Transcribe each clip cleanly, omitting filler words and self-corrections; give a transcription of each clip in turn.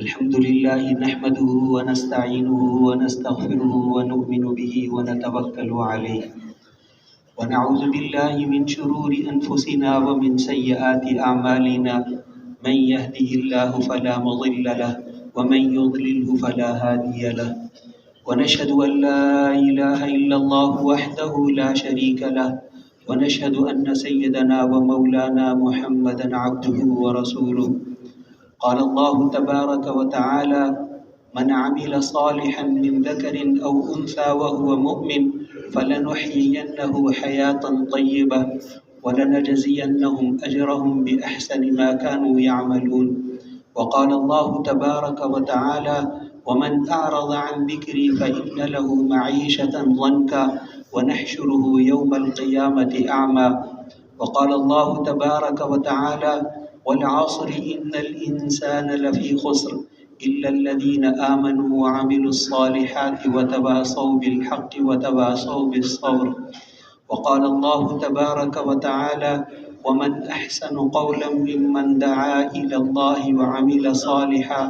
الحمد لله نحمده ونستعينه ونستغفره ونؤمن به ونتوكل عليه ونعوذ بالله من شرور أنفسنا ومن سيئات أعمالنا من يهده الله فلا مضل له ومن يضلله فلا هادي له ونشهد أن لا إله إلا الله وحده لا شريك له ونشهد أن سيدنا ومولانا محمدا عبده ورسوله. قال الله تبارك وتعالى: من عمل صالحا من ذكر أو أنثى وهو مؤمن فلنحيينه حياة طيبة ولنجزينهم أجرهم بأحسن ما كانوا يعملون. وقال الله تبارك وتعالى: ومن أعرض عن ذكري فإن له معيشة ضنكا ونحشره يوم القيامة أعمى. وقال الله تبارك وتعالى: والعصر إن الإنسان لفي خسر إلا الذين آمنوا وعملوا الصالحات وتواصوا بالحق وتواصوا بالصبر. وقال الله تبارك وتعالى: ومن أحسن قولا ممن دعا إلى الله وعمل صالحا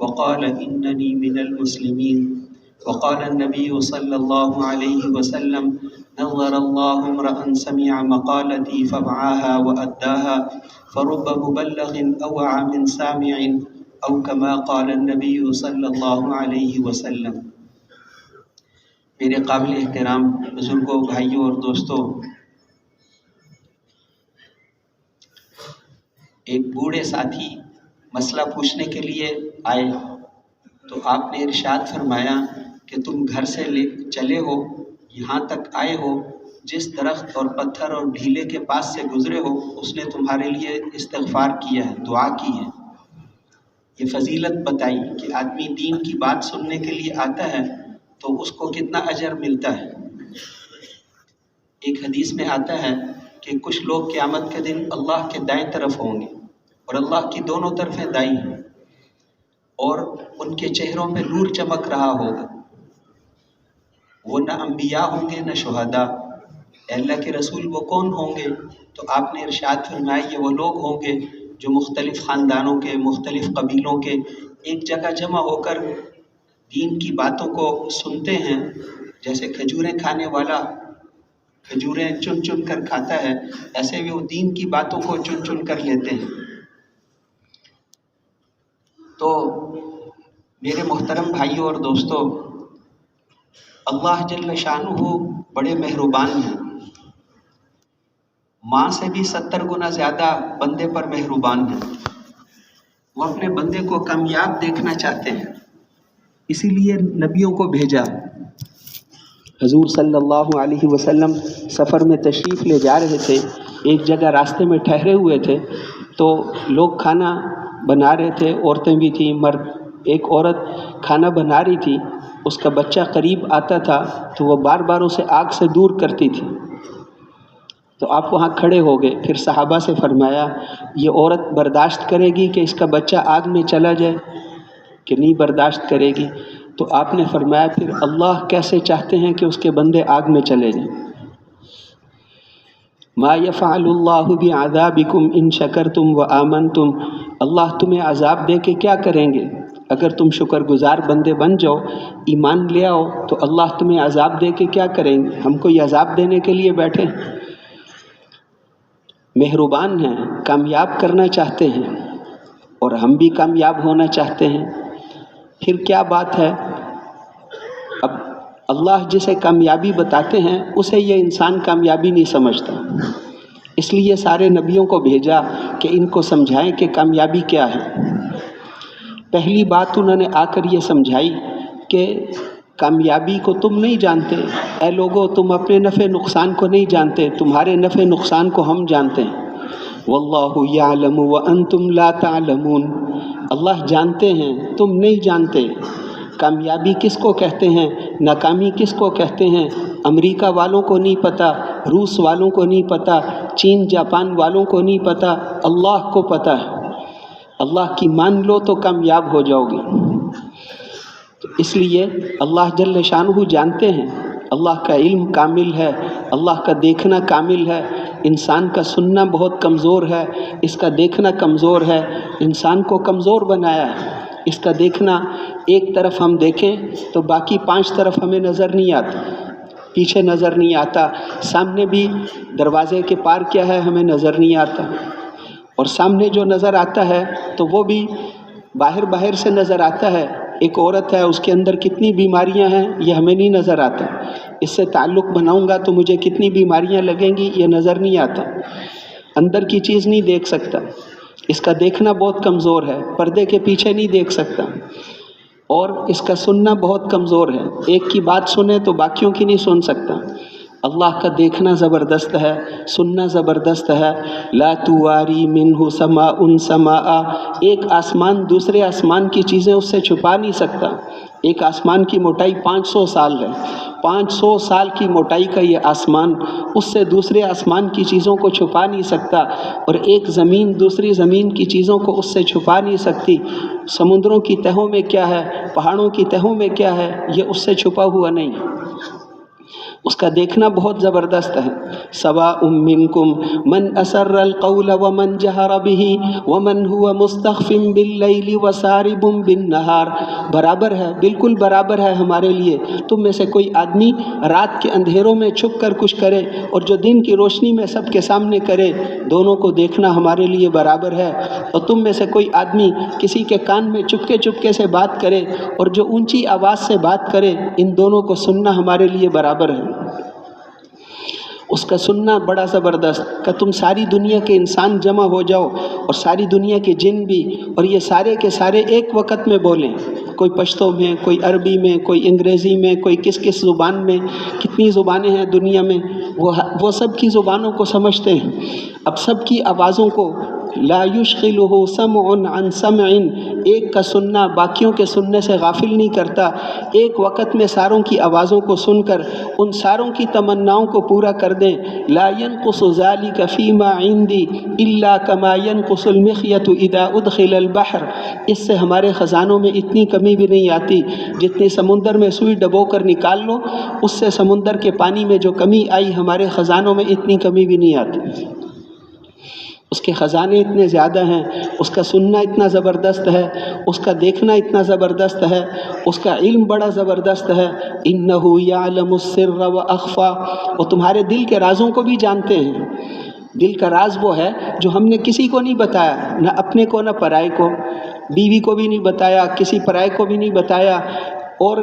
وقال إنني من المسلمين. وقال النبي صلى الله عليه وسلم: نظر الله امرأ سمع مقالتي فوعاها وأداها فرب مبلغ أوعى من سامع أو كما قال النبي صلی اللہ علیہ وسلم. میرے قابل احترام بزرگوں، بھائیوں اور دوستوں، ایک بوڑھے ساتھی مسئلہ پوچھنے کے لیے آئے تو آپ نے ارشاد فرمایا کہ تم گھر سے چلے ہو، یہاں تک آئے ہو، جس درخت اور پتھر اور ڈھیلے کے پاس سے گزرے ہو اس نے تمہارے لیے استغفار کیا ہے، دعا کی ہے. یہ فضیلت بتائی کہ آدمی دین کی بات سننے کے لیے آتا ہے تو اس کو کتنا اجر ملتا ہے. ایک حدیث میں آتا ہے کہ کچھ لوگ قیامت کے دن اللہ کے دائیں طرف ہوں گے اور اللہ کی دونوں طرفیں دائیں ہیں اور ان کے چہروں پہ نور چمک رہا ہوگا. وہ نہ انبیاء ہوں گے نہ شہداء. اللہ کے رسول وہ کون ہوں گے؟ تو آپ نے ارشاد فرمایا یہ وہ لوگ ہوں گے جو مختلف خاندانوں کے، مختلف قبیلوں کے ایک جگہ جمع ہو کر دین کی باتوں کو سنتے ہیں. جیسے کھجوریں کھانے والا کھجوریں چن چن کر کھاتا ہے، ایسے بھی وہ دین کی باتوں کو چن چن کر لیتے ہیں. تو میرے محترم بھائیوں اور دوستوں، اللہ جل شانہ بڑے مہربان ہیں. ماں سے بھی 70 گنا زیادہ بندے پر مہربان ہیں. وہ اپنے بندے کو کامیاب دیکھنا چاہتے ہیں، اسی لیے نبیوں کو بھیجا. حضور صلی اللہ علیہ وسلم سفر میں تشریف لے جا رہے تھے. ایک جگہ راستے میں ٹھہرے ہوئے تھے تو لوگ کھانا بنا رہے تھے، عورتیں بھی تھیں، مرد. ایک عورت کھانا بنا رہی تھی، اس کا بچہ قریب آتا تھا تو وہ بار بار اسے آگ سے دور کرتی تھی. تو آپ وہاں کھڑے ہو گئے. پھر صحابہ سے فرمایا یہ عورت برداشت کرے گی کہ اس کا بچہ آگ میں چلا جائے کہ نہیں برداشت کرے گی؟ تو آپ نے فرمایا پھر اللہ کیسے چاہتے ہیں کہ اس کے بندے آگ میں چلے جائیں. ما یفعل اللہ بعذابکم ان شکرتم وآمنتم. اللہ تمہیں عذاب دے کے کیا کریں گے؟ اگر تم شکر گزار بندے بن جاؤ، ایمان لے آؤ تو اللہ تمہیں عذاب دے کے کیا کریں گے؟ ہم کو یہ عذاب دینے کے لیے بیٹھے. مہربان ہیں، کامیاب کرنا چاہتے ہیں اور ہم بھی کامیاب ہونا چاہتے ہیں. پھر کیا بات ہے؟ اب اللہ جسے کامیابی بتاتے ہیں اسے یہ انسان کامیابی نہیں سمجھتا، اس لیے سارے نبیوں کو بھیجا کہ ان کو سمجھائیں کہ کامیابی کیا ہے. پہلی بات انہوں نے آ کر یہ سمجھائی کہ کامیابی کو تم نہیں جانتے. اے لوگو، تم اپنے نفع نقصان کو نہیں جانتے، تمہارے نفع نقصان کو ہم جانتے ہیں. واللہ یعلم وانتم لا تعلمون. اللہ جانتے ہیں، تم نہیں جانتے. کامیابی کس کو کہتے ہیں، ناکامی کس کو کہتے ہیں، امریکہ والوں کو نہیں پتہ، روس والوں کو نہیں پتہ، چین جاپان والوں کو نہیں پتہ، اللہ کو پتہ ہے. اللہ کی مان لو تو کامیاب ہو جاؤ گے. تو اس لیے اللہ جل شانہ جانتے ہیں. اللہ کا علم کامل ہے، اللہ کا دیکھنا کامل ہے. انسان کا سننا بہت کمزور ہے، اس کا دیکھنا کمزور ہے. انسان کو کمزور بنایا ہے. اس کا دیکھنا ایک طرف ہم دیکھیں تو باقی 5 طرف ہمیں نظر نہیں آتا، پیچھے نظر نہیں آتا، سامنے بھی دروازے کے پار کیا ہے ہمیں نظر نہیں آتا، اور سامنے جو نظر آتا ہے تو وہ بھی باہر سے نظر آتا ہے۔ ایک عورت ہے، اس کے اندر کتنی بیماریاں ہیں یہ ہمیں نہیں نظر آتا، اس سے تعلق بناؤں گا تو مجھے کتنی بیماریاں لگیں گی یہ نظر نہیں آتا، اندر کی چیز نہیں دیکھ سکتا، اس کا دیکھنا بہت کمزور ہے، پردے کے پیچھے نہیں دیکھ سکتا، اور اس کا سننا بہت کمزور ہے، ایک کی بات سنے تو باقیوں کی نہیں سن سکتا۔ اللہ کا دیکھنا زبردست ہے، سننا زبردست ہے۔ لا تواری منہ سماء سماء، ایک آسمان دوسرے آسمان کی چیزیں اس سے چھپا نہیں سکتا۔ ایک آسمان کی موٹائی 500 سال ہے، 500 سال کی موٹائی کا یہ آسمان اس سے دوسرے آسمان کی چیزوں کو چھپا نہیں سکتا، اور ایک زمین دوسری زمین کی چیزوں کو اس سے چھپا نہیں سکتی۔ سمندروں کی تہوں میں کیا ہے، پہاڑوں کی تہوں میں کیا ہے، یہ اس سے چھپا ہوا نہیں۔ اس کا دیکھنا بہت زبردست ہے۔ سواء منکم من اسر القول ومن جہر به ومن هو مستخف باللیل وسارب بالنہار، برابر ہے، بالکل برابر ہے ہمارے لیے۔ تم میں سے کوئی آدمی رات کے اندھیروں میں چھپ کر کچھ کرے اور جو دن کی روشنی میں سب کے سامنے کرے، دونوں کو دیکھنا ہمارے لیے برابر ہے۔ اور تم میں سے کوئی آدمی کسی کے کان میں چپکے سے بات کرے اور جو اونچی آواز سے بات کرے، ان دونوں کو سننا ہمارے لیے برابر ہے۔ اس کا سننا بڑا زبردست کہ تم ساری دنیا کے انسان جمع ہو جاؤ اور ساری دنیا کے جن بھی، اور یہ سارے کے سارے ایک وقت میں بولیں، کوئی پشتو میں، کوئی عربی میں، کوئی انگریزی میں، کوئی کس زبان میں، کتنی زبانیں ہیں دنیا میں، وہ سب کی زبانوں کو سمجھتے ہیں۔ اب سب کی آوازوں کو لا یشغلہ سمع عن سمع، ایک کا سننا باقیوں کے سننے سے غافل نہیں کرتا، ایک وقت میں ساروں کی آوازوں کو سن کر ان ساروں کی تمناؤں کو پورا کر دیں۔ لا ينقص ذلك فيما عندي الا كما ينقص المخيط اذا ادخل البحر، اس سے ہمارے خزانوں میں اتنی کمی بھی نہیں آتی جتنی سمندر میں سوئی ڈبو کر نکال لو، اس سے سمندر کے پانی میں جو کمی آئی ہمارے خزانوں میں اتنی کمی بھی نہیں آتی۔ اس کے خزانے اتنے زیادہ ہیں، اس کا سننا اتنا زبردست ہے، اس کا دیکھنا اتنا زبردست ہے، اس کا علم بڑا زبردست ہے۔ انہ یعلم السر واخفی، وہ تمہارے دل کے رازوں کو بھی جانتے ہیں۔ دل کا راز وہ ہے جو ہم نے کسی کو نہیں بتایا، نہ اپنے کو نہ پرائے کو، بیوی کو بھی نہیں بتایا، کسی پرائے کو بھی نہیں بتایا، اور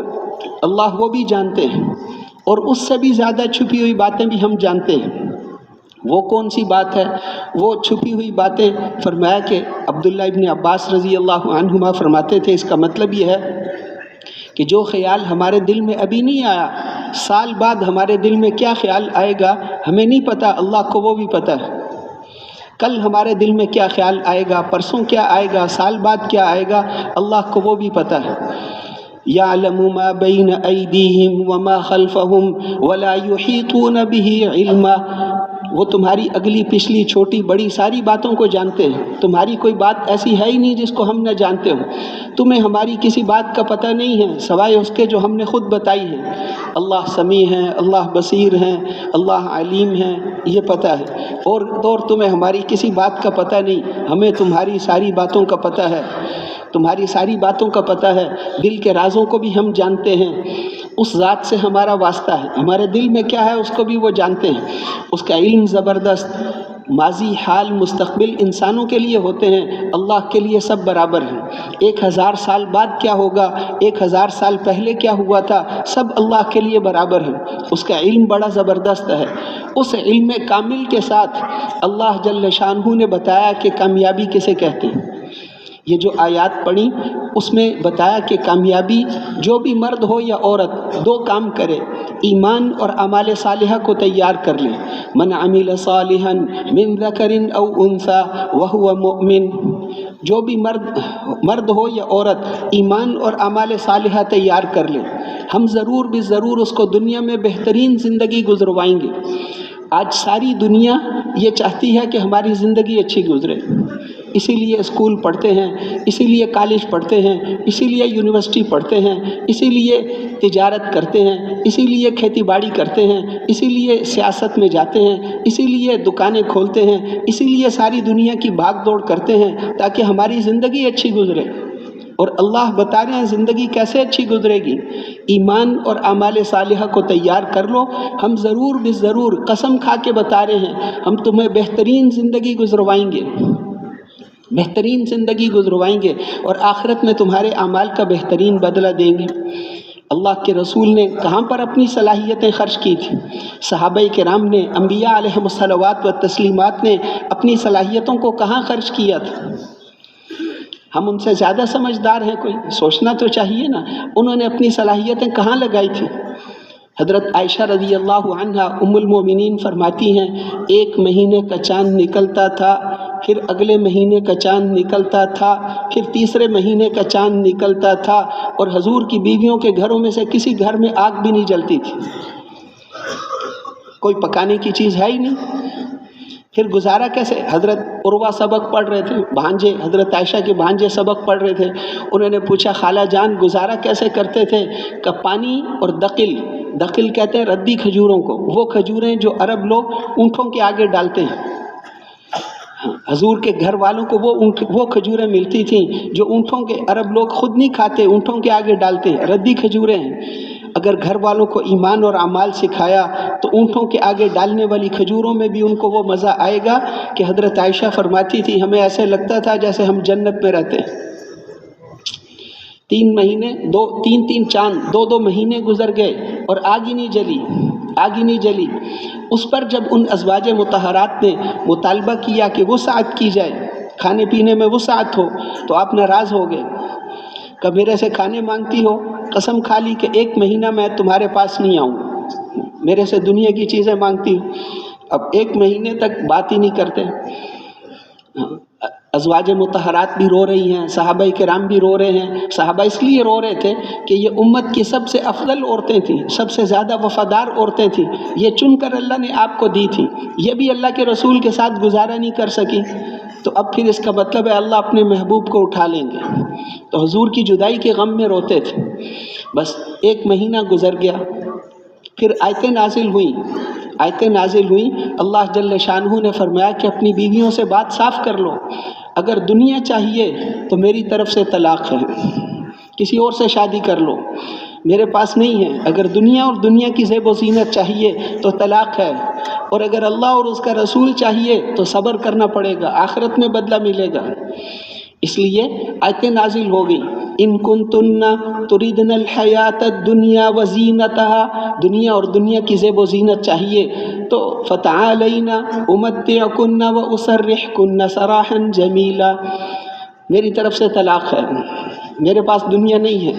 اللہ وہ بھی جانتے ہیں، اور اس سے بھی زیادہ چھپی ہوئی باتیں بھی ہم جانتے ہیں۔ وہ کون سی بات ہے؟ وہ چھپی ہوئی باتیں فرمایا کہ عبداللہ ابن عباس رضی اللہ عنہما فرماتے تھے، اس کا مطلب یہ ہے کہ جو خیال ہمارے دل میں ابھی نہیں آیا، سال بعد ہمارے دل میں کیا خیال آئے گا ہمیں نہیں پتہ، اللہ کو وہ بھی پتہ ہے۔ کل ہمارے دل میں کیا خیال آئے گا، پرسوں کیا آئے گا، سال بعد کیا آئے گا، اللہ کو وہ بھی پتہ ہے۔ یعلم ما بین ایدیہم وما خلفہم ولا یحیطون بہ علما، وہ تمہاری اگلی پچھلی چھوٹی بڑی ساری باتوں کو جانتے ہیں، تمہاری کوئی بات ایسی ہے ہی نہیں جس کو ہم نہ جانتے ہوں، تمہیں ہماری کسی بات کا پتہ نہیں ہے سوائے اس کے جو ہم نے خود بتائی ہے۔ اللہ سمیع ہیں، اللہ بصیر ہیں، اللہ علیم ہیں، یہ پتہ ہے، اور تمہیں ہماری کسی بات کا پتہ نہیں، ہمیں تمہاری ساری باتوں کا پتہ ہے، تمہاری ساری باتوں کا پتہ ہے، دل کے رازوں کو بھی ہم جانتے ہیں۔ اس ذات سے ہمارا واسطہ ہے، ہمارے دل میں کیا ہے اس کو بھی وہ جانتے ہیں۔ اس کا علم زبردست، ماضی، حال، مستقبل انسانوں کے لیے ہوتے ہیں، اللہ کے لیے سب برابر ہیں۔ 1000 سال بعد کیا ہوگا، 1000 سال پہلے کیا ہوا تھا، سب اللہ کے لیے برابر ہیں۔ اس کا علم بڑا زبردست ہے۔ اس علم کامل کے ساتھ اللہ جل شانہ نے بتایا کہ کامیابی کسے کہتے ہیں۔ یہ جو آیات پڑھی اس میں بتایا کہ کامیابی جو بھی مرد ہو یا عورت 2 کام کرے، ایمان اور اعمال صالحہ کو تیار کر لے۔ من عمل صالحا من ذکر او انثی وهو مؤمن، جو بھی مرد ہو یا عورت ایمان اور اعمال صالحہ تیار کر لے، ہم ضرور بھی ضرور اس کو دنیا میں بہترین زندگی گزروائیں گے۔ آج ساری دنیا یہ چاہتی ہے کہ ہماری زندگی اچھی گزرے، اسی لیے اسکول پڑھتے ہیں، اسی لیے کالج پڑھتے ہیں، اسی لیے یونیورسٹی پڑھتے ہیں، اسی لیے تجارت کرتے ہیں، اسی لیے کھیتی باڑی کرتے ہیں، اسی لیے سیاست میں جاتے ہیں، اسی لیے دکانیں کھولتے ہیں، اسی لیے ساری دنیا کی بھاگ دوڑ کرتے ہیں تاکہ ہماری زندگی اچھی گزرے۔ اور اللہ بتا رہے ہیں زندگی کیسے اچھی گزرے گی، ایمان اور اعمال صالحہ کو تیار کر لو، ہم ضرور بالضرور قسم کھا کے بتا رہے ہیں ہم تمہیں بہترین زندگی گزروائیں گے، بہترین زندگی گزروائیں گے، اور آخرت میں تمہارے اعمال کا بہترین بدلہ دیں گے۔ اللہ کے رسول نے کہاں پر اپنی صلاحیتیں خرچ کی تھیں؟ صحابہ کرام نے، انبیاء علیہم الصلوات و تسلیمات نے اپنی صلاحیتوں کو کہاں خرچ کیا تھا؟ ہم ان سے زیادہ سمجھدار ہیں؟ کوئی سوچنا تو چاہیے نا، انہوں نے اپنی صلاحیتیں کہاں لگائی تھیں؟ حضرت عائشہ رضی اللہ عنہا ام المومنین فرماتی ہیں 1 مہینے کا چاند نکلتا تھا، پھر اگلے مہینے کا چاند نکلتا تھا، پھر تیسرے مہینے کا چاند نکلتا تھا، اور حضور کی بیویوں کے گھروں میں سے کسی گھر میں آگ بھی نہیں جلتی تھی، کوئی پکانے کی چیز ہے ہی نہیں۔ پھر گزارا کیسے؟ حضرت عروہ سبق پڑھ رہے تھے، بھانجے حضرت عائشہ کے بھانجے سبق پڑھ رہے تھے، انہوں نے پوچھا خالہ جان گزارا کیسے کرتے تھے؟ کہ پانی اور دقل کہتے ہیں ردی کھجوروں کو، وہ کھجوریں جو عرب لوگ اونٹوں کے آگے ڈالتے ہیں، حضور کے گھر والوں کو وہ کھجوریں ملتی تھیں جو اونٹوں کے، عرب لوگ خود نہیں کھاتے، اونٹوں کے آگے ڈالتے ہیں، ردی کھجوریں ہیں۔ اگر گھر والوں کو ایمان اور اعمال سکھایا تو اونٹوں کے آگے ڈالنے والی کھجوروں میں بھی ان کو وہ مزہ آئے گا کہ حضرت عائشہ فرماتی تھی ہمیں ایسے لگتا تھا جیسے ہم جنت میں رہتے ہیں۔ 3 مہینے، 3 چاند، 2 مہینے گزر گئے اور آگ ہی نہیں جلی۔ اس پر جب ان ازواج مطہرات نے مطالبہ کیا کہ وسعت کی جائے، کھانے پینے میں وسعت ہو، تو آپ ناراض ہو گئے کہ میرے سے کھانے مانگتی ہو، قسم کھا لی کہ 1 مہینہ میں تمہارے پاس نہیں آؤں، میرے سے دنیا کی چیزیں مانگتی ہو۔ اب 1 مہینے تک بات ہی نہیں کرتے۔ ازواج مطہرات بھی رو رہی ہیں، صحابہ کرام بھی رو رہے ہیں۔ صحابہ اس لیے رو رہے تھے کہ یہ امت کی سب سے افضل عورتیں تھیں، سب سے زیادہ وفادار عورتیں تھیں، یہ چن کر اللہ نے آپ کو دی تھی، یہ بھی اللہ کے رسول کے ساتھ گزارا نہیں کر سکی، تو اب پھر اس کا مطلب ہے اللہ اپنے محبوب کو اٹھا لیں گے۔ تو حضور کی جدائی کے غم میں روتے تھے۔ بس 1 مہینہ گزر گیا، پھر آیتیں نازل ہوئیں، اللہ جل شانہ نے فرمایا کہ اپنی بیویوں سے بات صاف کر لو، اگر دنیا چاہیے تو میری طرف سے طلاق ہے، کسی اور سے شادی کر لو، میرے پاس نہیں ہے۔ اگر دنیا اور دنیا کی زیب و زینت چاہیے تو طلاق ہے، اور اگر اللہ اور اس کا رسول چاہیے تو صبر کرنا پڑے گا، آخرت میں بدلہ ملے گا۔ اس لیے آیتیں نازل ہو گئی، ان کنتن تریدن الحیات الدنیا وزینتها، دنیا اور دنیا کی زیب و زینت چاہیے تو فتعالینا امتعکن واسرحکن سراحا جمیلا، میری طرف سے طلاق ہے، میرے پاس دنیا نہیں ہے۔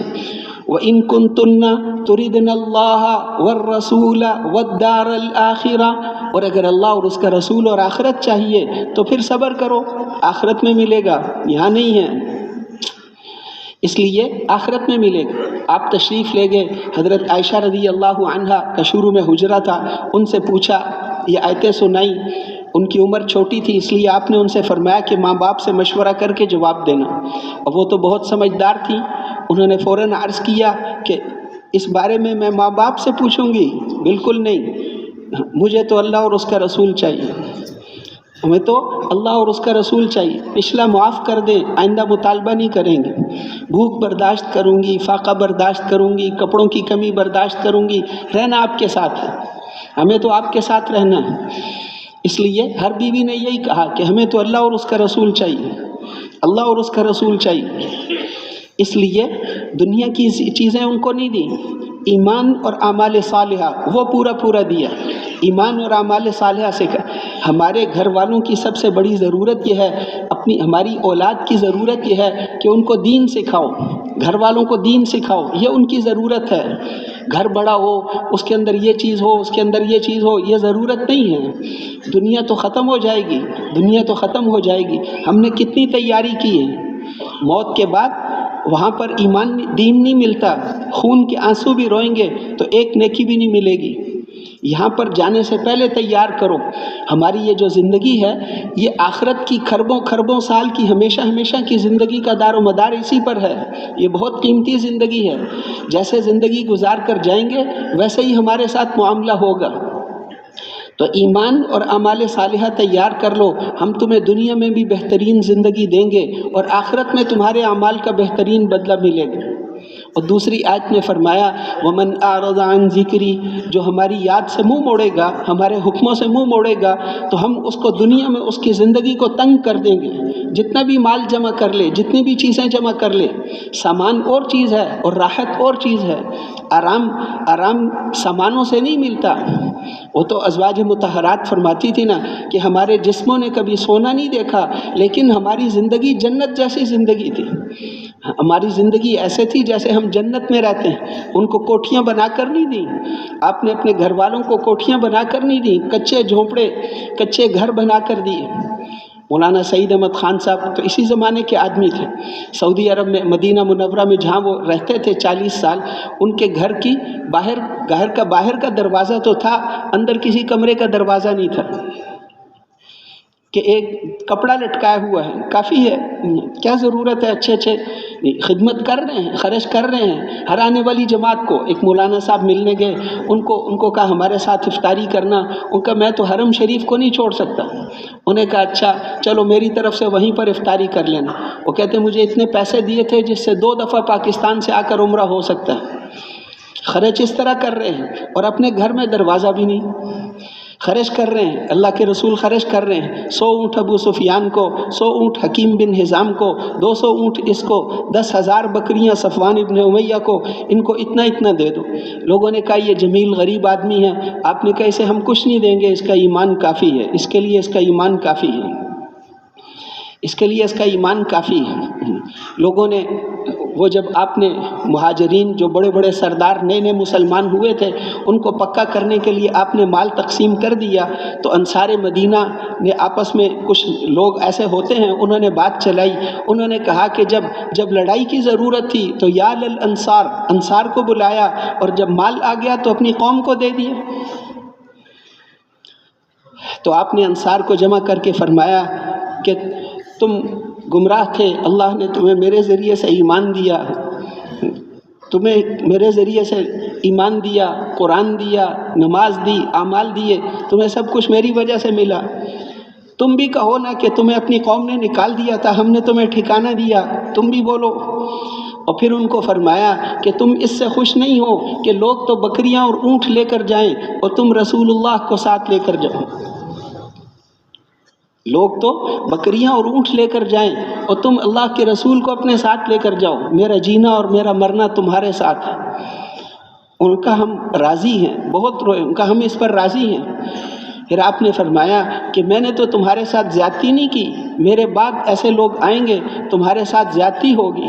وَإِن كُنتُنَّ تُرِدْنَ اللَّهَ وَالرَّسُولَ وَالدَّارَ الْآخِرَةَ، اور اگر اللہ اور اس کا رسول اور آخرت چاہیے تو پھر صبر کرو، آخرت میں ملے گا، یہاں نہیں ہے، اس لیے آخرت میں ملے گا۔ آپ تشریف لے گئے، حضرت عائشہ رضی اللہ عنہا کا شروع میں حجرہ تھا، ان سے پوچھا، یہ آیتیں سنائی، ان کی عمر چھوٹی تھی اس لیے آپ نے ان سے فرمایا کہ ماں باپ سے مشورہ کر کے جواب دینا، اور وہ تو بہت سمجھدار تھی، انہوں نے فوراً عرض کیا کہ اس بارے میں ماں باپ سے پوچھوں گی؟ بالکل نہیں، مجھے تو اللہ اور اس کا رسول چاہیے، ہمیں تو اللہ اور اس کا رسول چاہیے، پچھلا معاف کر دیں، آئندہ مطالبہ نہیں کریں گے، بھوک برداشت کروں گی، فاقہ برداشت کروں گی، کپڑوں کی کمی برداشت کروں گی، رہنا آپ کے ساتھ ہے، ہمیں تو آپ کے ساتھ رہنا ہے۔ اس لیے ہر بیوی نے یہی کہا کہ ہمیں تو اللہ اور اس کا رسول چاہیے، اللہ اور اس کا رسول چاہیے۔ اس لیے دنیا کی چیزیں ان کو نہیں دیں، ایمان اور اعمال صالحہ وہ پورا دیا۔ ایمان اور اعمال صالحہ سے ہمارے گھر والوں کی سب سے بڑی ضرورت یہ ہے، ہماری اولاد کی ضرورت یہ ہے کہ ان کو دین سکھاؤ، گھر والوں کو دین سکھاؤ، یہ ان کی ضرورت ہے۔ گھر بڑا ہو، اس کے اندر یہ چیز ہو، اس کے اندر یہ چیز ہو، یہ ضرورت نہیں ہے۔ دنیا تو ختم ہو جائے گی، دنیا تو ختم ہو جائے گی، ہم نے کتنی تیاری کی ہے، موت کے بعد وہاں پر ایمان دین نہیں ملتا، خون کے آنسو بھی روئیں گے تو ایک نیکی بھی نہیں ملے گی۔ یہاں پر جانے سے پہلے تیار کرو، ہماری یہ جو زندگی ہے یہ آخرت کی کھربوں سال کی ہمیشہ کی زندگی کا دار و مدار اسی پر ہے، یہ بہت قیمتی زندگی ہے، جیسے زندگی گزار کر جائیں گے ویسے ہی ہمارے ساتھ معاملہ ہوگا۔ تو ایمان اور اعمال صالحہ تیار کر لو، ہم تمہیں دنیا میں بھی بہترین زندگی دیں گے اور آخرت میں تمہارے اعمال کا بہترین بدلہ ملے گا۔ اور دوسری آیت میں فرمایا وَمَنْ أَعْرَضَ عَنْ ذِكْرِي، جو ہماری یاد سے منہ موڑے گا، ہمارے حکموں سے منہ موڑے گا، تو ہم اس کو دنیا میں اس کی زندگی کو تنگ کر دیں گے۔ جتنا بھی مال جمع کر لے، جتنی بھی چیزیں جمع کر لے، سامان اور چیز ہے اور راحت اور چیز ہے۔ آرام سامانوں سے نہیں ملتا۔ وہ تو ازواج مطہرات فرماتی تھی نا کہ ہمارے جسموں نے کبھی سونا نہیں دیکھا، لیکن ہماری زندگی جنت جیسی زندگی تھی، ہماری زندگی ایسے تھی جیسے ہم جنت میں رہتے ہیں۔ ان کو کوٹھیاں بنا کر نہیں دیں، آپ نے اپنے گھر والوں کو کوٹھیاں بنا کر نہیں دیں، کچے جھونپڑے، کچے گھر بنا کر دیے۔ مولانا سعید احمد خان صاحب تو اسی زمانے کے آدمی تھے، سعودی عرب میں مدینہ منورہ میں جہاں وہ رہتے تھے 40 سال، ان کے گھر کی باہر کا دروازہ تو تھا، اندر کسی کمرے کا دروازہ نہیں تھا کہ ایک کپڑا لٹکایا ہوا ہے، کافی ہے، کیا ضرورت ہے؟ اچھے خدمت کر رہے ہیں، خرچ کر رہے ہیں۔ ہر آنے والی جماعت کو ایک مولانا صاحب ملنے گئے، ان کو کہا ہمارے ساتھ افطاری کرنا، ان کا میں تو حرم شریف کو نہیں چھوڑ سکتا۔ انہیں کہا اچھا چلو میری طرف سے وہیں پر افطاری کر لینا۔ وہ کہتے مجھے اتنے پیسے دیے تھے جس سے 2 دفعہ پاکستان سے آ کر عمرہ ہو سکتا ہے۔ خرچ اس طرح کر رہے ہیں اور اپنے گھر میں دروازہ بھی نہیں، خرچ کر رہے ہیں۔ اللہ کے رسول خرچ کر رہے ہیں، 100 اونٹ ابو سفیان کو، 100 اونٹ حکیم بن حزام کو، 200 اونٹ اس کو، 10,000 بکریاں صفوان ابن امیہ کو، ان کو اتنا دے دو۔ لوگوں نے کہا یہ جمیل غریب آدمی ہے، آپ نے کہا اسے ہم کچھ نہیں دیں گے، اس کا ایمان کافی ہے، اس کے لیے اس کا ایمان کافی ہے، اس کے لیے اس کا ایمان کافی ہے۔ لوگوں نے وہ جب آپ نے مہاجرین جو بڑے بڑے سردار نئے مسلمان ہوئے تھے ان کو پکا کرنے کے لیے آپ نے مال تقسیم کر دیا، تو انصار مدینہ نے آپس میں کچھ لوگ ایسے ہوتے ہیں، انہوں نے بات چلائی، انہوں نے کہا کہ جب لڑائی کی ضرورت تھی تو یا للانصار، انصار کو بلایا، اور جب مال آ گیا تو اپنی قوم کو دے دیا۔ تو آپ نے انصار کو جمع کر کے فرمایا کہ تم گمراہ تھے، اللہ نے تمہیں میرے ذریعے سے ایمان دیا، تمہیں میرے ذریعے سے ایمان دیا، قرآن دیا، نماز دی، اعمال دیے، تمہیں سب کچھ میری وجہ سے ملا۔ تم بھی کہو نا کہ تمہیں اپنی قوم نے نکال دیا تھا، ہم نے تمہیں ٹھکانہ دیا، تم بھی بولو۔ اور پھر ان کو فرمایا کہ تم اس سے خوش نہیں ہو کہ لوگ تو بکریاں اور اونٹ لے کر جائیں اور تم رسول اللہ کو ساتھ لے کر جاؤ۔ لوگ تو بکریاں اور اونٹ لے کر جائیں اور تم اللہ کے رسول کو اپنے ساتھ لے کر جاؤ، میرا جینا اور میرا مرنا تمہارے ساتھ ہے۔ ان کا ہم راضی ہیں، بہت روئے، ان کا ہم اس پر راضی ہیں۔ پھر آپ نے فرمایا کہ میں نے تو تمہارے ساتھ زیادتی نہیں کی، میرے بعد ایسے لوگ آئیں گے تمہارے ساتھ زیادتی ہوگی،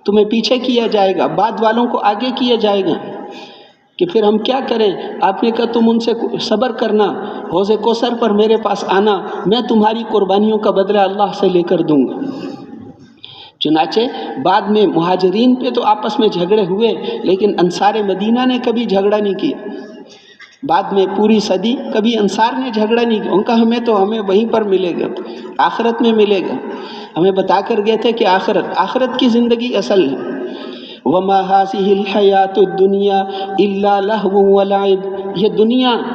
تمہیں پیچھے کیا جائے گا، بعد والوں کو آگے کیا جائے گا۔ کہ پھر ہم کیا کریں؟ آپ نے کہا تم ان سے صبر کرنا، حوض کوثر پر میرے پاس آنا، میں تمہاری قربانیوں کا بدلہ اللہ سے لے کر دوں گا۔ چنانچہ بعد میں مہاجرین پہ تو آپس میں جھگڑے ہوئے، لیکن انصار مدینہ نے کبھی جھگڑا نہیں کیا۔ بعد میں پوری صدی کبھی انصار نے جھگڑا نہیں کیا، ان کا ہمیں وہیں پر ملے گا، آخرت میں ملے گا۔ ہمیں بتا کر گئے تھے کہ آخرت کی زندگی اصل ہے۔ وَمَا هَٰذِهِ الْحَيَاةُ الدُّنْيَا إِلَّا لَهْوٌ وَلَعِبٌ، یہ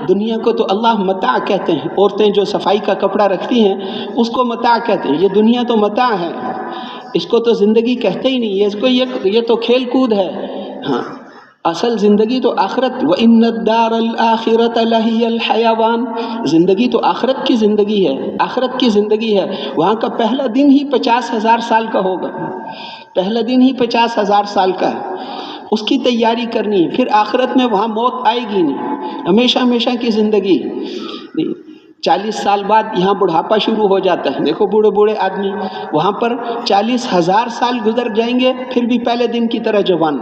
دنیا کو تو اللہ متاع کہتے ہیں، عورتیں جو صفائی کا کپڑا رکھتی ہیں اس کو متاع کہتے ہیں، یہ دنیا تو متاع ہے، اس کو تو زندگی کہتے ہی نہیں، یہ تو کھیل کود ہے۔ ہاں، اصل زندگی تو آخرت، وَإِنَّ الدَّارَ الْآخِرَةَ لَهِيَ الْحَيَوَانُ، زندگی تو آخرت کی زندگی ہے، آخرت کی زندگی ہے۔ وہاں کا پہلا دن ہی 50,000 سال کا ہوگا، پہلا دن ہی 50,000 سال کا ہے، اس کی تیاری کرنی ہے۔ پھر آخرت میں وہاں موت آئے گی نہیں، ہمیشہ کی زندگی۔ 40 سال بعد یہاں بڑھاپا شروع ہو جاتا ہے، دیکھو بوڑھے آدمی، وہاں پر 40,000 سال گزر جائیں گے پھر بھی پہلے دن کی طرح جوان،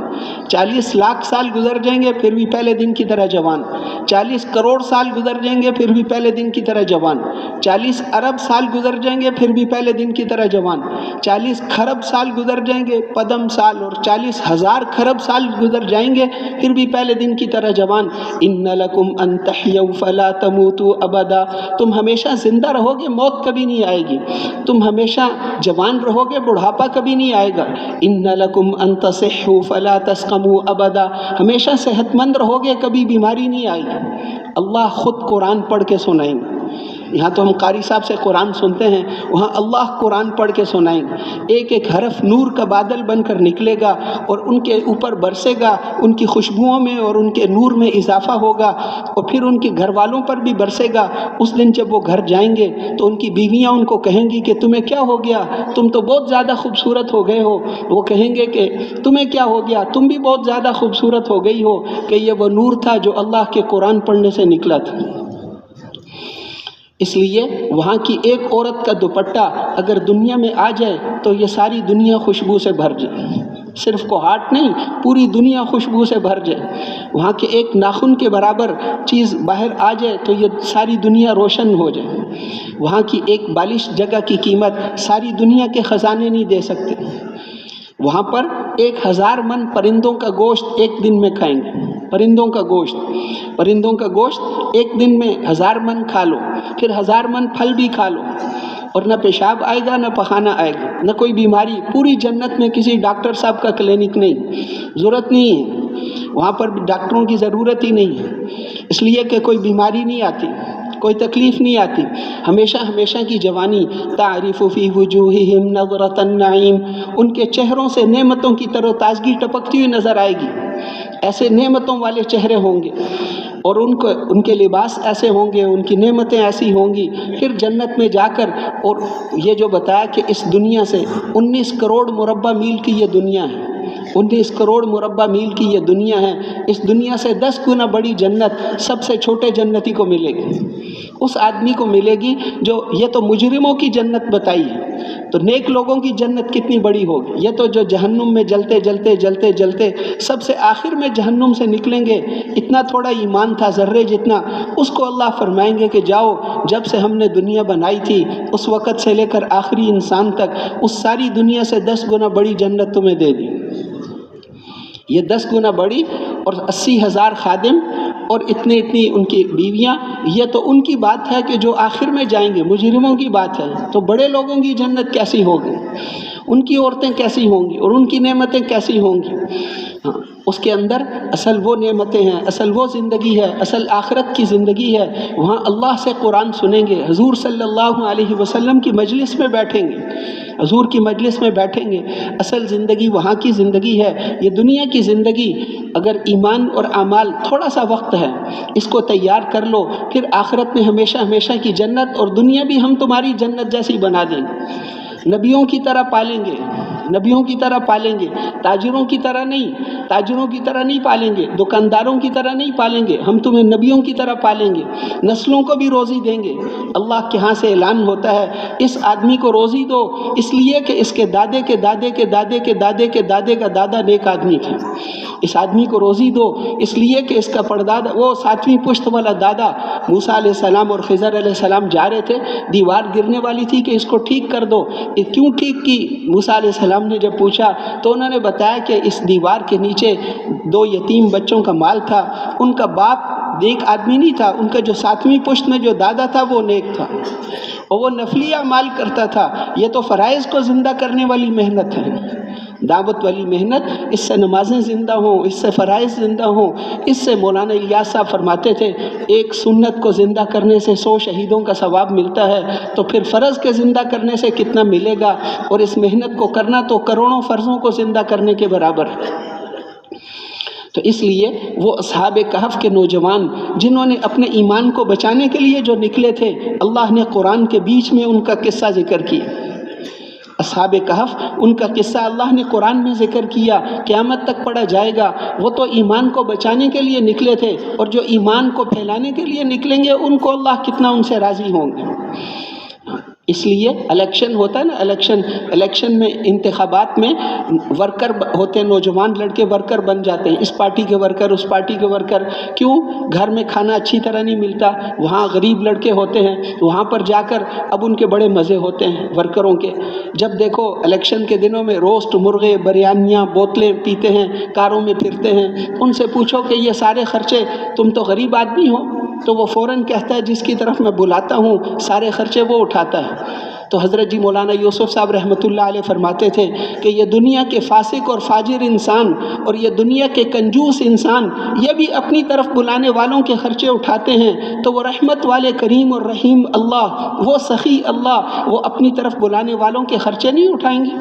40 لاکھ سال گزر جائیں گے پھر بھی پہلے دن کی طرح جوان، 40 کروڑ سال گزر جائیں گے پھر بھی پہلے دن کی طرح جوان، 40 ارب سال گزر جائیں گے پھر بھی پہلے دن کی طرح جوان، 40 کھرب سال گزر جائیں گے پدم سال، اور 40,000 کھرب سال گزر جائیں گے پھر بھی پہلے دن کی طرح جوان۔ ان لکم ان تحیوا فلا تموتوا ابدا، تم ہمیشہ زندہ رہو گے، موت کبھی نہیں آئے گی، تم ہمیشہ جوان رہو گے، بڑھاپا کبھی نہیں آئے گا، ان لکم ان تصحوا فلا تسقموا ابدا، ہمیشہ صحت مند رہو گے، کبھی بیماری نہیں آئے گی۔ اللہ خود قرآن پڑھ کے سنائیں گے۔ یہاں تو ہم قاری صاحب سے قرآن سنتے ہیں، وہاں اللہ قرآن پڑھ کے سنائیں گے، ایک ایک حرف نور کا بادل بن کر نکلے گا اور ان کے اوپر برسے گا، ان کی خوشبوؤں میں اور ان کے نور میں اضافہ ہوگا، اور پھر ان کے گھر والوں پر بھی برسے گا۔ اس دن جب وہ گھر جائیں گے تو ان کی بیویاں ان کو کہیں گی کہ تمہیں کیا ہو گیا، تم تو بہت زیادہ خوبصورت ہو گئے ہو۔ وہ کہیں گے کہ تمہیں کیا ہو گیا، تم بھی بہت زیادہ خوبصورت ہو گئی ہو، کہ یہ وہ نور تھا جو اللہ کے قرآن پڑھنے سے نکلا تھا۔ اس لیے وہاں کی ایک عورت کا دوپٹہ اگر دنیا میں آ جائے تو یہ ساری دنیا خوشبو سے بھر جائے، صرف کوہاٹ نہیں، پوری دنیا خوشبو سے بھر جائے۔ وہاں کے ایک ناخن کے برابر چیز باہر آ جائے تو یہ ساری دنیا روشن ہو جائے۔ وہاں کی ایک بالش جگہ کی قیمت ساری دنیا کے خزانے نہیں دے سکتے۔ وہاں پر 1000 من پرندوں کا گوشت ایک دن میں کھائیں گے، پرندوں کا گوشت ایک دن میں 1000 من کھا لو، پھر 1000 من پھل بھی کھا لو، اور نہ پیشاب آئے گا نہ پخانہ آئے گا، نہ کوئی بیماری۔ پوری جنت میں کسی ڈاکٹر صاحب کا کلینک نہیں، ضرورت نہیں ہے، وہاں پر ڈاکٹروں کی ضرورت ہی نہیں ہے، اس لیے کہ کوئی بیماری نہیں آتی، کوئی تکلیف نہیں آتی، ہمیشہ کی جوانی۔ تعرف فی وجوہہم نظرۃ النعیم، ان کے چہروں سے نعمتوں کی تر و تازگی ٹپکتی ہوئی نظر آئے گی، ایسے نعمتوں والے چہرے ہوں گے، اور ان کے لباس ایسے ہوں گے، ان کی نعمتیں ایسی ہوں گی۔ پھر جنت میں جا کر، اور یہ جو بتایا کہ اس دنیا سے 19 کروڑ مربع میل کی یہ دنیا ہے، 19 کروڑ مربع میل کی یہ دنیا ہے، اس دنیا سے 10 گنا بڑی جنت سب سے چھوٹے جنتی کو ملے گی، اس آدمی کو ملے گی جو، یہ تو مجرموں کی جنت بتائی ہے، تو نیک لوگوں کی جنت کتنی بڑی ہوگی؟ یہ تو جو جہنم میں جلتے سب سے آخر میں جہنم سے نکلیں گے، اتنا تھوڑا ایمان تھا، ذرے جتنا، اس کو اللہ فرمائیں گے کہ جاؤ، جب سے ہم نے دنیا بنائی تھی اس وقت سے لے کر آخری انسان تک اس ساری دنیا سے 10 گنا بڑی جنت تمہیں دے دی۔ یہ 10 گنا بڑی، اور 80,000 خادم، اور اتنی ان کی بیویاں، یہ تو ان کی بات ہے کہ جو آخر میں جائیں گے، مجرموں کی بات ہے۔ تو بڑے لوگوں کی جنت کیسی ہوگی، ان کی عورتیں کیسی ہوں گی، اور ان کی نعمتیں کیسی ہوں گی؟ اس کے اندر اصل وہ نعمتیں ہیں، اصل وہ زندگی ہے، اصل آخرت کی زندگی ہے۔ وہاں اللہ سے قرآن سنیں گے، حضور صلی اللہ علیہ وسلم کی مجلس میں بیٹھیں گے، حضور کی مجلس میں بیٹھیں گے۔ اصل زندگی وہاں کی زندگی ہے۔ یہ دنیا کی زندگی، اگر ایمان اور اعمال تھوڑا سا وقت ہے، اس کو تیار کر لو، پھر آخرت میں ہمیشہ کی جنت، اور دنیا بھی ہم تمہاری جنت جیسی بنا دیں گے، نبیوں کی طرح پالیں گے، تاجروں کی طرح نہیں پالیں گے، دکانداروں کی طرح نہیں پالیں گے، ہم تمہیں نبیوں کی طرح پالیں گے، نسلوں کو بھی روزی دیں گے۔ اللہ کے ہاں سے اعلان ہوتا ہے، اس آدمی کو روزی دو، اس لیے کہ اس کے دادے کے دادے کے دادے کے دادے کے دادے کا دادا نیک آدمی تھے۔ اس آدمی کو روزی دو اس لیے کہ اس کا پردادا، وہ 7ویں پشت والا دادا، موسیٰ علیہ السلام اور خضر علیہ السلام جا رہے تھے، دیوار گرنے والی تھی کہ اس کو ٹھیک کر دو۔ کیوں ٹھیک کی؟ موسیٰ علیہ السلام نے جب پوچھا تو انہوں نے بتایا کہ اس دیوار کے نیچے 2 یتیم بچوں کا مال تھا، ان کا باپ نیک آدمی نہیں تھا، ان کا جو 7ویں پشت میں جو دادا تھا وہ نیک تھا، اور وہ نفلی اعمال کرتا تھا۔ یہ تو فرائض کو زندہ کرنے والی محنت ہے، دعوت والی محنت، اس سے نمازیں زندہ ہوں، اس سے فرائض زندہ ہوں، اس سے مولانا الیاس صاحب فرماتے تھے ایک سنت کو زندہ کرنے سے 100 شہیدوں کا ثواب ملتا ہے، تو پھر فرض کے زندہ کرنے سے کتنا ملے گا؟ اور اس محنت کو کرنا تو کروڑوں فرضوں کو زندہ کرنے کے برابر ہے۔ تو اس لیے وہ اصحاب کہف کے نوجوان جنہوں نے اپنے ایمان کو بچانے کے لیے جو نکلے تھے، اللہ نے قرآن کے بیچ میں ان کا قصہ ذکر کیا۔ اصحاب کہف، ان کا قصہ اللہ نے قرآن میں ذکر کیا، قیامت تک پڑھا جائے گا۔ وہ تو ایمان کو بچانے کے لیے نکلے تھے، اور جو ایمان کو پھیلانے کے لیے نکلیں گے ان کو اللہ کتنا ان سے راضی ہوں گے۔ اس لیے الیکشن ہوتا ہے نا، الیکشن میں، انتخابات میں ورکر ہوتے ہیں، نوجوان لڑکے ورکر بن جاتے ہیں، اس پارٹی کے ورکر، اس پارٹی کے ورکر۔ کیوں؟ گھر میں کھانا اچھی طرح نہیں ملتا، وہاں غریب لڑکے ہوتے ہیں، وہاں پر جا کر اب ان کے بڑے مزے ہوتے ہیں ورکروں کے۔ جب دیکھو الیکشن کے دنوں میں روسٹ مرغے، بریانیاں، بوتلیں پیتے ہیں، کاروں میں پھرتے ہیں، ان سے پوچھو کہ یہ سارے خرچے، تم تو غریب آدمی ہو، تو وہ فوراً کہتا ہے جس کی طرف میں بلاتا ہوں سارے خرچے وہ اٹھاتا ہے۔ تو حضرت جی مولانا یوسف صاحب رحمۃ اللہ علیہ فرماتے تھے کہ یہ دنیا کے فاسق اور فاجر انسان اور یہ دنیا کے کنجوس انسان یہ بھی اپنی طرف بلانے والوں کے خرچے اٹھاتے ہیں، تو وہ رحمت والے کریم اور رحیم اللہ، وہ سخی اللہ، وہ اپنی طرف بلانے والوں کے خرچے نہیں اٹھائیں گے؟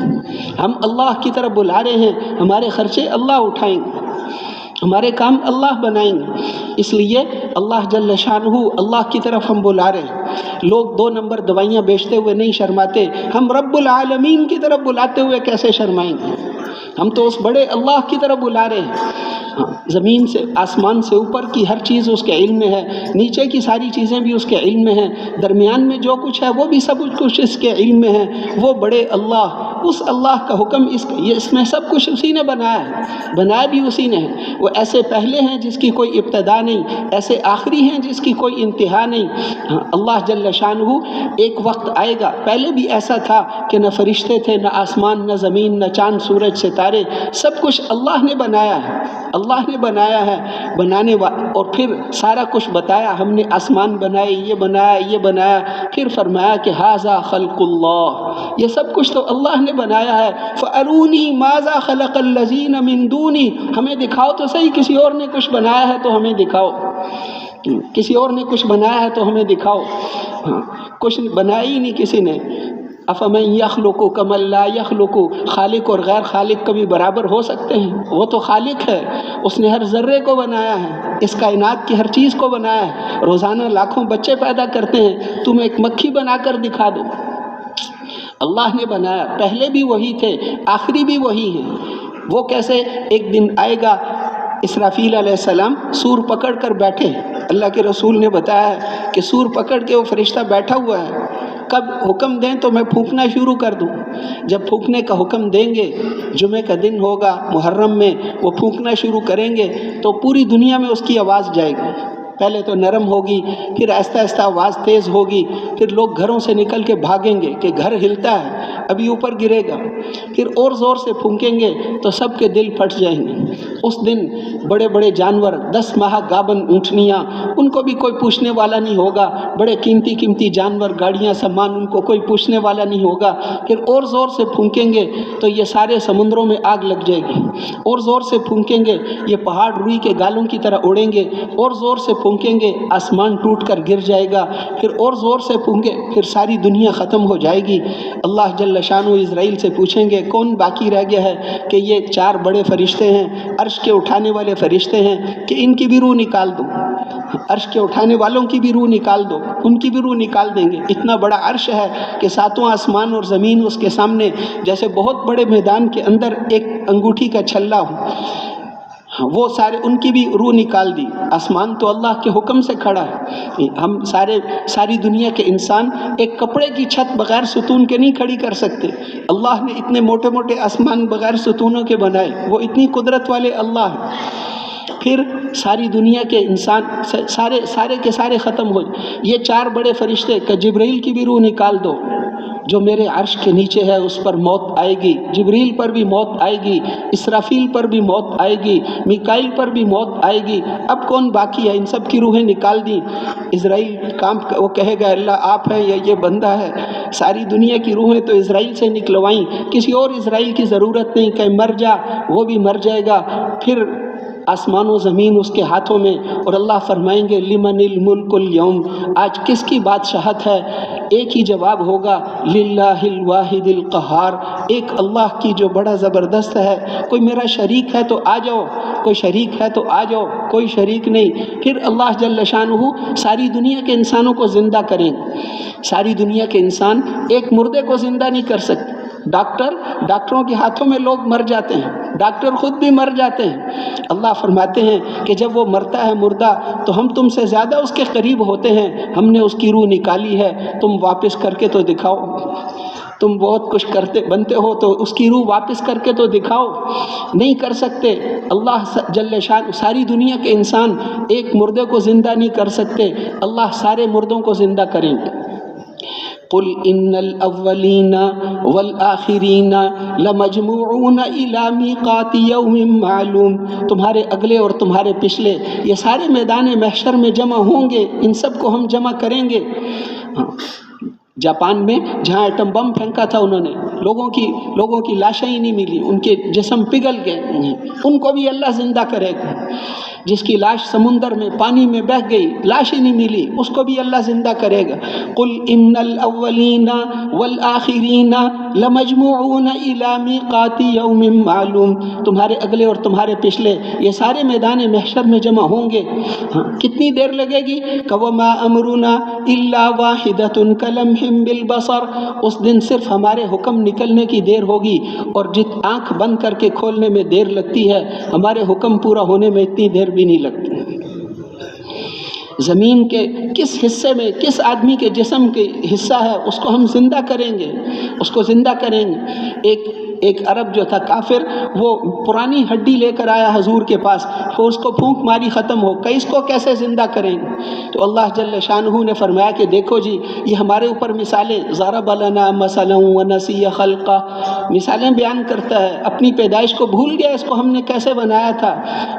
ہم اللہ کی طرف بلا رہے ہیں، ہمارے خرچے اللہ اٹھائیں گے، ہمارے کام اللہ بنائیں گے۔ اس لیے اللہ جل شانہ، اللہ کی طرف ہم بلا رہے ہیں۔ لوگ 2 نمبر دوائیاں بیچتے ہوئے نہیں شرماتے، ہم رب العالمین کی طرف بلاتے ہوئے کیسے شرمائیں گے؟ ہم تو اس بڑے اللہ کی طرف بلا رہے ہیں۔ زمین سے آسمان سے اوپر کی ہر چیز اس کے علم میں ہے، نیچے کی ساری چیزیں بھی اس کے علم میں ہیں، درمیان میں جو کچھ ہے وہ بھی سب کچھ اس کے علم میں ہے۔ وہ بڑے اللہ، اس اللہ کا حکم اس میں سب کچھ اسی نے بنایا ہے، بنایا بھی اسی نے ہے۔ وہ ایسے پہلے ہیں جس کی کوئی ابتدا نہیں، ایسے آخری ہیں جس کی کوئی انتہا نہیں۔ اللہ جل شانہ ایک وقت آئے گا، پہلے بھی ایسا تھا کہ نہ فرشتے تھے، نہ آسمان، نہ زمین، نہ چاند سورج ستارے، سب کچھ اللہ نے بنایا ہے، اللہ نے بنایا ہے۔ اور پھر سارا کچھ بتایا، ہم نے آسمان بنائے، یہ بنایا، یہ بنایا، پھر فرمایا کہ ھذا خلق اللہ، یہ سب کچھ تو اللہ نے بنایا ہے۔ فَأَرُونِي مَاذَا خَلَقَ الَّذِينَ مِن دُونِي، ہمیں دکھاؤ تو صحیح، کسی اور نے کچھ بنایا ہے تو ہمیں دکھاؤ، کسی اور نے کچھ بنایا ہے تو ہمیں دکھاؤ۔ کچھ بنایا ہی نہیں کسی نے۔ افمن یخلق کمن لا یخلق، خالق اور غیر خالق کبھی برابر ہو سکتے ہیں؟ وہ تو خالق ہے، اس نے ہر ذرے کو بنایا ہے، اس کائنات کی ہر چیز کو بنایا ہے۔ روزانہ لاکھوں بچے پیدا کرتے ہیں، تم ایک مکھی بنا کر دکھا دو۔ اللہ نے بنایا، پہلے بھی وہی تھے، آخری بھی وہی ہیں۔ وہ کیسے؟ ایک دن آئے گا اسرافیل علیہ السلام سور پکڑ کر بیٹھے، اللہ کے رسول نے بتایا ہے کہ سور پکڑ کے وہ فرشتہ بیٹھا ہوا ہے، کب حکم دیں تو میں پھونکنا شروع کر دوں۔ جب پھونکنے کا حکم دیں گے، جمعہ کا دن ہوگا محرم میں، وہ پھونکنا شروع کریں گے تو پوری دنیا میں اس کی آواز جائے گی۔ پہلے تو نرم ہوگی، پھر آہستہ آہستہ آواز تیز ہوگی، پھر لوگ گھروں سے نکل کے بھاگیں گے کہ گھر ہلتا ہے، ابھی اوپر گرے گا، پھر اور زور سے پھونکیں گے تو سب کے دل پھٹ جائیں گے۔ اس دن بڑے بڑے جانور، 10 ماہ گابن اونٹنیاں، ان کو بھی کوئی پوچھنے والا نہیں ہوگا، بڑے قیمتی قیمتی جانور، گاڑیاں، سامان، ان کو کوئی پوچھنے والا نہیں ہوگا۔ پھر اور زور سے پھونکیں گے تو یہ سارے سمندروں میں آگ لگ جائے گی، اور زور سے پھونکیں گے یہ پہاڑ روئی کے گالوں کی طرح اڑیں گے، اور زور سے پھونکیں گے آسمان ٹوٹ کر گر جائے گا، پھر اور زور سے پھونکیں پھر ساری دنیا ختم ہو جائے گی۔ اللہ جل شانہ اسرائیل سے پوچھیں گے کون باقی رہ گیا ہے، کہ یہ 4 بڑے فرشتے ہیں، عرش کے اٹھانے والے فرشتے ہیں، کہ ان کی بھی روح نکال دو، عرش کے اٹھانے والوں کی بھی روح نکال دو، ان کی بھی روح نکال دیں گے۔ اتنا بڑا عرش ہے کہ 7واں آسمان اور زمین اس کے سامنے جیسے بہت بڑے میدان کے اندر ایک انگوٹھی کا چھلا ہو، وہ سارے ان کی بھی روح نکال دی۔ آسمان تو اللہ کے حکم سے کھڑا ہے، ہم ساری دنیا کے انسان ایک کپڑے کی چھت بغیر ستون کے نہیں کھڑی کر سکتے۔ اللہ نے اتنے موٹے موٹے آسمان بغیر ستونوں کے بنائے، وہ اتنی قدرت والے اللہ ہیں۔ پھر ساری دنیا کے انسان سارے کے سارے ختم ہو، یہ 4 بڑے فرشتے کہ جبرائیل کی بھی روح نکال دو، جو میرے عرش کے نیچے ہے اس پر موت آئے گی، جبریل پر بھی موت آئے گی، اسرافیل پر بھی موت آئے گی، میکائیل پر بھی موت آئے گی۔ اب کون باقی ہے؟ ان سب کی روحیں نکال دی۔ اسرائیل وہ کہے گا اللہ آپ ہیں یا یہ بندہ ہے؟ ساری دنیا کی روحیں تو اسرائیل سے نکلوائیں، کسی اور اسرائیل کی ضرورت نہیں، کہ مر جا، وہ بھی مر جائے گا۔ پھر آسمان و زمین اس کے ہاتھوں میں، اور اللہ فرمائیں گے لمن الملک اليوم، آج کس کی بادشاہت ہے؟ ایک ہی جواب ہوگا للہ الواحد القہار، ایک اللہ کی جو بڑا زبردست ہے۔ کوئی میرا شریک ہے تو آ جاؤ، کوئی شریک ہے تو آ جاؤ، کوئی شریک نہیں۔ پھر اللہ جل شانہ ساری دنیا کے انسانوں کو زندہ کریں گے۔ ساری دنیا کے انسان ایک مردے کو زندہ نہیں کر سکتے۔ ڈاکٹروں کے ہاتھوں میں لوگ مر جاتے ہیں، ڈاکٹر خود بھی مر جاتے ہیں۔ اللہ فرماتے ہیں کہ جب وہ مرتا ہے مردہ تو ہم تم سے زیادہ اس کے قریب ہوتے ہیں، ہم نے اس کی روح نکالی ہے، تم واپس کر کے تو دکھاؤ۔ تم بہت کچھ بنتے ہو تو اس کی روح واپس کر کے تو دکھاؤ، نہیں کر سکتے۔ اللہ جل شان ساری دنیا کے انسان ایک مردے کو زندہ نہیں کر سکتے، اللہ سارے مردوں کو زندہ کریں گے۔ قل ان الاولین والآخرین لمجموعون الی میقات یوم معلوم، تمہارے اگلے اور تمہارے پچھلے یہ سارے میدان محشر میں جمع ہوں گے، ان سب کو ہم جمع کریں گے۔ جاپان میں جہاں ایٹم بم پھینکا تھا انہوں نے، لوگوں کی لاشیں ہی نہیں ملی، ان کے جسم پگھل گئے، ان کو بھی اللہ زندہ کرے گا۔ جس کی لاش سمندر میں پانی میں بہہ گئی، لاش ہی نہیں ملی، اس کو بھی اللہ زندہ کرے گا۔ قل ان الاولین والآخرین لمجموعون الی میقات یوم معلوم، تمہارے اگلے اور تمہارے پچھلے یہ سارے میدان محشر میں جمع ہوں گے۔ کتنی دیر لگے گی؟ وما امرنا الا واحدۃ کلمح بالبصر، اس دن صرف ہمارے حکم نکلنے کی دیر ہوگی، اور آنکھ بند کر کے کھولنے میں دیر لگتی ہے، ہمارے حکم پورا ہونے میں اتنی دیر بھی نہیں لگتی۔ زمین کے کس حصے میں کس آدمی کے جسم کے حصہ ہے اس کو ہم زندہ کریں گے، اس کو زندہ کریں گے۔ ایک عرب جو تھا کافر، وہ پرانی ہڈی لے کر آیا حضور کے پاس، وہ اس کو پھونک ماری ختم ہو گئی، اس کو کیسے زندہ کریں گے؟ تو اللہ جل شانہ نے فرمایا کہ دیکھو جی، یہ ہمارے اوپر مثالیں، ضرب لنا مثلا ونسی خلقہ، مثالیں بیان کرتا ہے، اپنی پیدائش کو بھول گیا، اس کو ہم نے کیسے بنایا تھا۔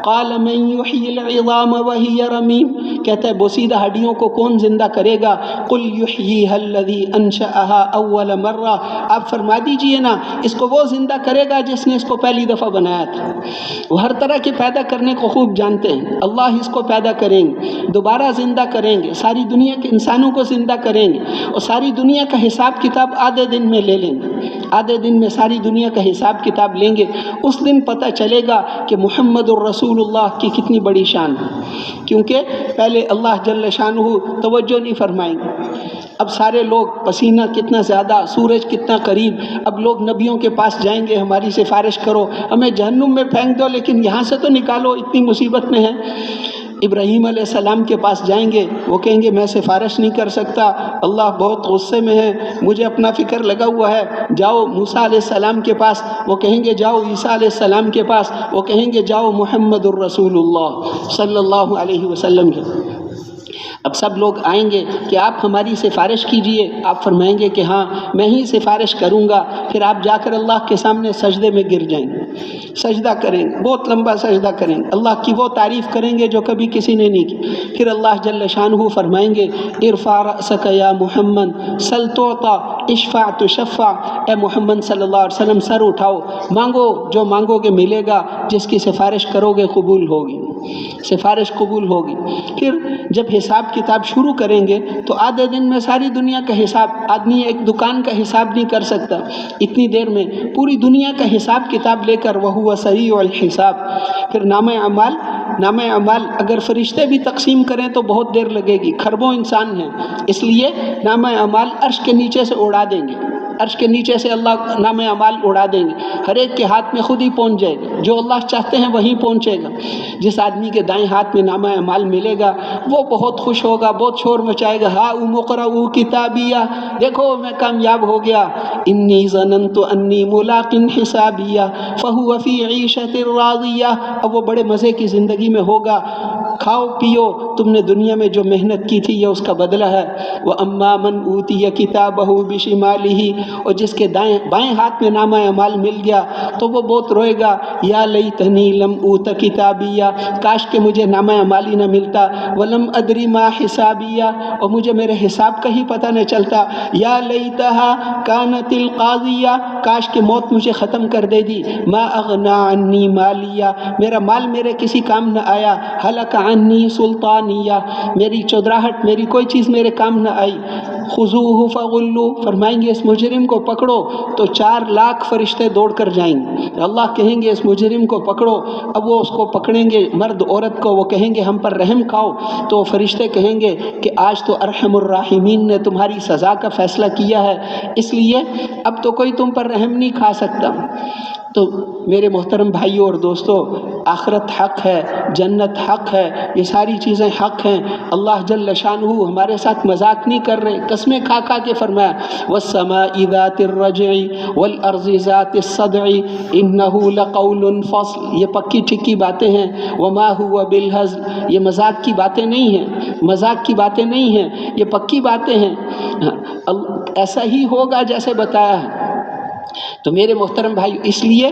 قال من یحیی العظام وہی رمیم، کہتا ہے بوسیدہ ہڈیوں کو کون زندہ کرے گا؟ قل یحییھا الذی انشأھا اول مرہ، آپ فرما دیجئے نا، اس کو وہ زندہ کرے گا جس نے اس کو پہلی دفعہ بنایا تھا۔ وہ ہر طرح کے پیدا کرنے کو خوب جانتے ہیں، اللہ اس کو پیدا کریں گے، دوبارہ زندہ کریں گے، ساری دنیا کے انسانوں کو زندہ کریں گے، اور ساری دنیا کا حساب کتاب آدھے دن میں لے لیں گے، آدھے دن میں ساری دنیا کا حساب کتاب لیں گے۔ اس دن پتہ چلے گا کہ محمد الرسول اللہ کی کتنی بڑی شان ہے، کیونکہ پہلے اللہ جل شانہ توجہ نہیں فرمائیں گے۔ اب سارے لوگ، پسینہ کتنا زیادہ، سورج کتنا قریب، اب لوگ نبیوں کے پاس جائیں گے، ہماری سفارش کرو، ہمیں جہنم میں پھینک دو لیکن یہاں سے تو نکالو، اتنی مصیبت میں ہے۔ ابراہیم علیہ السلام کے پاس جائیں گے، وہ کہیں گے میں سفارش نہیں کر سکتا، اللہ بہت غصے میں ہے، مجھے اپنا فکر لگا ہوا ہے۔ جاؤ موسیٰ علیہ السلام کے پاس، وہ کہیں گے جاؤ عیسیٰ علیہ السلام کے پاس، وہ کہیں گے جاؤ محمد الرسول اللہ صلی اللہ علیہ وسلم کے۔ اب سب لوگ آئیں گے کہ آپ ہماری سفارش کیجئے، آپ فرمائیں گے کہ ہاں میں ہی سفارش کروں گا، پھر آپ جا کر اللہ کے سامنے سجدے میں گر جائیں گے، سجدہ کریں گے، بہت لمبا سجدہ کریں گے، اللہ کی وہ تعریف کریں گے جو کبھی کسی نے نہیں کی۔ پھر اللہ جل شانہ فرمائیں گے ارفع رأسک یا محمد سل تعطیٰ اشفع تشفع، اے محمد صلی اللہ علیہ وسلم سر اٹھاؤ، مانگو، جو مانگو گے ملے گا، جس کی سفارش کرو گے قبول ہوگی، سفارش قبول ہوگی۔ پھر جب حساب کتاب شروع کریں گے تو آدھے دن میں ساری دنیا کا حساب، آدمی ایک دکان کا حساب نہیں کر سکتا، اتنی دیر میں پوری دنیا کا حساب کتاب لے کر وہو سریع الحساب۔ پھر نامہ اعمال اگر فرشتے بھی تقسیم کریں تو بہت دیر لگے گی، کھربوں انسان ہیں، اس لیے نامہ اعمال عرش کے نیچے سے اڑا دیں گے، عرش کے نیچے سے اللہ نامہ اعمال اڑا دیں گے، ہر ایک کے ہاتھ میں خود ہی پہنچ جائے گا، جو اللہ چاہتے ہیں وہیں پہنچے گا۔ جس آدمی کے دائیں ہاتھ میں نامہ اعمال ملے گا وہ بہت خوش ہوگا، بہت شور مچائے گا، ہاؤم اقرؤوا کتابیہ، دیکھو میں کامیاب ہو گیا، انی ظننت انی ملاق حسابیہ فہو فی عیشۃ راضیہ، اب وہ بڑے مزے کی زندگی میں ہوگا، کھاؤ پیو، تم نے دنیا میں جو محنت کی تھی یہ اس کا بدلہ ہے۔ وَأَمَّا مَنْ أُوتِيَ كِتَابَهُ بِشِمَالِهِ، اور جس کے بائیں ہاتھ میں نامہ اعمال مل گیا تو وہ بہت روئے گا، یا لیتنی لم اوت کتابیہ، کاش کہ مجھے نامہ اعمال ہی نہ ملتا، ولم ادری ما حسابیہ، اور مجھے میرے حساب کا ہی پتہ نہ چلتا، یا لیتہا کانت القاضیہ، کاش کہ موت مجھے ختم کر دے دی، ما اغنا عنی مالیہ، میرا مال میرے کسی کام نہ آیا، ہلک عنی سلطانیہ، میری چودراہٹ، میری کوئی چیز میرے کام نہ آئی۔ خذوہ فغلوا، فرمائیں گے اس مجرم کو پکڑو تو 4 لاکھ فرشتے دوڑ کر جائیں گے، اللہ کہیں گے اس مجرم کو پکڑو، اب وہ اس کو پکڑیں گے مرد عورت کو، وہ کہیں گے ہم پر رحم کھاؤ، تو فرشتے کہیں گے کہ آج تو ارحم الراحمین نے تمہاری سزا کا فیصلہ کیا ہے، اس لیے اب تو کوئی تم پر رحم نہیں کھا سکتا۔ تو میرے محترم بھائیوں اور دوستو، آخرت حق ہے، جنت حق ہے، یہ ساری چیزیں حق ہیں۔ اللہ جل شانہ ہمارے ساتھ مذاق نہیں کر رہے، قسمیں کھا کھا کے فرمایا وَالسَّمَاءِ ذَاتِ الرَّجْعِ وَالْأَرْضِ ذَاتِ الصَّدْعِ إِنَّهُ لَقَوْلٌ فَصْلٌ، یہ پکی ٹھکی باتیں ہیں۔ وَمَا هُوَ بِالْهَزْلِ، یہ مذاق کی باتیں نہیں ہیں، مذاق کی باتیں نہیں ہیں، یہ پکی باتیں ہیں، ایسا ہی ہوگا جیسے بتایا ہے۔ تو میرے محترم بھائی، اس لیے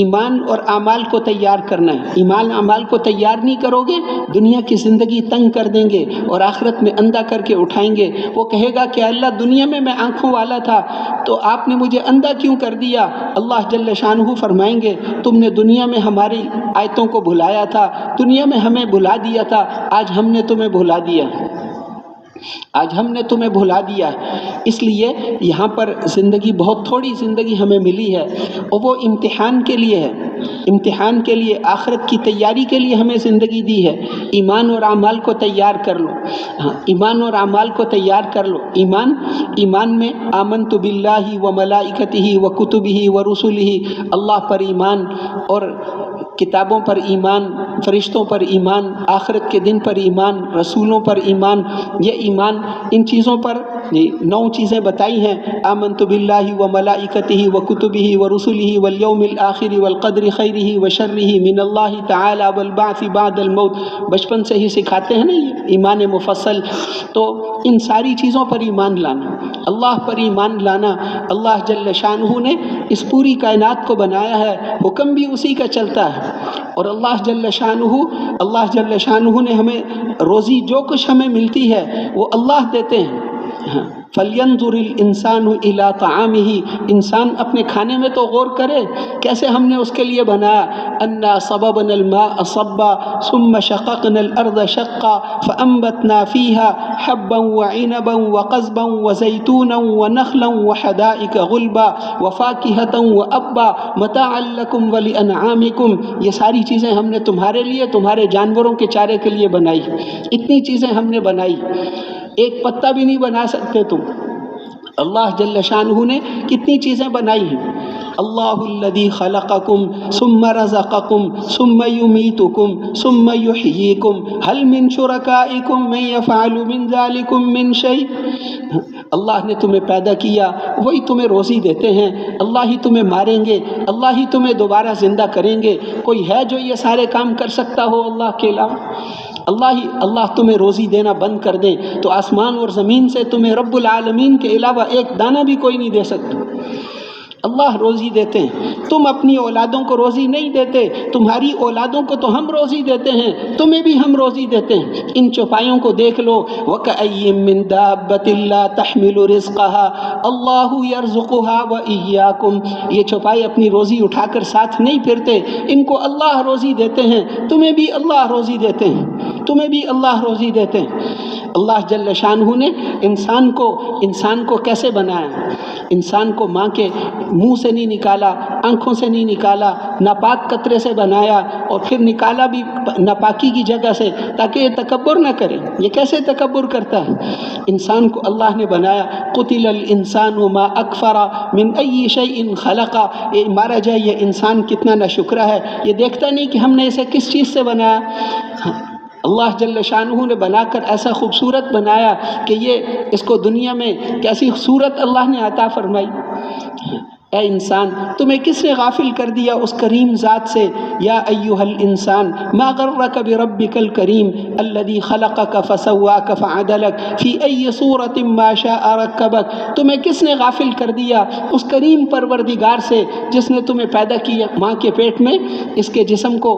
ایمان اور اعمال کو تیار کرنا ہے۔ ایمان اعمال کو تیار نہیں کرو گے، دنیا کی زندگی تنگ کر دیں گے اور آخرت میں اندھا کر کے اٹھائیں گے۔ وہ کہے گا کہ اللہ دنیا میں آنکھوں والا تھا تو آپ نے مجھے اندھا کیوں کر دیا؟ اللہ جل شانہ فرمائیں گے تم نے دنیا میں ہماری آیتوں کو بھلایا تھا، دنیا میں ہمیں بھلا دیا تھا، آج ہم نے تمہیں بھلا دیا، آج ہم نے تمہیں بھلا دیا۔ اس لیے یہاں پر زندگی بہت تھوڑی زندگی ہمیں ملی ہے اور وہ امتحان کے لیے ہے، امتحان کے لیے، آخرت کی تیاری کے لیے ہمیں زندگی دی ہے۔ ایمان اور اعمال کو تیار کر لو، ایمان اور اعمال کو تیار کر لو۔ ایمان میں آمنت باللہ و ملائکتہ و کتبہ و رسلہ، اللہ پر ایمان اور کتابوں پر ایمان، فرشتوں پر ایمان، آخرت کے دن پر ایمان، رسولوں پر ایمان، یہ ایمان ان چیزوں پر 9 چیزیں بتائی ہیں۔ آمنت باللہ و ملائکتہ و کتبہ و رسلہ والیوم الآخر والقدر خیرہ و شرہ من اللہ تعالی والبعث بعد الموت، بچپن سے ہی سکھاتے ہیں نا یہ ایمان مفصل۔ تو ان ساری چیزوں پر ایمان لانا، اللہ پر ایمان لانا، اللہ جل شانہ نے اس پوری کائنات کو بنایا ہے، حکم بھی اسی کا چلتا ہے، اور اللہ جل شانہ نے ہمیں روزی جو کچھ ہمیں ملتی ہے وہ اللہ دیتے ہیں۔ فَلْيَنْظُرِ الْإِنسَانُ إِلَىٰ طَعَامِهِ، انسان اپنے کھانے میں تو غور کرے، کیسے ہم نے اس کے لیے بنایا۔ أَنَّا صَبَبْنَا الْمَاءَ صَبًّا ثُمَّ شَقَقْنَا الْأَرْضَ شَقًّا فَأَنبَتْنَا فِيهَا حَبًّا وَعِنَبًا وَقَضْبًا وَزَيْتُونًا وَنَخْلًا وَحَدَائِقَ غُلْبًا وَفَاكِهَةً وَأَبًّا مَتَاعًا لَكُمْ وَلِأَنْعَامِكُمْ، یہ ساری چیزیں ہم نے تمہارے لیے، تمہارے جانوروں کے چارے کے لیے بنائی، اتنی چیزیں ہم نے بنائی، ایک پتا بھی نہیں بنا سکتے تم۔ اللہ جل شانہ نے کتنی چیزیں بنائی ہیں۔ اللہ الذی خلقکم ثم رزقکم ثم یمیتکم ثم یحییکم هل من شرکائکم من یفعل من ذلکم من شیء، اللہ نے تمہیں پیدا کیا، وہی تمہیں روزی دیتے ہیں، اللہ ہی تمہیں ماریں گے، اللہ ہی تمہیں دوبارہ زندہ کریں گے، کوئی ہے جو یہ سارے کام کر سکتا ہو اللہ کے علاوہ؟ اللہ تمہیں روزی دینا بند کر دے تو آسمان اور زمین سے تمہیں رب العالمین کے علاوہ ایک دانہ بھی کوئی نہیں دے سکتا۔ اللہ روزی دیتے ہیں، تم اپنی اولادوں کو روزی نہیں دیتے، تمہاری اولادوں کو تو ہم روزی دیتے ہیں، تمہیں بھی ہم روزی دیتے ہیں۔ ان چوپایوں کو دیکھ لو، وَكَأَيٍّ مِّن دَابَّةٍ لَّا تَحْمِلُ رِزْقَهَا اللَّهُ يَرْزُقُهَا وَإِيَّاكُمْ، یہ چوپائے اپنی روزی اٹھا کر ساتھ نہیں پھرتے، ان کو اللہ روزی دیتے ہیں، تمہیں بھی اللہ روزی دیتے ہیں، تمہیں بھی اللہ روزی دیتے ہیں۔ اللہ جل شانہ نے انسان کو کیسے بنایا؟ انسان کو ماں کے منہ سے نہیں نکالا، آنکھوں سے نہیں نکالا، ناپاک قطرے سے بنایا اور پھر نکالا بھی ناپاکی کی جگہ سے، تاکہ یہ تکبر نہ کرے۔ یہ کیسے تکبر کرتا ہے؟ انسان کو اللہ نے بنایا، قتل الانسان ما اکفر من ای شیء خلق، یہ مارا جائے یہ انسان کتنا ناشکرا ہے، یہ دیکھتا نہیں کہ ہم نے اسے کس چیز سے بنایا۔ اللہ جل شانہ نے بنا کر ایسا خوبصورت بنایا کہ یہ اس کو دنیا میں کیسی صورت اللہ نے عطا فرمائی۔ اے انسان، تمہیں کس نے غافل کر دیا اس کریم ذات سے؟ یا ایھا الانسان ما غرک بربک الکریم الذی خلقک فسواک فعدلک فی ای صورت ما شاء رکبک، تمہیں کس نے غافل کر دیا اس کریم پروردگار سے جس نے تمہیں پیدا کیا ماں کے پیٹ میں، اس کے جسم کو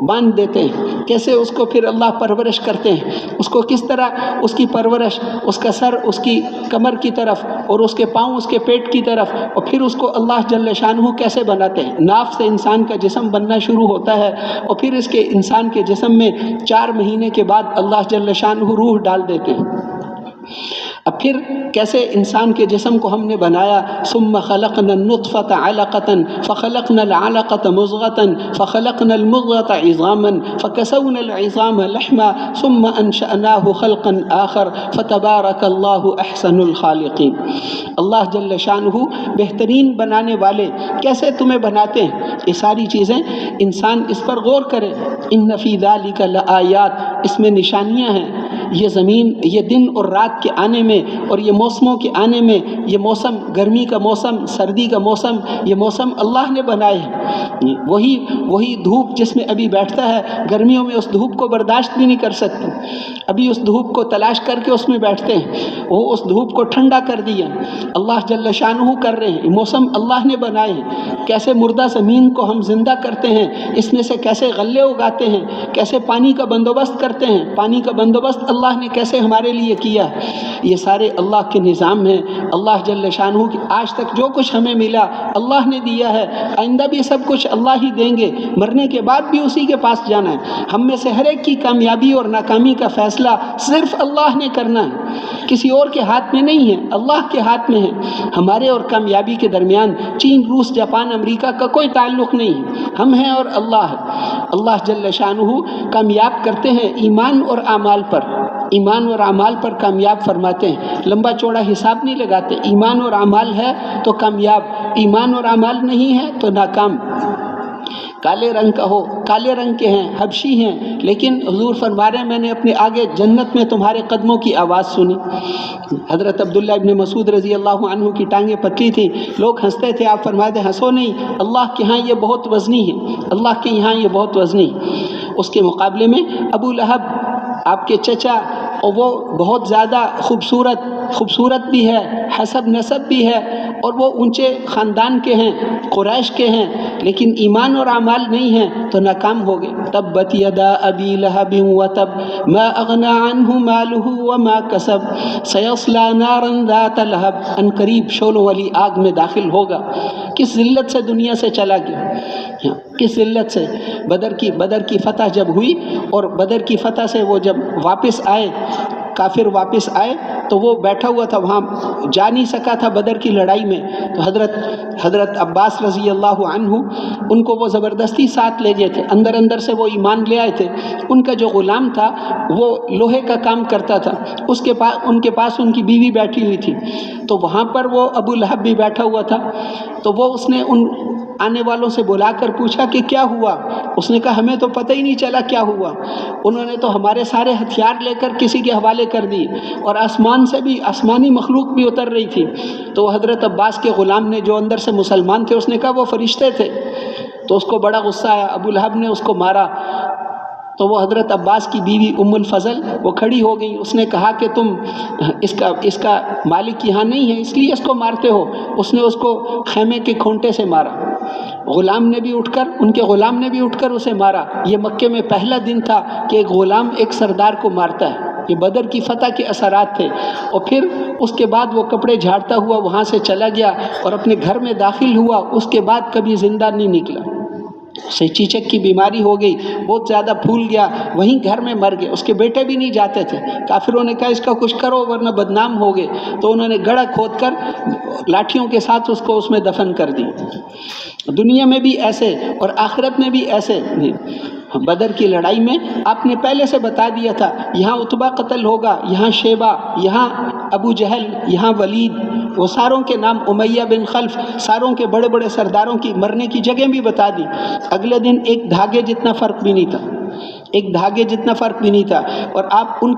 باندھ دیتے ہیں، کیسے اس کو پھر اللہ پرورش کرتے ہیں، اس کو کس طرح اس کی پرورش، اس کا سر اس کی کمر کی طرف اور اس کے پاؤں اس کے پیٹ کی طرف، اور پھر اس کو اللہ جل شانہ کیسے بناتے ہیں۔ ناف سے انسان کا جسم بننا شروع ہوتا ہے اور پھر اس کے انسان کے جسم میں 4 مہینے کے بعد اللہ جل شانہ روح ڈال دیتے ہیں۔ اب پھر کیسے انسان کے جسم کو ہم نے بنایا، ثم خلقنا النطفۃ علقۃ فخلقنا العلقۃ مضغۃ فخلقنا المضغۃ عظاما فکسونا العظام لحما ثم انشأناہ خلقا آخر فتبارک اللہ احسن الخالقین۔ اللہ جل شانہ بہترین بنانے والے کیسے تمہیں بناتے ہیں، یہ ساری چیزیں انسان اس پر غور کرے۔ ان فی ذلک لآیات، اس میں نشانیاں ہیں۔ یہ زمین، یہ دن اور رات کے آنے میں اور یہ موسموں کے آنے میں، یہ موسم گرمی کا موسم، سردی کا موسم، یہ موسم اللہ نے بنائے ہیں۔ وہی دھوپ جس میں ابھی بیٹھتا ہے، گرمیوں میں اس دھوپ کو برداشت بھی نہیں کر سکتے، ابھی اس دھوپ کو تلاش کر کے اس میں بیٹھتے ہیں، وہ اس دھوپ کو ٹھنڈا کر دیا اللہ جل شانہ کر رہے ہیں۔ یہ موسم اللہ نے بنائے ہیں۔ کیسے مردہ زمین کو ہم زندہ کرتے ہیں، اس میں سے کیسے غلے اگاتے ہیں، کیسے پانی کا بندوبست کرتے ہیں، پانی کا بندوبست اللہ نے کیسے ہمارے لیے کیا۔ یہ سارے اللہ کے نظام ہیں۔ اللہ جل شانہ کی آج تک جو کچھ ہمیں ملا اللہ نے دیا ہے، آئندہ بھی سب کچھ اللہ ہی دیں گے، مرنے کے بعد بھی اسی کے پاس جانا ہے۔ ہم میں سے ہر ایک کی کامیابی اور ناکامی کا فیصلہ صرف اللہ نے کرنا ہے، کسی اور کے ہاتھ میں نہیں ہے، اللہ کے ہاتھ میں ہے۔ ہمارے اور کامیابی کے درمیان چین، روس، جاپان، امریکہ کا کوئی تعلق نہیں ہے، ہم ہیں اور اللہ ہے۔ اللہ جل شانہ کامیاب کرتے ہیں ایمان اور اعمال پر، ایمان اور اعمال پر کامیاب فرماتے ہیں۔ لمبا چوڑا حساب نہیں لگاتے، ایمان اور اعمال ہے تو کامیاب، ایمان اور اعمال نہیں ہے تو ناکام۔ کالے رنگ کا ہو، کالے رنگ کے ہیں، حبشی ہیں، لیکن حضور فرما رہے ہیں میں نے اپنے آگے جنت میں تمہارے قدموں کی آواز سنی۔ حضرت عبداللہ ابن مسعود رضی اللہ عنہ کی ٹانگیں پتلی تھی، لوگ ہنستے تھے، آپ فرماتے ہنسو نہیں، اللہ کے ہاں یہ بہت وزنی ہے، اللہ کے یہاں یہ بہت وزنی۔ اس کے مقابلے میں ابو لہب آپ کے چچا، اور وہ بہت زیادہ خوبصورت بھی ہے، حسب نسب بھی ہے، اور وہ اونچے خاندان کے ہیں، قریش کے ہیں، لیکن ایمان اور اعمال نہیں ہیں تو ناکام ہو گئے۔ تبت یدا ابی لہب وتب ما اغنی عنہ مالہ وما کسب سیصلی نارا ذات لہب، ان قریب شعلوں والی آگ میں داخل ہوگا۔ کس ذلت سے دنیا سے چلا گیا، کس ذلت سے۔ بدر کی فتح جب ہوئی اور بدر کی فتح سے وہ جب واپس آئے، کافر واپس آئے تو وہ بیٹھا ہوا تھا، وہاں جا نہیں سکا تھا بدر کی لڑائی میں، تو حضرت عباس رضی اللہ عنہ ان کو وہ زبردستی ساتھ لے گئے تھے، اندر سے وہ ایمان لے آئے تھے۔ ان کا جو غلام تھا وہ لوہے کا کام کرتا تھا، ان کے پاس ان کی بیوی بیٹھی ہوئی تھی، تو وہاں پر وہ ابو لہب بھی بیٹھا ہوا تھا، تو وہ اس نے ان آنے والوں سے بلا کر پوچھا کہ کیا ہوا؟ اس نے کہا ہمیں تو پتہ ہی نہیں چلا کیا ہوا، انہوں نے تو ہمارے سارے ہتھیار لے کر کسی کے حوالے کر دی، اور آسمان سے بھی آسمانی مخلوق بھی اتر رہی تھی۔ تو حضرت عباس کے غلام نے، جو اندر سے مسلمان تھے، اس نے کہا وہ فرشتے تھے، تو اس کو بڑا غصہ آیا، ابو لہب نے اس کو مارا۔ تو وہ حضرت عباس کی بیوی ام الفضل وہ کھڑی ہو گئی، اس نے کہا کہ تم اس کا مالک یہاں نہیں ہے اس لیے اس کو مارتے ہو۔ اس نے اس کو خیمے کے کھونٹے سے مارا، ان کے غلام نے بھی اٹھ کر اسے مارا۔ یہ مکے میں پہلا دن تھا کہ ایک غلام ایک سردار کو مارتا ہے، یہ بدر کی فتح کے اثرات تھے۔ اور پھر اس کے بعد وہ کپڑے جھاڑتا ہوا وہاں سے چلا گیا اور اپنے گھر میں داخل ہوا، اس کے بعد کبھی زندہ نہیں نکلا۔ اسے چیچک کی بیماری ہو گئی، بہت زیادہ پھول گیا، وہیں گھر میں مر گئے۔ اس کے بیٹے بھی نہیں جاتے تھے، کافروں نے کہا اس کا کچھ کرو ورنہ بدنام ہو گئے، تو انہوں نے گڑھا کھود کر لاٹھیوں کے ساتھ اس کو اس میں دفن کر دی۔ دنیا میں بھی ایسے اور آخرت میں بھی ایسے۔ بدر کی لڑائی میں آپ نے پہلے سے بتا دیا تھا، یہاں عتبہ قتل ہوگا، یہاں شیبہ، یہاں ابو جہل، یہاں ولید، وہ ساروں کے نام، امیہ بن خلف، ساروں کے بڑے بڑے سرداروں کی مرنے کی جگہ بھی بتا دی۔ اگلے دن ایک دھاگے جتنا فرق بھی نہیں تھا، اور آپ ان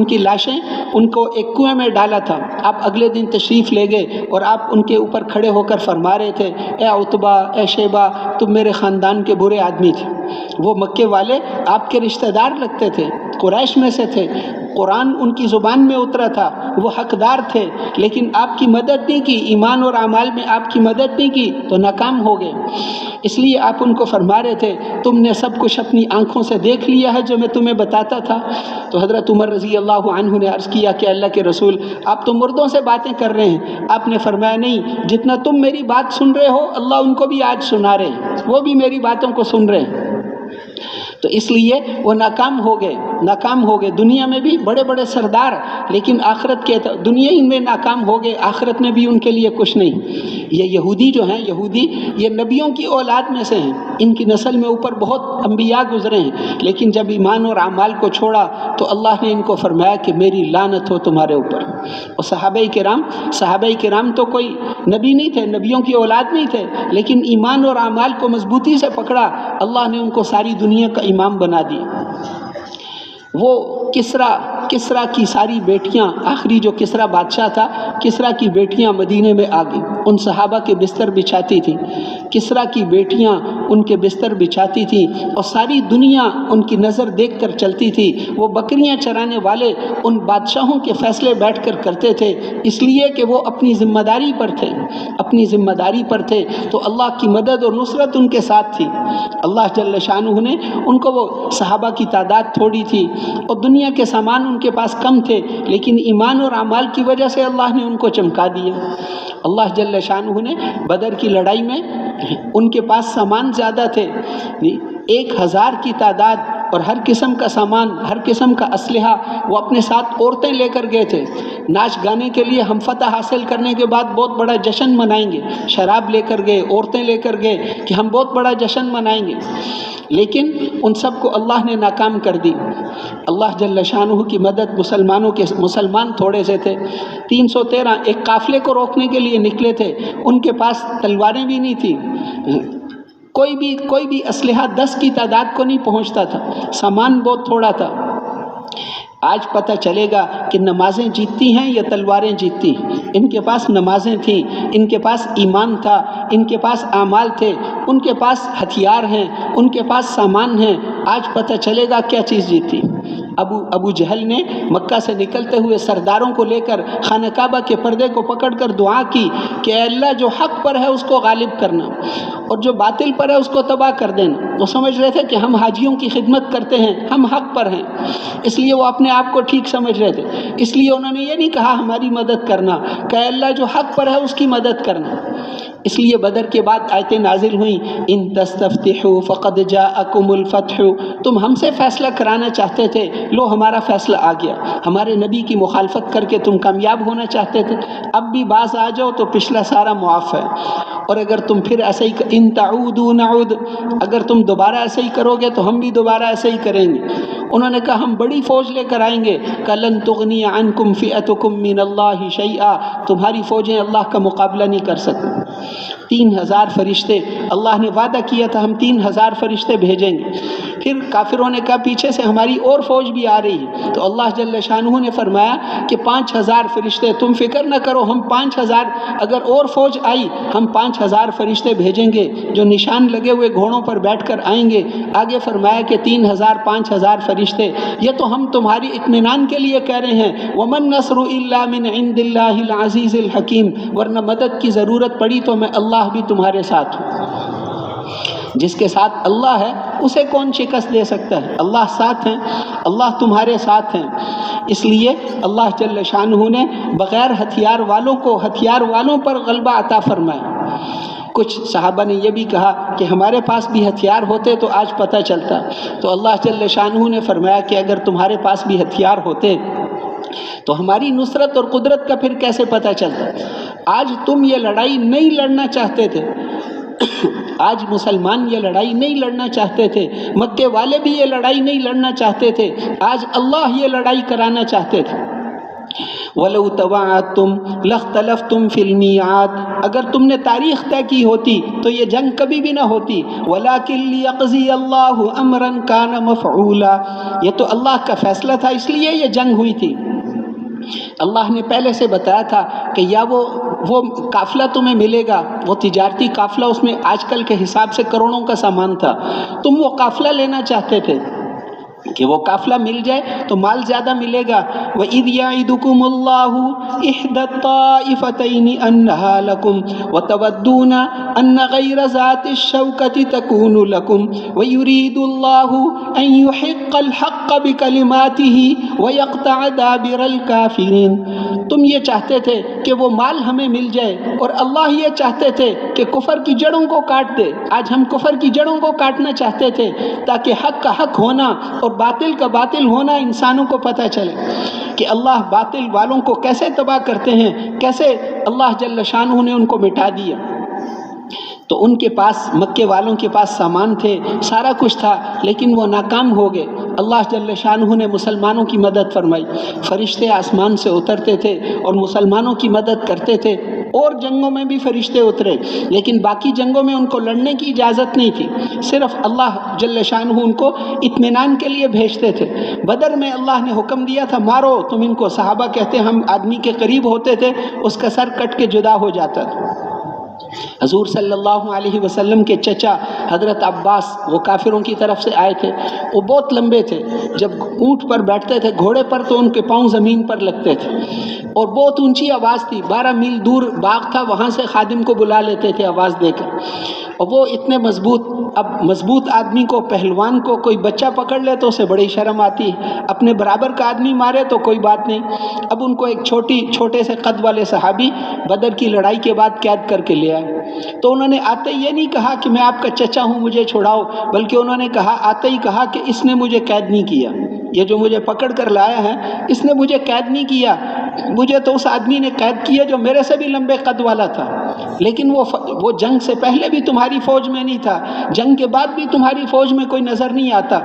کی لاشیں ان کو ایک کنویں میں ڈالا تھا۔ آپ اگلے دن تشریف لے گئے اور آپ ان کے اوپر کھڑے ہو کر فرما رہے تھے، اے عتبہ، اے شیبہ، تم میرے خاندان کے برے آدمی تھے۔ وہ مکے والے آپ کے رشتہ دار لگتے تھے، قریش میں سے تھے، قرآن ان کی زبان میں اترا تھا، وہ حقدار تھے، لیکن آپ کی مدد نہیں کی، ایمان اور اعمال میں آپ کی مدد نہیں کی تو ناکام ہو گئے۔ اس لیے آپ ان کو فرما رہے تھے، تم نے سب کچھ اپنی آنکھوں سے دیکھ لیا ہے جو میں تمہیں بتاتا تھا۔ تو حضرت عمر رضی اللہ عنہ نے عرض کیا کہ اللہ کے رسول، آپ تو مردوں سے باتیں کر رہے ہیں۔ آپ نے فرمایا نہیں، جتنا تم میری بات سن رہے ہو اللہ ان کو بھی آج سنا رہے ہیں، وہ بھی میری باتوں کو سن رہے ہیں۔ تو اس لیے وہ ناکام ہو گئے۔ ناکام ہو گئے. دنیا میں بھی بڑے بڑے سردار، لیکن آخرت کے دنیا ہی میں ناکام ہو گئے، آخرت میں بھی ان کے لیے کچھ نہیں. یہ یہودی جو ہیں، یہودی یہ نبیوں کی اولاد میں سے ہیں، ان کی نسل میں اوپر بہت انبیاء گزرے ہیں، لیکن جب ایمان اور اعمال کو چھوڑا تو اللہ نے ان کو فرمایا کہ میری لعنت ہو تمہارے اوپر. اور صحابہ کرام تو کوئی نبی نہیں تھے، نبیوں کی اولاد نہیں تھے، لیکن ایمان اور اعمال کو مضبوطی سے پکڑا، اللہ نے ان کو ساری دنیا کا امام بنا دیا. وہ کسرا کی ساری بیٹیاں، آخری جو کسرا بادشاہ تھا، کسرا کی بیٹیاں مدینے میں آ گئیں، ان صحابہ کے بستر بچھاتی تھیں. کسرا کی بیٹیاں ان کے بستر بچھاتی تھیں اور ساری دنیا ان کی نظر دیکھ کر چلتی تھی. وہ بکریاں چرانے والے ان بادشاہوں کے فیصلے بیٹھ کر کرتے تھے، اس لیے کہ وہ اپنی ذمہ داری پر تھے. تو اللہ کی مدد اور نصرت ان کے ساتھ تھی. اللہ جل شانہ نے ان کو، وہ صحابہ کی تعداد تھوڑی تھی اور دنیا کے سامان ان کے پاس کم تھے، لیکن ایمان اور اعمال کی وجہ سے اللہ نے ان کو چمکا دیا. اللہ جل شانہ نے بدر کی لڑائی میں ان کے پاس سامان زیادہ تھے، 1000 کی تعداد، اور ہر قسم کا سامان، ہر قسم کا اسلحہ وہ اپنے ساتھ عورتیں لے کر گئے تھے. ناچ گانے کے لیے ہم فتح حاصل کرنے کے بعد بہت بڑا جشن منائیں گے، شراب لے کر گئے، عورتیں لے کر گئے کہ ہم بہت بڑا جشن منائیں گے، لیکن ان سب کو اللہ نے ناکام کر دی. اللہ جل شانہ کی مدد، مسلمان تھوڑے سے تھے، 313 ایک قافلے کو روکنے کے لیے نکلے تھے، ان کے پاس تلواریں بھی نہیں تھیں، کوئی بھی اسلحہ 10 کی تعداد کو نہیں پہنچتا تھا، سامان بہت تھوڑا تھا. آج پتہ چلے گا کہ نمازیں جیتتی ہیں یا تلواریں جیتتی ہیں. ان کے پاس نمازیں تھیں، ان کے پاس ایمان تھا، ان کے پاس اعمال تھے، ان کے پاس ہتھیار ہیں، ان کے پاس سامان ہیں. آج پتہ چلے گا کیا چیز جیتی. ابو جہل نے مکہ سے نکلتے ہوئے سرداروں کو لے کر خانہ کعبہ کے پردے کو پکڑ کر دعا کی کہ اے اللہ جو حق پر ہے اس کو غالب کرنا اور جو باطل پر ہے اس کو تباہ کر دینا. وہ سمجھ رہے تھے کہ ہم حاجیوں کی خدمت کرتے ہیں، ہم حق پر ہیں، اس لیے وہ اپنے آپ کو ٹھیک سمجھ رہے تھے. اس لیے انہوں نے یہ نہیں کہا ہماری مدد کرنا، کہ اے اللہ جو حق پر ہے اس کی مدد کرنا. اس لیے بدر کے بعد آیتیں نازل ہوئیں، ان تستفتحوا فقد جاءکم الفتح. تم ہم سے فیصلہ کرانا چاہتے تھے، لو ہمارا فیصلہ آ گیا. ہمارے نبی کی مخالفت کر کے تم کامیاب ہونا چاہتے تھے، اب بھی باز آ جاؤ تو پچھلا سارا معاف ہے. اور اگر تم پھر ایسے ہی ان تعودوا نعود، اگر تم دوبارہ ایسے ہی کرو گے تو ہم بھی دوبارہ ایسے ہی کریں گے. انہوں نے کہا ہم بڑی فوج لے کر آئیں گے. لن تغنی عنکم فئتکم من اللہ شیئا، تمہاری فوجیں اللہ کا مقابلہ نہیں کر سکتی. 3000 فرشتے، اللہ نے وعدہ کیا تھا ہم 3000 فرشتے بھیجیں گے. پھر کافروں نے کہا پیچھے سے ہماری اور فوج بھی آ رہی ہے، تو اللہ جل شانہ نے فرمایا کہ 5000 فرشتے، تم فکر نہ کرو، ہم 5000، اگر اور فوج آئی ہم 5000 فرشتے بھیجیں گے جو نشان لگے ہوئے گھوڑوں پر بیٹھ کر آئیں گے. آگے فرمایا کہ 3000 5000 فرشتے، یہ تو ہم تمہاری اطمینان کے لیے کہہ رہے ہیں. ومن نصر الا من عند اللہ العزیز الحکیم، ورنہ مدد کی ضرورت پڑی تو میں اللہ بھی تمہارے ساتھ ہوں. جس کے ساتھ اللہ ہے اسے کون شکست دے سکتا ہے؟ اللہ ساتھ ہیں، اللہ تمہارے ساتھ ہیں. اس لیے اللہ جل شانہ نے بغیر ہتھیار والوں کو ہتھیار والوں پر غلبہ عطا فرمایا. کچھ صحابہ نے یہ بھی کہا کہ ہمارے پاس بھی ہتھیار ہوتے تو آج پتہ چلتا. تو اللہ جل شانہ نے فرمایا کہ اگر تمہارے پاس بھی ہتھیار ہوتے تو ہماری نصرت اور قدرت کا پھر کیسے پتہ چلتا؟ آج تم یہ لڑائی نہیں لڑنا چاہتے تھے، آج مسلمان یہ لڑائی نہیں لڑنا چاہتے تھے، مکے والے بھی یہ لڑائی نہیں لڑنا چاہتے تھے، آج اللہ یہ لڑائی کرانا چاہتے تھے. وَلَوْ تَوَعَدتُّمْ لَاخْتَلَفْتُمْ فِي الْمِيعَادِ، اگر تم نے تاریخ طے کی ہوتی تو یہ جنگ کبھی بھی نہ ہوتی. وَلَكِنْ لِيَقْضِيَ اللَّهُ أَمْرًا كَانَ مَفْعُولًا، یہ تو اللہ کا فیصلہ تھا اس لیے یہ جنگ ہوئی تھی. اللہ نے پہلے سے بتایا تھا کہ یا وہ قافلہ تمہیں ملے گا، وہ تجارتی قافلہ، اس میں آج کل کے حساب سے کروڑوں کا سامان تھا، تم وہ قافلہ لینا چاہتے تھے کہ وہ قافلہ مل جائے تو مال زیادہ ملے گا. وَإِذْ يَعِدُكُمُ اللَّهُ إِحْدَى الطَّائِفَتَيْنِ أَنَّهَا لَكُمْ وَتَوَدُّونَ أَنَّ غَيْرَ ذَاتِ الشَّوْكَةِ تَكُونُ لَكُمْ وَيُرِيدُ اللَّهُ أَن يُحِقَّ الْحَقَّ بِكَلِمَاتِهِ وَيَقْطَعَ دَابِرَ الْكَافِرِينَ. تم یہ چاہتے تھے کہ وہ مال ہمیں مل جائے اور اللہ یہ چاہتے تھے کہ کفر کی جڑوں کو کاٹ دے۔ آج ہم کفر کی جڑوں کو کاٹنا چاہتے تھے تاکہ حق کا حق ہونا اور باطل کا باطل ہونا انسانوں کو پتہ چلے کہ اللہ باطل والوں کو کیسے تباہ کرتے ہیں، کیسے اللہ جل شانہ نے ان کو مٹا دیا۔ تو ان کے پاس، مکے والوں کے پاس سامان تھے، سارا کچھ تھا، لیکن وہ ناکام ہو گئے۔ اللہ جل شانہ نے مسلمانوں کی مدد فرمائی، فرشتے آسمان سے اترتے تھے اور مسلمانوں کی مدد کرتے تھے۔ اور جنگوں میں بھی فرشتے اترے، لیکن باقی جنگوں میں ان کو لڑنے کی اجازت نہیں تھی، صرف اللہ جل شانہ ان کو اطمینان کے لیے بھیجتے تھے۔ بدر میں اللہ نے حکم دیا تھا مارو تم ان کو، صحابہ کہتے ہم آدمی کے قریب ہوتے تھے اس کا سر کٹ کے جدا ہو جاتا تھا۔ حضور صلی اللہ علیہ وسلم کے چچا حضرت عباس وہ کافروں کی طرف سے آئے تھے، وہ بہت لمبے تھے، جب اونٹ پر بیٹھتے تھے گھوڑے پر تو ان کے پاؤں زمین پر لگتے تھے اور بہت اونچی آواز تھی، 12 میل دور باغ تھا، وہاں سے خادم کو بلا لیتے تھے آواز دے کر، اور وہ اتنے مضبوط۔ اب مضبوط آدمی کو، پہلوان کو کوئی بچہ پکڑ لے تو اسے بڑی شرم آتی ہے، اپنے برابر کا آدمی مارے تو کوئی بات نہیں۔ اب ان کو ایک چھوٹے سے قد والے صحابی بدر کی لڑائی کے بعد قید کر کے لے آئے، تو انہوں نے آتے یہ نہیں کہا کہ میں آپ کا چچا ہوں مجھے چھوڑاؤ، بلکہ انہوں نے کہا آتے ہی کہا کہ اس نے مجھے قید نہیں کیا، یہ جو مجھے پکڑ کر لایا ہے اس نے مجھے قید نہیں کیا، مجھے تو اس آدمی نے قید کیا جو میرے سے بھی لمبے قد والا تھا، لیکن وہ جنگ سے پہلے بھی تمہاری فوج میں نہیں تھا، جنگ کے بعد بھی تمہاری فوج میں کوئی نظر نہیں آتا۔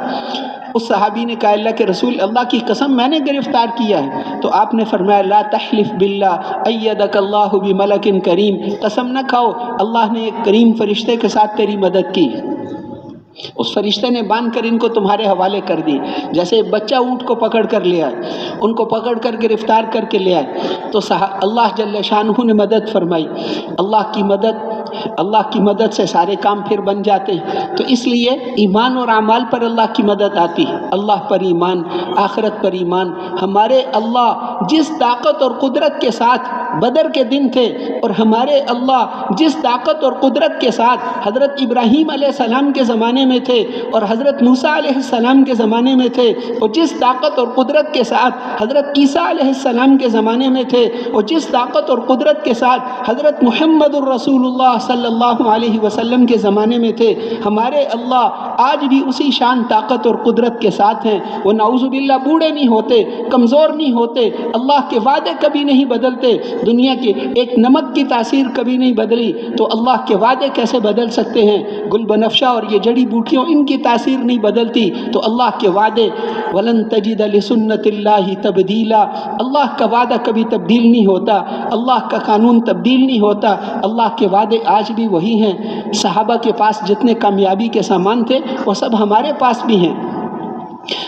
اس صحابی نے کہا اللہ کے رسول، اللہ کی قسم میں نے گرفتار کیا ہے، تو آپ نے فرمایا لا تحلف باللہ ایدک اللہ بملک کریم، قسم نہ کھاؤ، اللہ نے ایک کریم فرشتے کے ساتھ تیری مدد کی، اس فرشتے نے باندھ کر ان کو تمہارے حوالے کر دی، جیسے بچہ اونٹ کو پکڑ کر لے آئے، ان کو پکڑ کر گرفتار کر کے لے آئے، تو اللہ جل شانہ نے مدد فرمائی۔ اللہ کی مدد سے سارے کام پھر بن جاتے ہیں، تو اس لیے ایمان اور اعمال پر اللہ کی مدد آتی ہے، اللہ پر ایمان، آخرت پر ایمان۔ ہمارے اللہ جس طاقت اور قدرت کے ساتھ بدر کے دن تھے، اور ہمارے اللہ جس طاقت اور قدرت کے ساتھ حضرت ابراہیم علیہ السلام کے زمانے میں تھے اور حضرت موسیٰ علیہ السلام کے زمانے میں تھے، اور جس طاقت اور قدرت کے ساتھ حضرت عیسیٰ علیہ السلام کے زمانے میں تھے، اور جس طاقت اور قدرت کے ساتھ حضرت محمد الرسول اللہ صلی اللہ علیہ وسلم کے زمانے میں تھے، ہمارے اللہ آج بھی اسی شان طاقت اور قدرت کے ساتھ ہیں۔ وہ نعوذ باللہ بوڑھے نہیں ہوتے، کمزور نہیں ہوتے، اللہ کے وعدے کبھی نہیں بدلتے، دنیا کی ایک نمک کی تاثیر کبھی نہیں بدلی، تو اللہ کے وعدے کیسے بدل سکتے ہیں؟ گل بنفشہ اور یہ جڑی بوٹیوں ان کی تاثیر نہیں بدلتی، تو اللہ کے وعدے وَلَن تَجِدَ لِسُنَّةِ اللَّهِ تَبْدِيلًا، اللہ کا وعدہ کبھی تبدیل نہیں ہوتا، اللہ کا قانون تبدیل نہیں ہوتا، اللہ کے وعدے آج بھی وہی ہیں۔ صحابہ کے پاس جتنے کامیابی کے سامان تھے وہ سب ہمارے پاس بھی ہیں،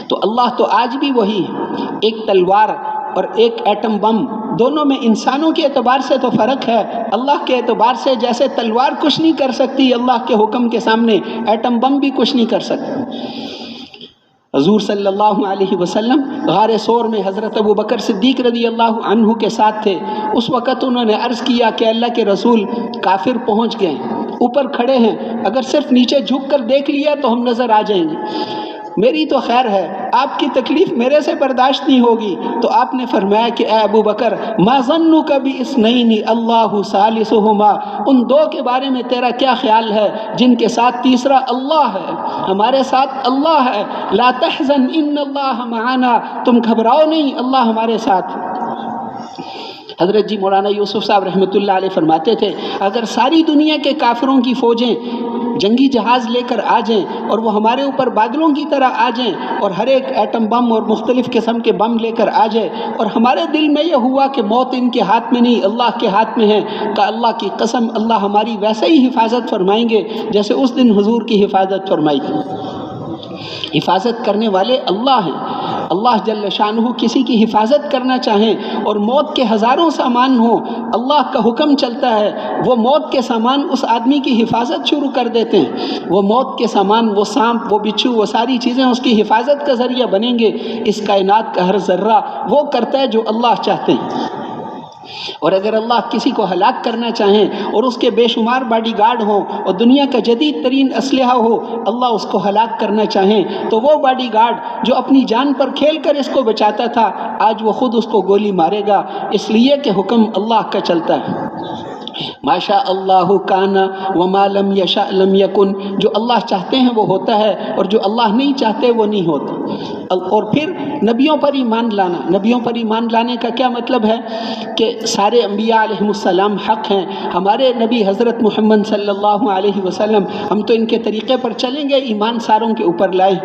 تو اللہ تو آج بھی وہی ہے۔ ایک تلوار اور ایک ایٹم بم، دونوں میں انسانوں کے اعتبار سے تو فرق ہے، اللہ کے اعتبار سے جیسے تلوار کچھ نہیں کر سکتی اللہ کے حکم کے سامنے، ایٹم بم بھی کچھ نہیں کر سکتا۔ حضور صلی اللہ علیہ وسلم غار ثور میں حضرت ابو بکر صدیق رضی اللہ عنہ کے ساتھ تھے، اس وقت انہوں نے عرض کیا کہ اللہ کے رسول کافر پہنچ گئے، اوپر کھڑے ہیں، اگر صرف نیچے جھک کر دیکھ لیا تو ہم نظر آ جائیں گے، میری تو خیر ہے، آپ کی تکلیف میرے سے برداشت نہیں ہوگی۔ تو آپ نے فرمایا کہ اے ابو بکر ما ظنک باثنین اللہ ثالثہما، ان دو کے بارے میں تیرا کیا خیال ہے جن کے ساتھ تیسرا اللہ ہے، ہمارے ساتھ اللہ ہے، لا تحزن ان اللہ معنا، تم گھبراؤ نہیں، اللہ ہمارے ساتھ۔ حضرت جی مولانا یوسف صاحب رحمۃ اللہ علیہ فرماتے تھے اگر ساری دنیا کے کافروں کی فوجیں جنگی جہاز لے کر آ جائیں اور وہ ہمارے اوپر بادلوں کی طرح آ جائیں اور ہر ایک ایٹم بم اور مختلف قسم کے بم لے کر آ جائے، اور ہمارے دل میں یہ ہوا کہ موت ان کے ہاتھ میں نہیں اللہ کے ہاتھ میں ہے، کہ اللہ کی قسم اللہ ہماری ویسے ہی حفاظت فرمائیں گے جیسے اس دن حضور کی حفاظت فرمائی تھی۔ حفاظت کرنے والے اللہ ہیں، اللہ جل شانہ کسی کی حفاظت کرنا چاہیں اور موت کے ہزاروں سامان ہوں، اللہ کا حکم چلتا ہے، وہ موت کے سامان اس آدمی کی حفاظت شروع کر دیتے ہیں، وہ موت کے سامان، وہ سانپ، وہ بچھو، وہ ساری چیزیں اس کی حفاظت کا ذریعہ بنیں گے۔ اس کائنات کا ہر ذرہ وہ کرتا ہے جو اللہ چاہتے ہیں۔ اور اگر اللہ کسی کو ہلاک کرنا چاہیں اور اس کے بے شمار باڈی گارڈ ہوں اور دنیا کا جدید ترین اسلحہ ہو، اللہ اس کو ہلاک کرنا چاہیں تو وہ باڈی گارڈ جو اپنی جان پر کھیل کر اس کو بچاتا تھا، آج وہ خود اس کو گولی مارے گا، اس لیے کہ حکم اللہ کا چلتا ہے۔ ما شاء اللہ کان وما لم یشاء لم یکن، جو اللہ چاہتے ہیں وہ ہوتا ہے اور جو اللہ نہیں چاہتے وہ نہیں ہوتا۔ اور پھر نبیوں پر ایمان لانا، نبیوں پر ایمان لانے کا کیا مطلب ہے کہ سارے انبیاء علیہ السلام حق ہیں، ہمارے نبی حضرت محمد صلی اللہ علیہ وسلم، ہم تو ان کے طریقے پر چلیں گے، ایمان ساروں کے اوپر لائیں۔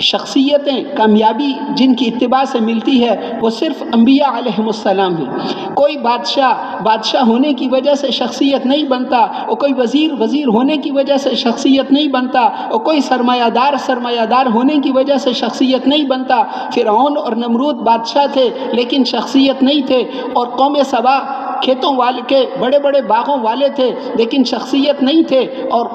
شخصیتیں کامیابی جن کی اتباع سے ملتی ہے وہ صرف انبیاء علیہ السلام ہیں۔ کوئی بادشاہ ہونے کی وجہ سے شخصیت نہیں بنتا، اور کوئی وزیر ہونے کی وجہ سے شخصیت نہیں بنتا، اور کوئی سرمایہ دار ہونے کی وجہ سے شخصیت نہیں بنتا۔ فرعون اور نمرود بادشاہ تھے لیکن شخصیت نہیں تھے، اور قوم سبا کھیتوں والے کے بڑے بڑے باغوں والے تھے لیکن شخصیت نہیں تھے، اور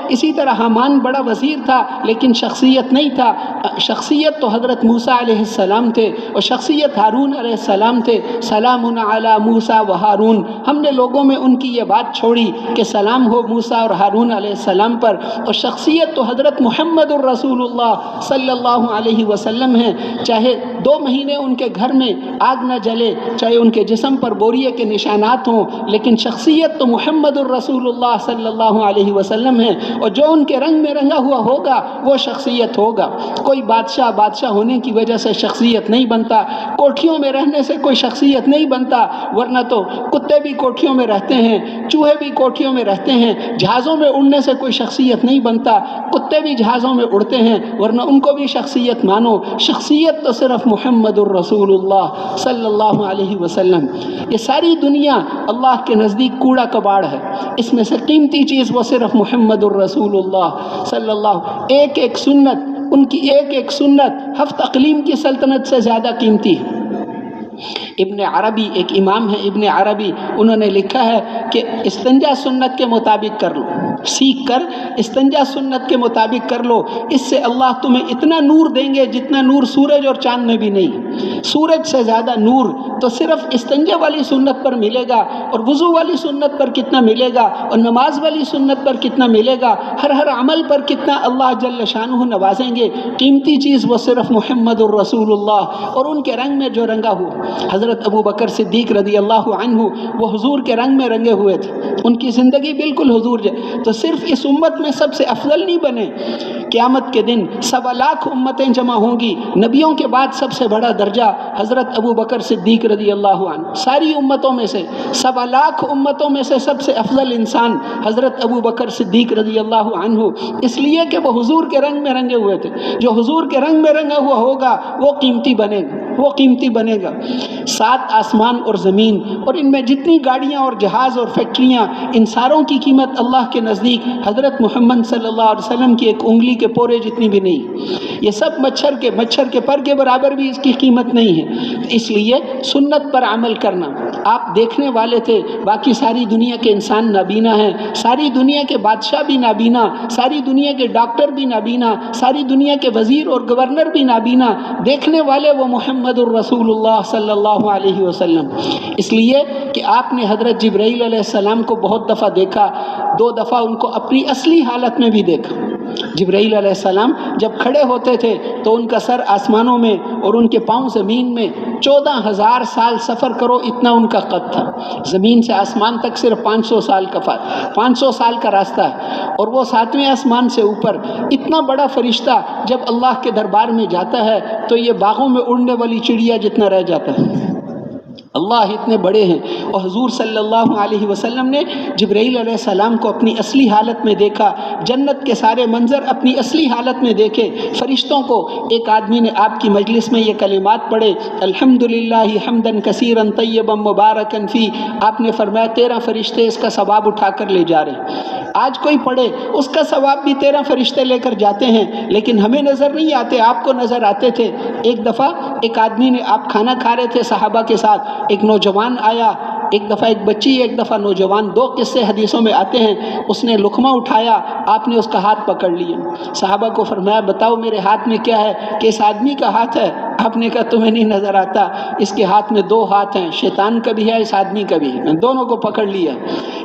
اسی طرح حامان بڑا وزیر تھا لیکن شخصیت نہیں تھا۔ شخصیت تو حضرت موسیٰ علیہ السلام تھے، اور شخصیت ہارون علیہ السلام تھے۔ سلام علی موسیٰ و ہارون، ہم نے لوگوں میں ان کی یہ بات چھوڑی کہ سلام ہو موسیٰ اور ہارون علیہ السلام پر، اور شخصیت تو حضرت محمد الرسول اللہ صلی اللہ علیہ وسلم ہیں۔ چاہے 2 مہینے ان کے گھر میں آگ نہ جلے، چاہے ان کے جسم پر بوریے کے نشانات ہوں، لیکن شخصیت تو محمد الرسول اللہ صلی اللہ علیہ وسلم ہے، اور جو ان کے رنگ میں رنگا ہوا ہوگا وہ شخصیت ہوگا۔ کوئی بادشاہ ہونے کی وجہ سے شخصیت نہیں بنتا، کوٹھیوں میں رہنے سے کوئی شخصیت نہیں بنتا، ورنہ تو کتے بھی کوٹھیوں میں رہتے ہیں، چوہے بھی کوٹھیوں میں رہتے ہیں۔ جہازوں میں اڑنے سے کوئی شخصیت نہیں بنتا، کتے بھی جہازوں میں اڑتے ہیں، ورنہ ان کو بھی شخصیت مانو۔ شخصیت تو صرف محمد الرسول اللہ صلی اللہ علیہ وسلم۔ یہ ساری دنیا اللہ کے نزدیک کوڑا کباڑ ہے، اس میں سے قیمتی چیز وہ صرف محمد الرسول اللہ صلی اللہ۔ ایک سنت، ان کی ایک سنت ہفت اقلیم کی سلطنت سے زیادہ قیمتی ہے۔ ابن عربی ایک امام ہے، ابن عربی، انہوں نے لکھا ہے کہ استنجا سنت کے مطابق کر لو، سیکھ کر استنجا سنت کے مطابق کر لو، اس سے اللہ تمہیں اتنا نور دیں گے جتنا نور سورج اور چاند میں بھی نہیں۔ سورج سے زیادہ نور تو صرف استنجا والی سنت پر ملے گا، اور وضو والی سنت پر کتنا ملے گا، اور نماز والی سنت پر کتنا ملے گا، ہر عمل پر کتنا اللہ جل شانہ نوازیں گے۔ قیمتی چیز وہ صرف محمد الرسول اللہ، اور ان کے رنگ میں جو رنگا ہوا۔ حضرت ابو بکر صدیق رضی اللہ عنہ وہ حضور کے رنگ میں رنگے ہوئے تھے، ان کی زندگی بالکل حضور تو صرف اس امت میں سب سے افضل نہیں بنے۔ قیامت کے دن 1.25 لاکھ امتیں جمع ہوں گی، نبیوں کے بعد سب سے بڑا درجہ حضرت ابو بکر صدیق رضی اللہ عنہ۔ ساری امتوں میں سے 1.25 لاکھ امتوں میں سے سب سے افضل انسان حضرت ابو بکر صدیق رضی اللہ عنہ، اس لیے کہ وہ حضور کے رنگ میں رنگے ہوئے تھے۔ جو حضور کے رنگ میں رنگا ہوا ہوگا وہ قیمتی بنے گا، وہ قیمتی بنے گا۔ 7 آسمان اور زمین اور ان میں جتنی گاڑیاں اور جہاز اور فیکٹریاں، ان ساروں کی قیمت اللہ کے نزدیک حضرت محمد صلی اللہ علیہ وسلم کی ایک انگلی کے پورے جتنی بھی نہیں۔ یہ سب مچھر کے پر کے برابر بھی اس کی قیمت نہیں ہے۔ اس لیے سنت پر عمل کرنا۔ آپ دیکھنے والے تھے، باقی ساری دنیا کے انسان نابینا ہیں، ساری دنیا کے بادشاہ بھی نابینا، ساری دنیا کے ڈاکٹر بھی نابینا، ساری دنیا کے وزیر اور گورنر بھی نابینا، دیکھنے والے وہ محمد الرسول اللہ صلی اللہ علیہ وسلم۔ اس لیے کہ آپ نے حضرت جبرائیل علیہ السلام کو بہت دفعہ دیکھا، 2 دفعہ ان کو اپنی اصلی حالت میں بھی دیکھا۔ جبرائیل علیہ السلام جب کھڑے ہوتے تھے تو ان کا سر آسمانوں میں اور ان کے پاؤں زمین میں، 14,000 سال سفر کرو اتنا ان کا قد تھا۔ زمین سے آسمان تک صرف 500 سال کا راستہ ہے، اور وہ 7ویں آسمان سے اوپر اتنا بڑا فرشتہ جب اللہ کے دربار میں جاتا ہے تو یہ باغوں میں اڑنے والی چڑیا جتنا رہ جاتا ہے۔ اللہ اتنے بڑے ہیں، اور حضور صلی اللہ علیہ وسلم نے جبرائیل علیہ السلام کو اپنی اصلی حالت میں دیکھا، جنت کے سارے منظر اپنی اصلی حالت میں دیکھے، فرشتوں کو۔ ایک آدمی نے آپ کی مجلس میں یہ کلمات پڑھے، الحمدللہ حمدن کثیرا طیبا مبارکا فی، آپ نے فرمایا 13 فرشتے اس کا ثواب اٹھا کر لے جا رہے ہیں۔ آج کوئی پڑھے اس کا ثواب بھی 13 فرشتے لے کر جاتے ہیں، لیکن ہمیں نظر نہیں آتے، آپ کو نظر آتے تھے۔ ایک دفعہ ایک آدمی نے، آپ کھانا کھا رہے تھے صحابہ کے ساتھ، ایک نوجوان آیا، ایک دفعہ ایک بچی ایک دفعہ نوجوان، دو قصے حدیثوں میں آتے ہیں۔ اس نے لقمہ اٹھایا، آپ نے اس کا ہاتھ پکڑ لیا، صحابہ کو فرمایا بتاؤ میرے ہاتھ میں کیا ہے؟ کہ اس آدمی کا ہاتھ ہے۔ آپ نے کہا تمہیں نہیں نظر آتا، اس کے ہاتھ میں دو ہاتھ ہیں، شیطان کا بھی ہے اس آدمی کا بھی ہے، دونوں کو پکڑ لیا۔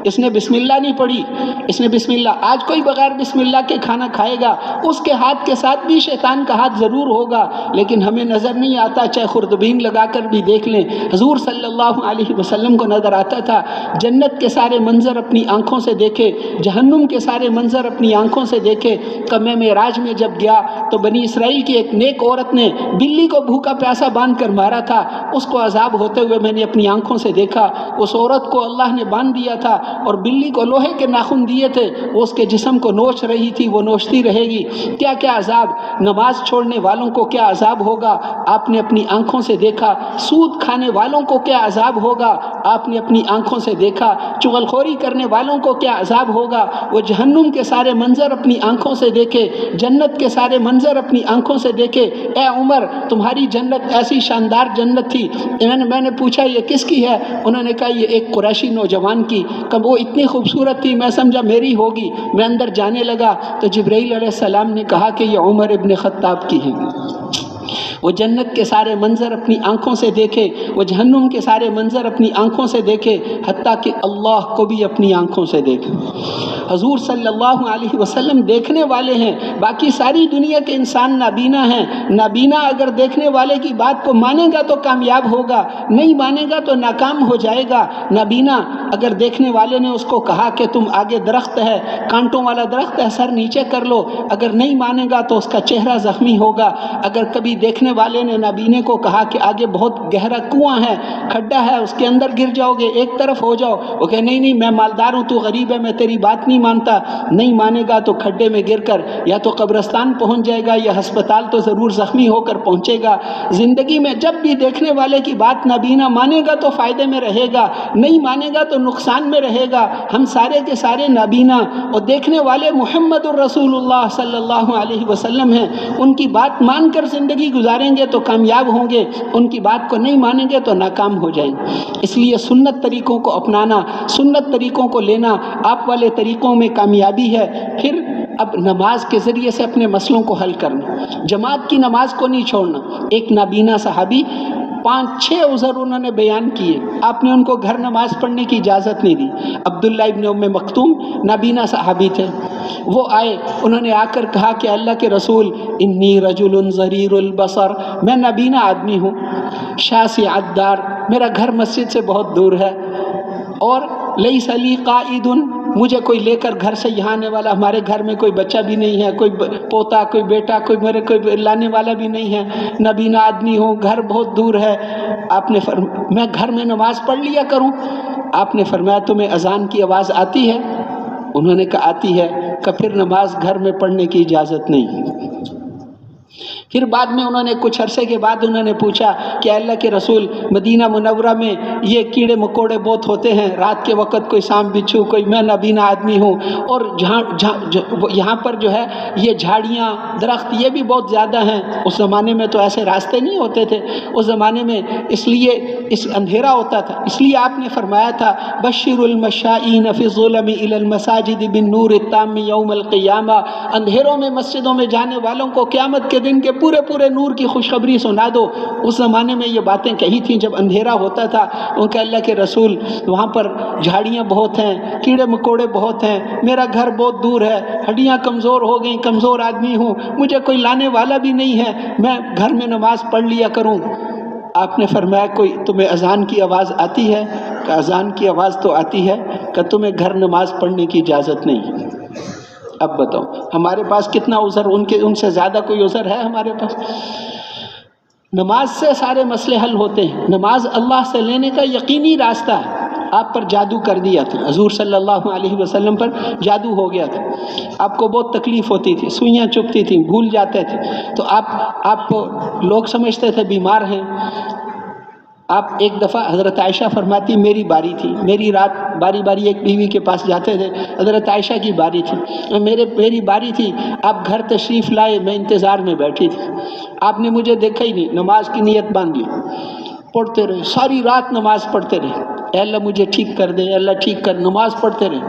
اس نے بسم اللہ نہیں پڑھی، اس نے بسم اللہ، آج کوئی بغیر بسم اللہ کے کھانا کھائے گا اس کے ہاتھ کے ساتھ بھی شیطان کا ہاتھ ضرور ہوگا، لیکن ہمیں نظر نہیں آتا، چاہے خوردبین لگا کر بھی دیکھ لیں۔ حضور صلی اللہ علیہ وسلم کو نظر آتا تھا، جنت کے سارے منظر اپنی آنکھوں سے دیکھے، جہنم کے سارے منظر اپنی آنکھوں سے دیکھے۔ کب میں معراج میں جب گیا تو بنی اسرائیل کی ایک نیک عورت نے بلی کو بھوکا پیاسا باندھ کر مارا تھا، اس کو عذاب ہوتے ہوئے میں نے اپنی آنکھوں سے دیکھا۔ اس عورت کو اللہ نے باندھ دیا تھا اور بلی کو لوہے کے ناخن دیے تھے، وہ اس کے جسم کو نوچ رہی تھی، وہ نوچتی رہے گی۔ کیا کیا عذاب، نماز چھوڑنے والوں کو کیا عذاب ہوگا آپ نے اپنی آنکھوں سے دیکھا، سود کھانے والوں کو کیا عذاب ہوگا آپ نے اپنی آنکھوں سے دیکھا، چغل خوری کرنے والوں کو کیا عذاب ہوگا، وہ جہنم کے سارے منظر اپنی آنکھوں سے دیکھے، جنت کے سارے منظر اپنی آنکھوں سے دیکھے۔ اے عمر تمہاری جنت ایسی شاندار جنت تھی، میں نے پوچھا یہ کس کی ہے؟ انہوں نے کہا یہ ایک قریشی نوجوان کی۔ کب وہ اتنی خوبصورت تھی میں سمجھا میری ہوگی، میں اندر جانے لگا تو جبرائیل علیہ السلام نے کہا کہ یہ عمر ابن خطاب کی ہے۔ وہ جنت کے سارے منظر اپنی آنکھوں سے دیکھے، وہ جہنم کے سارے منظر اپنی آنکھوں سے دیکھے، حتیٰ کہ اللہ کو بھی اپنی آنکھوں سے دیکھے۔ حضور صلی اللہ علیہ وسلم دیکھنے والے ہیں، باقی ساری دنیا کے انسان نابینا ہیں۔ نابینا اگر دیکھنے والے کی بات کو مانے گا تو کامیاب ہوگا، نہیں مانے گا تو ناکام ہو جائے گا۔ نابینا اگر دیکھنے والے نے اس کو کہا کہ تم آگے درخت ہے، کانٹوں والا درخت ہے، سر نیچے کر لو، اگر نہیں مانے گا تو اس کا چہرہ زخمی ہوگا۔ اگر کبھی دیکھنے والے نے نابینے کو کہا کہ آگے بہت گہرا کنواں ہے، کھڈا ہے، اس کے اندر گر جاؤ گے، ایک طرف ہو جاؤ، وہ کہ نہیں نہیں میں مالدار ہوں تو غریب ہے، میں تیری بات نہیں مانتا، نہیں مانے گا تو کھڈے میں گر کر یا تو قبرستان پہنچ جائے گا یا ہسپتال تو ضرور زخمی ہو کر پہنچے گا۔ زندگی میں جب بھی دیکھنے والے کی بات نابینا مانے گا تو فائدے میں رہے گا، نہیں مانے گا تو نقصان میں رہے گا۔ ہم سارے کے سارے نابینا اور دیکھنے والے محمد الرسول اللہ صلی اللہ علیہ وسلم ہیں، ان کی بات مان کر زندگی گزاریں گے تو کامیاب ہوں گے، ان کی بات کو نہیں مانیں گے تو ناکام ہو جائیں گے۔ اس لیے سنت طریقوں کو اپنانا، سنت طریقوں کو لینا، آپ والے طریقوں میں کامیابی ہے۔ پھر اب نماز کے ذریعے سے اپنے مسئلوں کو حل کرنا، جماعت کی نماز کو نہیں چھوڑنا۔ ایک نابینا صحابی 5-6 عذر انہوں نے بیان کیے، آپ نے ان کو گھر نماز پڑھنے کی اجازت نہیں دی۔ عبداللہ ابن ام مکتوم نابینا صحابی تھے، وہ آئے، انہوں نے آ کر کہا کہ اللہ کے رسول انی رجل ضریر البصر، میں نابینا آدمی ہوں، شاسع الدار، میرا گھر مسجد سے بہت دور ہے، اور لیس لی قائد، مجھے کوئی لے کر گھر سے یہاں آنے والا، ہمارے گھر میں کوئی بچہ بھی نہیں ہے، کوئی پوتا، کوئی بیٹا، کوئی لانے والا بھی نہیں ہے، نابینا آدمی ہوں، گھر بہت دور ہے۔ آپ نے میں گھر میں نماز پڑھ لیا کروں؟ آپ نے فرمایا تمہیں اذان کی آواز آتی ہے؟ انہوں نے کہا آتی ہے۔ کہ پھر نماز گھر میں پڑھنے کی اجازت نہیں۔ پھر بعد میں انہوں نے کچھ عرصے کے بعد انہوں نے پوچھا کہ اللہ کے رسول مدینہ منورہ میں یہ کیڑے مکوڑے بہت ہوتے ہیں، رات کے وقت کوئی سانپ بچھو، کوئی، میں نابینا آدمی ہوں، اور یہاں پر جو ہے یہ جھاڑیاں درخت یہ بھی بہت زیادہ ہیں۔ اس زمانے میں تو ایسے راستے نہیں ہوتے تھے، اس زمانے میں اس لیے اندھیرا ہوتا تھا، اس لیے آپ نے فرمایا تھا بشر المشائین فی الظلم الی المساجد بالنور التام یوم القیامہ، اندھیروں میں مسجدوں میں جانے والوں کو قیامت کے دن کے پورے نور کی خوشخبری سنا دو۔ اس زمانے میں یہ باتیں کہی تھیں جب اندھیرا ہوتا تھا۔ ان کے اللہ کے رسول وہاں پر جھاڑیاں بہت ہیں، کیڑے مکوڑے بہت ہیں، میرا گھر بہت دور ہے، ہڈیاں کمزور ہو گئیں، کمزور آدمی ہوں، مجھے کوئی لانے والا بھی نہیں ہے، میں گھر میں نماز پڑھ لیا کروں۔ آپ نے فرمایا کوئی تمہیں اذان کی آواز آتی ہے؟ کہ اذان کی آواز تو آتی ہے، کہ تمہیں گھر نماز پڑھنے کی اجازت نہیں۔ اب بتاؤ ہمارے پاس کتنا عذر، ان سے زیادہ کوئی عذر ہے ہمارے پاس؟ نماز سے سارے مسئلے حل ہوتے ہیں، نماز اللہ سے لینے کا یقینی راستہ ہے۔ آپ پر جادو کر دیا تھا، حضور صلی اللہ علیہ وسلم پر جادو ہو گیا تھا، آپ کو بہت تکلیف ہوتی تھی، سوئیاں چبھتی تھیں، بھول جاتے تھے، تو آپ کو لوگ سمجھتے تھے بیمار ہیں۔ آپ ایک دفعہ حضرت عائشہ فرماتی میری باری تھی، میری رات باری ایک بیوی کے پاس جاتے تھے، حضرت عائشہ کی باری تھی، میری باری تھی، آپ گھر تشریف لائے، میں انتظار میں بیٹھی تھی، آپ نے مجھے دیکھا ہی نہیں، نماز کی نیت باندھ لی، پڑھتے رہے، ساری رات نماز پڑھتے رہے، اے اللہ مجھے ٹھیک کر دے، اے اللہ ٹھیک کر، نماز پڑھتے رہے۔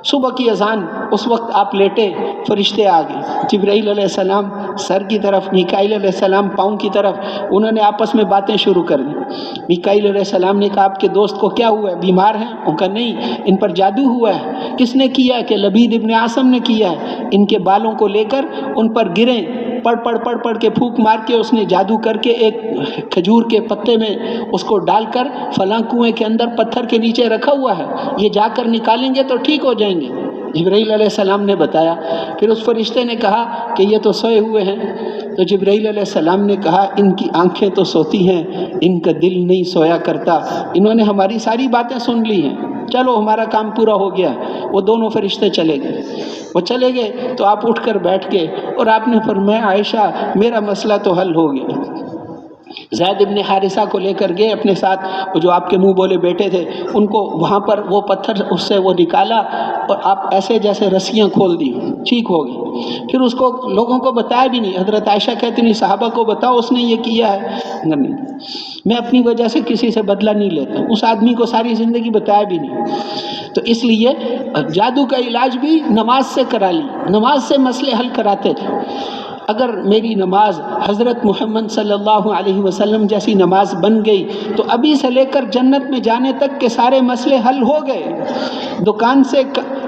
صبح کی اذان، اس وقت آپ لیٹے، فرشتے آ گئے، جبرائیل علیہ السلام سر کی طرف، میکائیل علیہ السلام پاؤں کی طرف، انہوں نے آپس میں باتیں شروع کر دی۔ میکائیل علیہ السلام نے کہا آپ کے دوست کو کیا ہوا ہے، بیمار ہیں؟ ان کا نہیں، ان پر جادو ہوا ہے۔ کس نے کیا ہے؟ کہ لبید ابن عاصم نے کیا ہے۔ ان کے بالوں کو لے کر ان پر گریں، پڑھ کے پھونک مار کے اس نے جادو کر کے ایک کھجور کے پتے میں اس کو ڈال کر فلاں کنویں کے اندر پتھر کے نیچے رکھا ہوا ہے، یہ جا کر نکالیں گے تو ٹھیک ہو جائیں گے۔ جبرائیل علیہ السلام نے بتایا۔ پھر اس فرشتے نے کہا کہ یہ تو سوئے ہوئے ہیں۔ تو جبرائیل علیہ السلام نے کہا ان کی آنکھیں تو سوتی ہیں، ان کا دل نہیں سویا کرتا، انہوں نے ہماری ساری باتیں سن لی ہیں، چلو ہمارا کام پورا ہو گیا۔ وہ دونوں فرشتے چلے گئے۔ وہ چلے گئے تو آپ اٹھ کر بیٹھ گئے اور آپ نے فرمایا عائشہ میرا مسئلہ تو حل ہو گیا۔ زید ابن حارثہ کو لے کر گئے اپنے ساتھ، وہ جو آپ کے منہ بولے بیٹے تھے، ان کو وہاں پر وہ پتھر اس سے وہ نکالا اور آپ ایسے جیسے رسیاں کھول دی، ٹھیک ہو گئی۔ پھر اس کو لوگوں کو بتایا بھی نہیں۔ حضرت عائشہ کہتی نہیں صحابہ کو بتاؤ اس نے یہ کیا ہے، نہیں میں اپنی وجہ سے کسی سے بدلہ نہیں لیتا، اس آدمی کو ساری زندگی بتایا بھی نہیں۔ تو اس لیے جادو کا علاج بھی نماز سے کرا لی، نماز سے مسئلے حل کراتے تھے۔ اگر میری نماز حضرت محمد صلی اللہ علیہ وسلم جیسی نماز بن گئی تو ابھی سے لے کر جنت میں جانے تک کے سارے مسئلے حل ہو گئے۔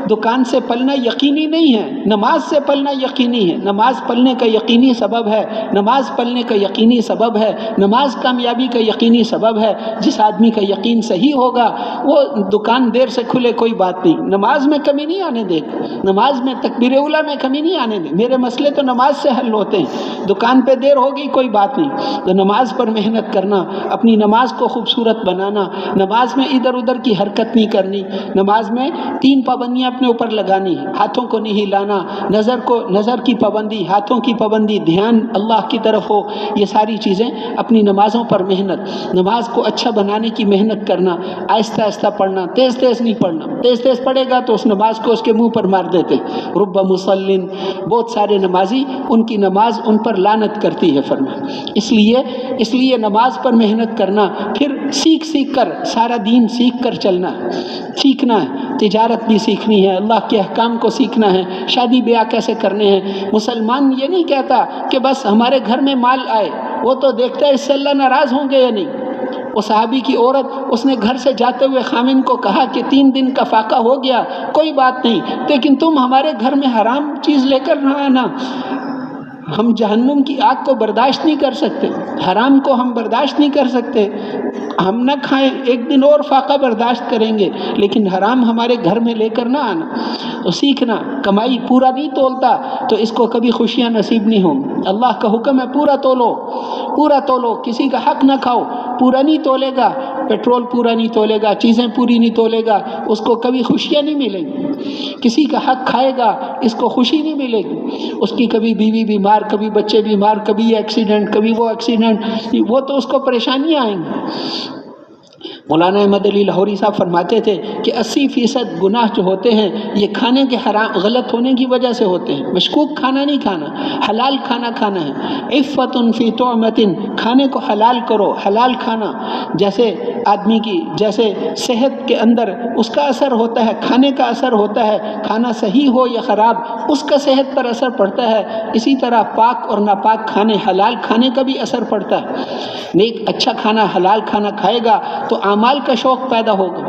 دکان سے پلنا یقینی نہیں ہے، نماز سے پلنا یقینی ہے۔ نماز پلنے کا یقینی سبب ہے، نماز پلنے کا یقینی سبب ہے، نماز کامیابی کا یقینی سبب ہے۔ جس آدمی کا یقین صحیح ہوگا وہ دکان دیر سے کھلے کوئی بات نہیں، نماز میں کمی نہیں آنے دے گا، نماز میں تکبیر اولیٰ میں کمی نہیں آنے دے۔ میرے مسئلے تو نماز سے حل ہوتے ہیں، دکان پہ دیر ہوگی کوئی بات نہیں۔ تو نماز پر محنت کرنا، اپنی نماز کو خوبصورت بنانا، نماز میں ادھر ادھر کی حرکت نہیں کرنی، نماز میں 3 پابندیاں اپنے اوپر لگانی ہے۔ ہاتھوں کو نہیں ہلانا، نظر کی پابندی، ہاتھوں کی پابندی، دھیان اللہ کی طرف ہو، یہ ساری چیزیں اپنی نمازوں پر محنت، نماز کو اچھا بنانے کی محنت کرنا، آہستہ آہستہ پڑھنا، تیز تیز نہیں پڑھنا۔ تیز تیز پڑھے گا تو اس نماز کو اس کے منہ پر مار دیتے۔ رب مصلٍ، بہت سارے نمازی ان کی نماز ان پر لعنت کرتی ہے فرمایا۔ اس لیے نماز پر محنت کرنا، پھر سیکھ کر سارا دین سیکھ کر چلنا ہے، سیکھنا ہے، تجارت بھی سیکھنی ہے، اللہ کے احکام کو سیکھنا ہے، شادی بیاہ کیسے کرنے ہیں۔ مسلمان یہ نہیں کہتا کہ بس ہمارے گھر میں مال آئے، وہ تو دیکھتا ہے اس سے اللہ ناراض ہوں گے یا نہیں۔ وہ صحابی کی عورت، اس نے گھر سے جاتے ہوئے خامن کو کہا کہ 3 دن کا فاقہ ہو گیا، کوئی بات نہیں، لیکن تم ہمارے گھر میں حرام چیز لے کر نہ آنا، ہم جہنم کی آگ کو برداشت نہیں کر سکتے، حرام کو ہم برداشت نہیں کر سکتے، ہم نہ کھائیں، 1 دن اور فاقہ برداشت کریں گے، لیکن حرام ہمارے گھر میں لے کر نہ آنا۔ تو سیکھنا، کمائی پورا نہیں تولتا تو اس کو کبھی خوشیاں نصیب نہیں ہوں۔ اللہ کا حکم ہے پورا تولو، پورا تولو، کسی کا حق نہ کھاؤ۔ پورا نہیں تولے گا، پیٹرول پورا نہیں تولے گا، چیزیں پوری نہیں تولے گا، اس کو کبھی خوشیاں نہیں ملیں گی۔ کسی کا حق کھائے گا، اس کو خوشی نہیں ملے گی، اس کی کبھی بیوی بیمار، کبھی بچے بیمار، کبھی یہ ایکسیڈنٹ، کبھی وہ ایکسیڈنٹ، وہ تو اس کو پریشانیاں آئیں گی۔ مولانا احمد علی لاہوری صاحب فرماتے تھے کہ 80% گناہ جو ہوتے ہیں یہ کھانے کے حرام غلط ہونے کی وجہ سے ہوتے ہیں۔ مشکوک کھانا نہیں کھانا، حلال کھانا کھانا ہے۔ عفت فی طعمۃ، کھانے کو حلال کرو، حلال کھانا، جیسے آدمی کی جیسے صحت کے اندر اس کا اثر ہوتا ہے، کھانے کا اثر ہوتا ہے، کھانا صحیح ہو یا خراب اس کا صحت پر اثر پڑتا ہے، اسی طرح پاک اور ناپاک کھانے، حلال کھانے کا بھی اثر پڑتا ہے۔ نیک اچھا کھانا، حلال کھانا کھائے گا تو اعمال کا شوق پیدا ہوگا،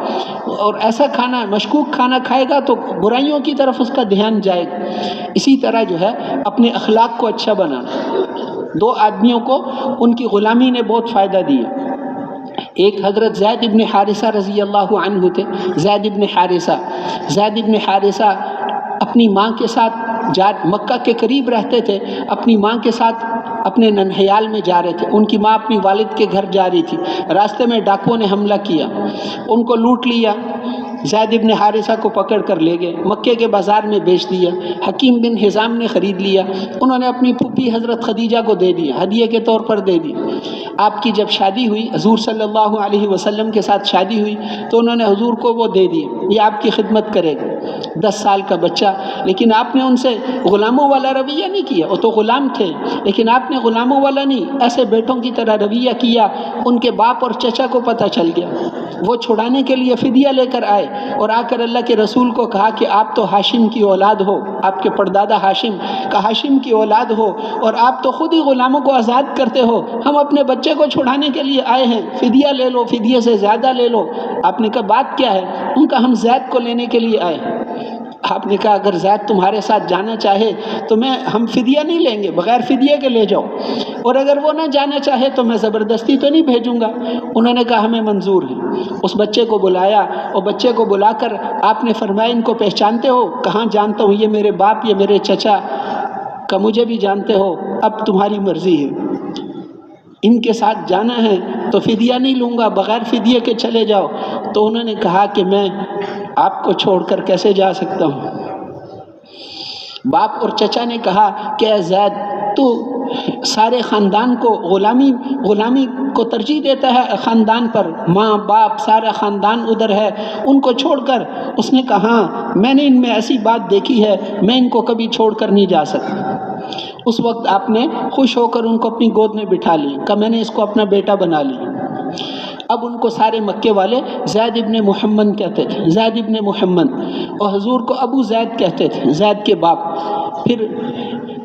اور ایسا کھانا مشکوک کھانا کھائے گا تو برائیوں کی طرف اس کا دھیان جائے گا۔ اسی طرح جو ہے اپنے اخلاق کو اچھا بنانا۔ 2 آدمیوں کو ان کی غلامی نے بہت فائدہ دیا۔ ایک حضرت زید ابن حارثہ رضی اللہ عنہ تھے۔ زید ابن حارثہ اپنی ماں کے ساتھ مکہ کے قریب رہتے تھے، اپنی ماں کے ساتھ اپنے ننہیال میں جا رہے تھے۔ ان کی ماں اپنی والد کے گھر جا رہی تھی، راستے میں ڈاکوؤں نے حملہ کیا، ان کو لوٹ لیا، زید ابن حارثہ کو پکڑ کر لے گئے، مکے کے بازار میں بیچ دیا۔ حکیم بن حزام نے خرید لیا، انہوں نے اپنی پھوپھی حضرت خدیجہ کو دے دیا، ہدیے کے طور پر دے دی۔ آپ کی جب شادی ہوئی، حضور صلی اللہ علیہ وسلم کے ساتھ شادی ہوئی، تو انہوں نے حضور کو وہ دے دیے، یہ آپ کی خدمت کرے گا، 10 سال کا بچہ۔ لیکن آپ نے ان سے غلاموں والا رویہ نہیں کیا، وہ تو غلام تھے، لیکن آپ نے غلاموں والا نہیں، ایسے بیٹوں کی طرح رویہ کیا۔ ان کے باپ اور چچا کو پتہ چل گیا، وہ چھڑانے کے لیے فدیہ لے کر آئے اور آ کر اللہ کے رسول کو کہا کہ آپ تو ہاشم کی اولاد ہو، آپ کے پردادا ہاشم کا ہاشم کی اولاد ہو، اور آپ تو خود ہی غلاموں کو آزاد کرتے ہو، ہم اپنے بچے کو چھڑانے کے لیے آئے ہیں، فدیہ لے لو، فدیہ سے زیادہ لے لو۔ آپ نے کہا بات کیا ہے؟ ان کا ہم زید کو لینے کے لیے آئے۔ آپ نے کہا اگر زید تمہارے ساتھ جانا چاہے تو ہم فدیہ نہیں لیں گے، بغیر فدیہ کے لے جاؤ، اور اگر وہ نہ جانا چاہے تو میں زبردستی تو نہیں بھیجوں گا۔ انہوں نے کہا ہمیں منظور ہے۔ اس بچے کو بلایا، اور بچے کو بلا کر آپ نے فرمایا ان کو پہچانتے ہو؟ کہاں جانتا ہوں، یہ میرے باپ، یہ میرے چچا کا، مجھے بھی جانتے ہو، اب تمہاری مرضی ہے، ان کے ساتھ جانا ہے تو فدیہ نہیں لوں گا، بغیر فدیہ کے چلے جاؤ۔ تو انہوں نے کہا کہ میں آپ کو چھوڑ کر کیسے جا سکتا ہوں؟ باپ اور چچا نے کہا کہ اے زید، تو سارے خاندان کو غلامی کو ترجیح دیتا ہے، خاندان پر، ماں باپ سارا خاندان ادھر ہے، ان کو چھوڑ کر؟ اس نے کہا ہاں، میں نے ان میں ایسی بات دیکھی ہے، میں ان کو کبھی چھوڑ کر نہیں جا سکتا۔ اس وقت آپ نے خوش ہو کر ان کو اپنی گود میں بٹھا لی، کہ میں نے اس کو اپنا بیٹا بنا لیا۔ اب ان کو سارے مکے والے زید ابن محمد کہتے تھے، زید ابن محمد، اور حضور کو ابو زید کہتے تھے، زید کے باپ۔ پھر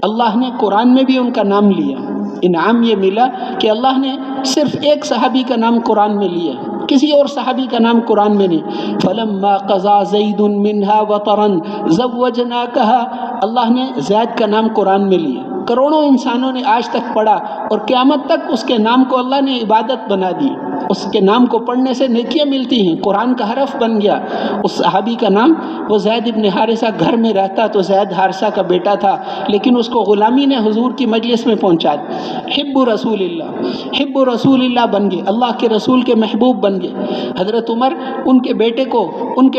اللہ نے قرآن میں بھی ان کا نام لیا۔ انعام یہ ملا کہ اللہ نے صرف ایک صحابی کا نام قرآن میں لیا، کسی اور صحابی کا نام قرآن میں نہیں۔ فلما قضى زید منها وطرا زوجناکها، اللہ نے زید کا نام قرآن میں لیا۔ کروڑوں انسانوں نے آج تک پڑھا، اور قیامت تک اس کے نام کو اللہ نے عبادت بنا دی، اس کے نام کو پڑھنے سے نیکیاں ملتی ہیں، قرآن کا حرف بن گیا۔ اس صحابی کا نام، وہ زید ابن حارثہ گھر میں رہتا تو زید حارثہ کا بیٹا تھا، لیکن اس کو غلامی نے حضور کی مجلس میں پہنچا دیا۔ حب رسول اللہ بن گئے، اللہ کے رسول کے محبوب بن گئے۔ حضرت عمر ان کے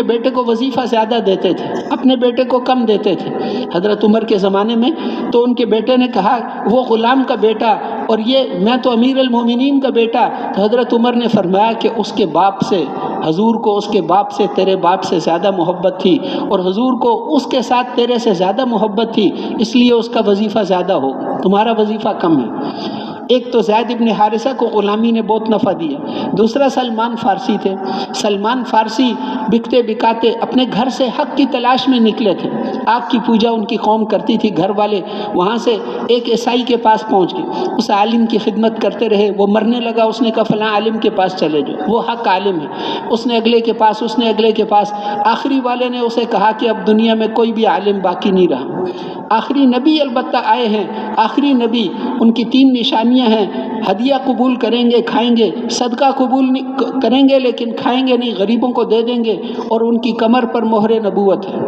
بیٹے کو وظیفہ زیادہ دیتے تھے، اپنے بیٹے کو کم دیتے تھے۔ حضرت عمر کے زمانے میں تو ان کے بیٹے نے کہا وہ غلام کا بیٹا اور یہ میں تو امیر المومنین کا بیٹا، تو حضرت عمر نے فرمایا کہ اس کے باپ سے، حضور کو اس کے باپ سے، تیرے باپ سے زیادہ محبت تھی، اور حضور کو اس کے ساتھ تیرے سے زیادہ محبت تھی، اس لیے اس کا وظیفہ زیادہ ہو، تمہارا وظیفہ کم ہے۔ ایک تو زید ابن حارثہ کو غلامی نے بہت نفع دیا، دوسرا سلمان فارسی تھے۔ سلمان فارسی بکتے بکاتے اپنے گھر سے حق کی تلاش میں نکلے تھے، آگ کی پوجا ان کی قوم کرتی تھی، گھر والے وہاں سے ایک عیسائی کے پاس پہنچ گئے، اس عالم کی خدمت کرتے رہے، وہ مرنے لگا، اس نے کہا فلاں عالم کے پاس چلے جاؤ، وہ حق عالم ہے، اس نے اگلے کے پاس، اس نے اگلے کے پاس، آخری والے نے اسے کہا کہ اب دنیا میں کوئی بھی عالم باقی نہیں رہا، آخری نبی البتہ آئے ہیں، آخری نبی، ان کی 3 نشانیاں ہیں، ہدیہ قبول کریں گے کھائیں گے، صدقہ قبول نہیں کریں گے لیکن کھائیں گے نہیں، غریبوں کو دے دیں گے، اور ان کی کمر پر مہر نبوت ہے۔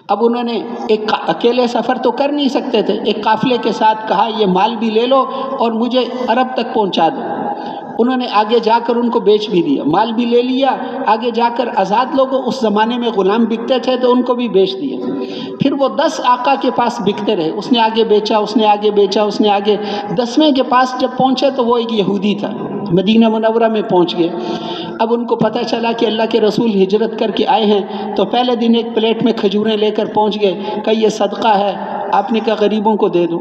اب انہوں نے ایک اکیلے سفر تو کر نہیں سکتے تھے، ایک قافلے کے ساتھ کہا یہ مال بھی لے لو اور مجھے عرب تک پہنچا دو۔ انہوں نے آگے جا کر ان کو بیچ بھی دیا، مال بھی لے لیا، آگے جا کر آزاد لوگوں، اس زمانے میں غلام بکتے تھے تو ان کو بھی بیچ دیا۔ پھر وہ 10 آقا کے پاس بکتے رہے، اس نے آگے بیچا، اس نے آگے بیچا، اس نے آگے، 10ویں کے پاس جب پہنچے تو وہ ایک یہودی تھا، مدینہ منورہ میں پہنچ گئے۔ اب ان کو پتہ چلا کہ اللہ کے رسول ہجرت کر کے آئے ہیں، تو پہلے دن ایک پلیٹ میں کھجوریں لے کر پہنچ گئے کہ یہ صدقہ ہے، آپ نے کہا غریبوں کو دے دو۔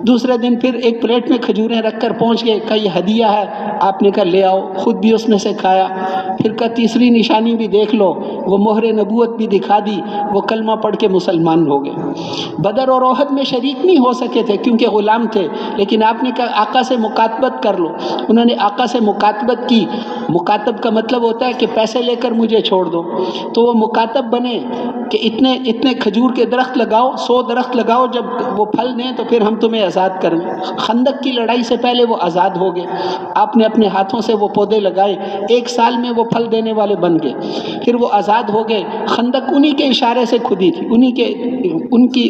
دوسرے دن پھر ایک پلیٹ میں کھجوریں رکھ کر پہنچ گئے کہ یہ ہدیہ ہے، آپ نے کہا لے آؤ، خود بھی اس میں سے کھایا۔ پھر کہا تیسری نشانی بھی دیکھ لو، وہ مہر نبوت بھی دکھا دی، وہ کلمہ پڑھ کے مسلمان ہو گئے۔ بدر اور احد میں شریک نہیں ہو سکے تھے کیونکہ غلام تھے، لیکن آپ نے کہا آقا سے مکاتبت کر لو، انہوں نے آقا سے مکاتبت کی۔ مکاتب کا مطلب ہوتا ہے کہ پیسے لے کر مجھے چھوڑ دو، تو وہ مکاتب بنے کہ اتنے کھجور کے درخت لگاؤ، 100 درخت لگاؤ، جب وہ پھل دیں تو پھر ہم تمہیں آزاد کریں۔ خندق کی لڑائی سے پہلے وہ آزاد ہو گئے، آپ نے اپنے ہاتھوں سے وہ پودے لگائے، 1 سال میں وہ پھل دینے والے بن گئے، پھر وہ آزاد ہو گئے۔ خندق انہی کے اشارے سے کھدی تھی،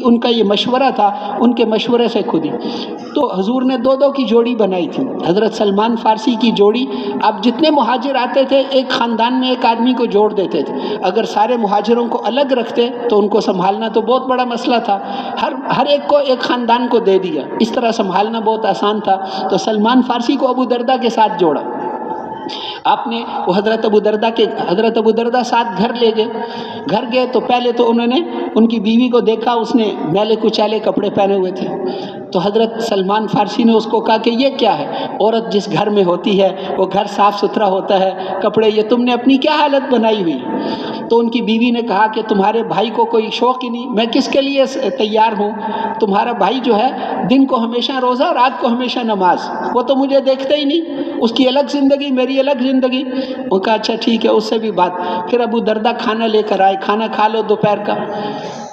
ان کا یہ مشورہ تھا، ان کے مشورے سے کھدی۔ تو حضور نے 2 کی جوڑی بنائی تھی، حضرت سلمان فارسی کی جوڑی۔ اب جتنے مہاجر آتے تھے ایک خاندان میں ایک آدمی کو جوڑ دیتے تھے، اگر سارے مہاجروں کو الگ رکھتے تو ان کو سنبھالنا تو بہت بڑا مسئلہ تھا، ہر ایک کو ایک خاندان کو دے دیا، اس طرح سنبھالنا بہت آسان تھا۔ تو سلمان فارسی کو ابو دردہ کے ساتھ جوڑا آپ نے، وہ حضرت ابو دردہ ساتھ گھر گئے تو پہلے تو انہوں نے ان کی بیوی کو دیکھا، اس نے میلے کچالے کپڑے پہنے ہوئے تھے، تو حضرت سلمان فارسی نے اس کو کہا کہ یہ کیا ہے؟ عورت جس گھر میں ہوتی ہے وہ گھر صاف ستھرا ہوتا ہے، کپڑے یہ تم نے اپنی کیا حالت بنائی ہوئی؟ تو ان کی بیوی نے کہا کہ تمہارے بھائی کو کوئی شوق ہی نہیں، میں کس کے لیے تیار ہوں؟ تمہارا بھائی جو ہے دن کو ہمیشہ روزہ، رات کو ہمیشہ نماز، وہ تو مجھے دیکھتا ہی نہیں، اس کی الگ زندگی، میری الگ زندگی۔ وہ کہا اچھا ٹھیک ہے، اس سے بھی بات۔ پھر ابو دردہ کھانا لے کر آئے، کھانا کھا لو دوپہر کا۔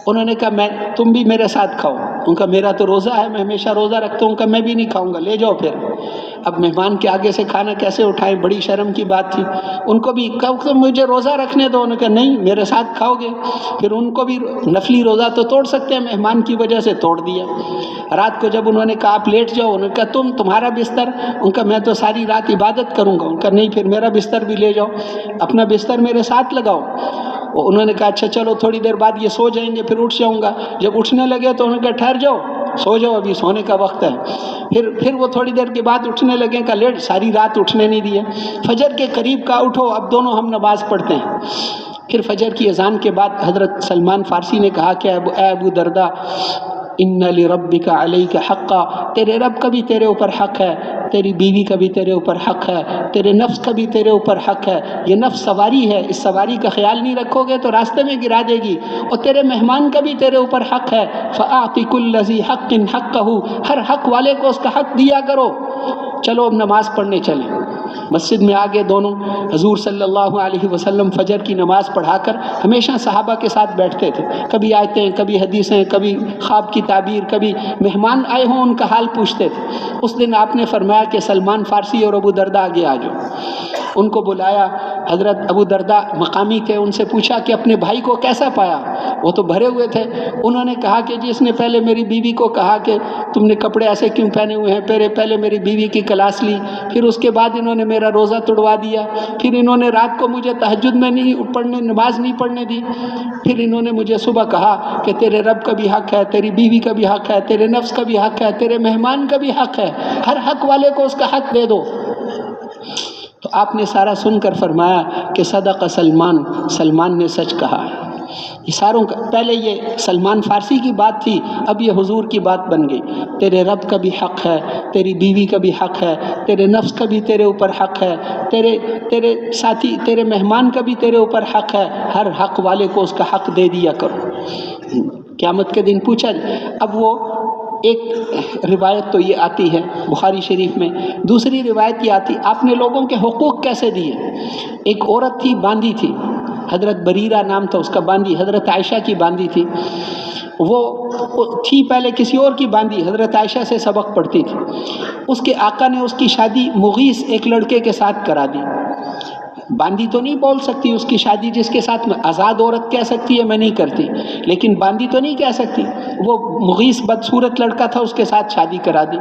انہوں نے کہا تم بھی میرے ساتھ کھاؤ۔ ان کا میرا تو روزہ ہے، میں ہمیشہ روزہ رکھتا ہوں، کہ میں بھی نہیں کھاؤں گا، لے جاؤ پھر۔ اب مہمان کے آگے سے کھانا کیسے اٹھائیں، بڑی شرم کی بات تھی۔ ان کو بھی کہا مجھے روزہ رکھنے دو، انہوں نے کہا نہیں میرے ساتھ کھاؤ گے۔ پھر ان کو بھی نفلی روزہ تو توڑ سکتے ہیں، مہمان کی وجہ سے توڑ دیا۔ رات کو جب انہوں نے کہا آپ لیٹ جاؤ، انہوں نے کہا تمہارا بستر؟ ان کا میں تو ساری رات عبادت کروں گا۔ ان کا نہیں، پھر میرا بستر بھی لے جاؤ، اپنا بستر میرے ساتھ لگاؤ۔ انہوں نے کہا اچھا چلو تھوڑی دیر بعد یہ سو جائیں گے، پھر اٹھ جاؤں گا۔ جب اٹھنے لگے تو انہوں نے کہا ٹھہر جاؤ، سو جاؤ، ابھی سونے کا وقت ہے۔ پھر وہ تھوڑی دیر کے بعد اٹھنے لگے، کہا لیٹ، ساری رات اٹھنے نہیں دیا۔ فجر کے قریب کہا اٹھو، اب دونوں ہم نماز پڑھتے ہیں۔ پھر فجر کی اذان کے بعد حضرت سلمان فارسی نے کہا کہ اے ابو دردہ، ان لربک علیک حقا، تیرے رب کا بھی تیرے اوپر حق ہے، تیری بیوی کا بھی تیرے اوپر حق ہے، تیرے نفس کا بھی تیرے اوپر حق ہے۔ یہ نفس سواری ہے، اس سواری کا خیال نہیں رکھو گے تو راستے میں گرا دے گی، اور تیرے مہمان کا بھی تیرے اوپر حق ہے۔ فَأَعْطِ كُلَّ ذِي حَقٍّ حَقَّهُ، ہر حق والے کو اس کا حق دیا کرو۔ چلو اب نماز پڑھنے چلیں۔ مسجد میں آگے دونوں، حضور صلی اللہ علیہ وسلم فجر کی نماز پڑھا کر ہمیشہ صحابہ کے ساتھ بیٹھتے تھے، کبھی آیتیں، کبھی حدیثیں، کبھی خواب کی تعبیر، کبھی مہمان آئے ہوں ان کا حال پوچھتے تھے۔ اس دن آپ نے فرمایا کہ سلمان فارسی اور ابو دردہ آگے آ جاؤ۔ ان کو بلایا، حضرت ابو دردہ مقامی تھے، ان سے پوچھا کہ اپنے بھائی کو کیسا پایا؟ وہ تو بھرے ہوئے تھے۔ انہوں نے کہا کہ جس نے پہلے میری بیوی کو کہا کہ تم نے کپڑے ایسے کیوں پہنے ہوئے ہیں، پہلے میری بیوی کی کلاس لی، پھر اس کے بعد انہوں نے میرا روزہ توڑوا دیا، پھر انہوں نے رات کو مجھے تہجد میں نماز نہیں پڑھنے دی، پھر انہوں نے مجھے صبح کہا کہ تیرے رب کا بھی حق ہے، تیری بیوی کا بھی حق ہے، تیرے نفس کا بھی حق ہے، تیرے مہمان کا بھی حق ہے، ہر حق والے کو اس کا حق دے دو۔ تو آپ نے سارا سن کر فرمایا کہ صدق سلمان نے سچ کہا ہے۔ یہ ساروں کا، پہلے یہ سلمان فارسی کی بات تھی، اب یہ حضور کی بات بن گئی۔ تیرے رب کا بھی حق ہے، تیری بیوی کا بھی حق ہے، تیرے نفس کا بھی تیرے اوپر حق ہے، تیرے ساتھی، تیرے مہمان کا بھی تیرے اوپر حق ہے، ہر حق والے کو اس کا حق دے دیا کرو۔ قیامت کے دن پوچھا۔ اب وہ ایک روایت تو یہ آتی ہے بخاری شریف میں، دوسری روایت یہ آتی آپ نے لوگوں کے حقوق کیسے دیے۔ ایک عورت تھی، باندھی تھی، حضرت بریرہ نام تھا اس کا، باندھی، حضرت عائشہ کی باندھی تھی۔ وہ تھی پہلے کسی اور کی باندھی، حضرت عائشہ سے سبق پڑھتی تھی۔ اس کے آقا نے اس کی شادی مغیث ایک لڑکے کے ساتھ کرا دی۔ باندھی تو نہیں بول سکتی، اس کی شادی جس کے ساتھ میں آزاد عورت کہہ سکتی ہے میں نہیں کرتی، لیکن باندھی تو نہیں کہہ سکتی۔ وہ مغیث بدصورت لڑکا تھا، اس کے ساتھ شادی کرا دی۔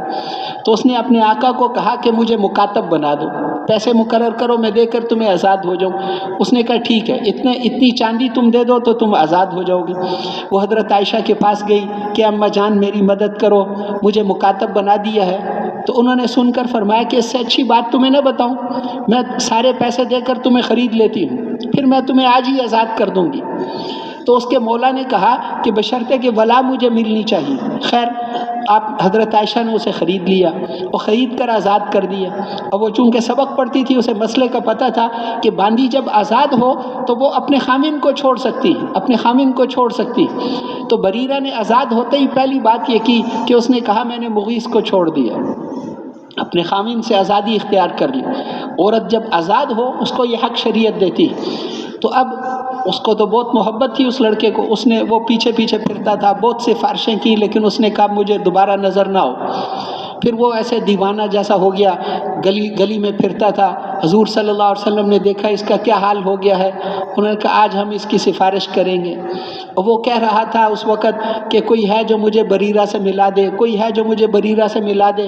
تو اس نے اپنے آقا کو کہا کہ مجھے مکاتب بنا دو، پیسے مقرر کرو، میں دے کر تمہیں آزاد ہو جاؤں۔ اس نے کہا ٹھیک ہے، اتنی چاندی تم دے دو تو تم آزاد ہو جاؤ گی۔ وہ حضرت عائشہ کے پاس گئی کہ اماں جان میری مدد کرو، مجھے مکاتب بنا دیا ہے۔ تو انہوں نے سن کر فرمایا کہ اس سے اچھی بات تمہیں نہ بتاؤں، میں سارے پیسے دے کر تمہیں خرید لیتی ہوں، پھر میں تمہیں آج ہی آزاد کر دوں گی۔ تو اس کے مولا نے کہا کہ بشرطے کہ ولا مجھے ملنی چاہیے۔ خیر، آپ حضرت عائشہ نے اسے خرید لیا، وہ خرید کر آزاد کر دیا۔ اور وہ چونکہ سبق پڑھتی تھی، اسے مسئلے کا پتہ تھا کہ باندھی جب آزاد ہو تو وہ اپنے خامن کو چھوڑ سکتی، اپنے خامن کو چھوڑ سکتی۔ تو بریرہ نے آزاد ہوتے ہی پہلی بات یہ کی کہ اس نے کہا میں نے مغیث کو چھوڑ دیا، اپنے خامن سے آزادی اختیار کر لی۔ عورت جب آزاد ہو اس کو یہ حق شریعت دیتی۔ تو اب اس کو تو بہت محبت تھی اس لڑکے کو، اس نے وہ پیچھے پیچھے پھرتا تھا، بہت سفارشیں کی، لیکن اس نے کہا مجھے دوبارہ نظر نہ ہو۔ پھر وہ ایسے دیوانہ جیسا ہو گیا، گلی گلی میں پھرتا تھا۔ حضور صلی اللہ علیہ وسلم نے دیکھا اس کا کیا حال ہو گیا ہے، انہوں نے کہا آج ہم اس کی سفارش کریں گے۔ اور وہ کہہ رہا تھا اس وقت کہ کوئی ہے جو مجھے بریرہ سے ملا دے، کوئی ہے جو مجھے بریرہ سے ملا دے۔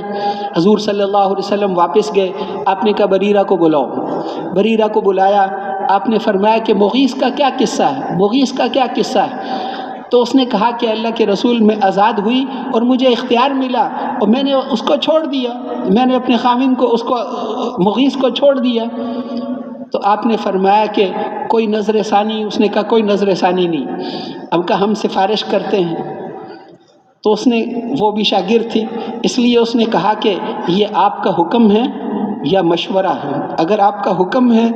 حضور صلی اللہ علیہ وسلم واپس گئے، آپ نے کہا بریرہ کو بلاؤ۔ بریرہ کو بلایا، آپ نے فرمایا کہ مغیث کا کیا قصہ ہے، مغیث کا کیا قصہ ہے؟ تو اس نے کہا کہ اللہ کے رسول میں آزاد ہوئی اور مجھے اختیار ملا اور میں نے اس کو چھوڑ دیا، میں نے اپنے خاوند کو اس کو مغیث کو چھوڑ دیا۔ تو آپ نے فرمایا کہ کوئی نظر ثانی؟ اس نے کہا کوئی نظر ثانی نہیں۔ اب کہا ہم سفارش کرتے ہیں۔ تو اس نے، وہ بھی شاگرد تھی، اس لیے اس نے کہا کہ یہ آپ کا حکم ہے یا مشورہ ہے؟ اگر آپ کا حکم ہے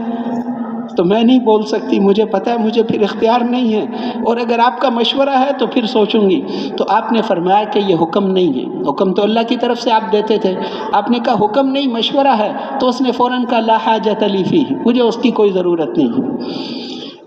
تو میں نہیں بول سکتی، مجھے پتہ ہے مجھے پھر اختیار نہیں ہے، اور اگر آپ کا مشورہ ہے تو پھر سوچوں گی۔ تو آپ نے فرمایا کہ یہ حکم نہیں ہے، حکم تو اللہ کی طرف سے آپ دیتے تھے۔ آپ نے کہا حکم نہیں مشورہ ہے، تو اس نے فوراً کہا لا حاجۃ لی فیہ، مجھے اس کی کوئی ضرورت نہیں ہے۔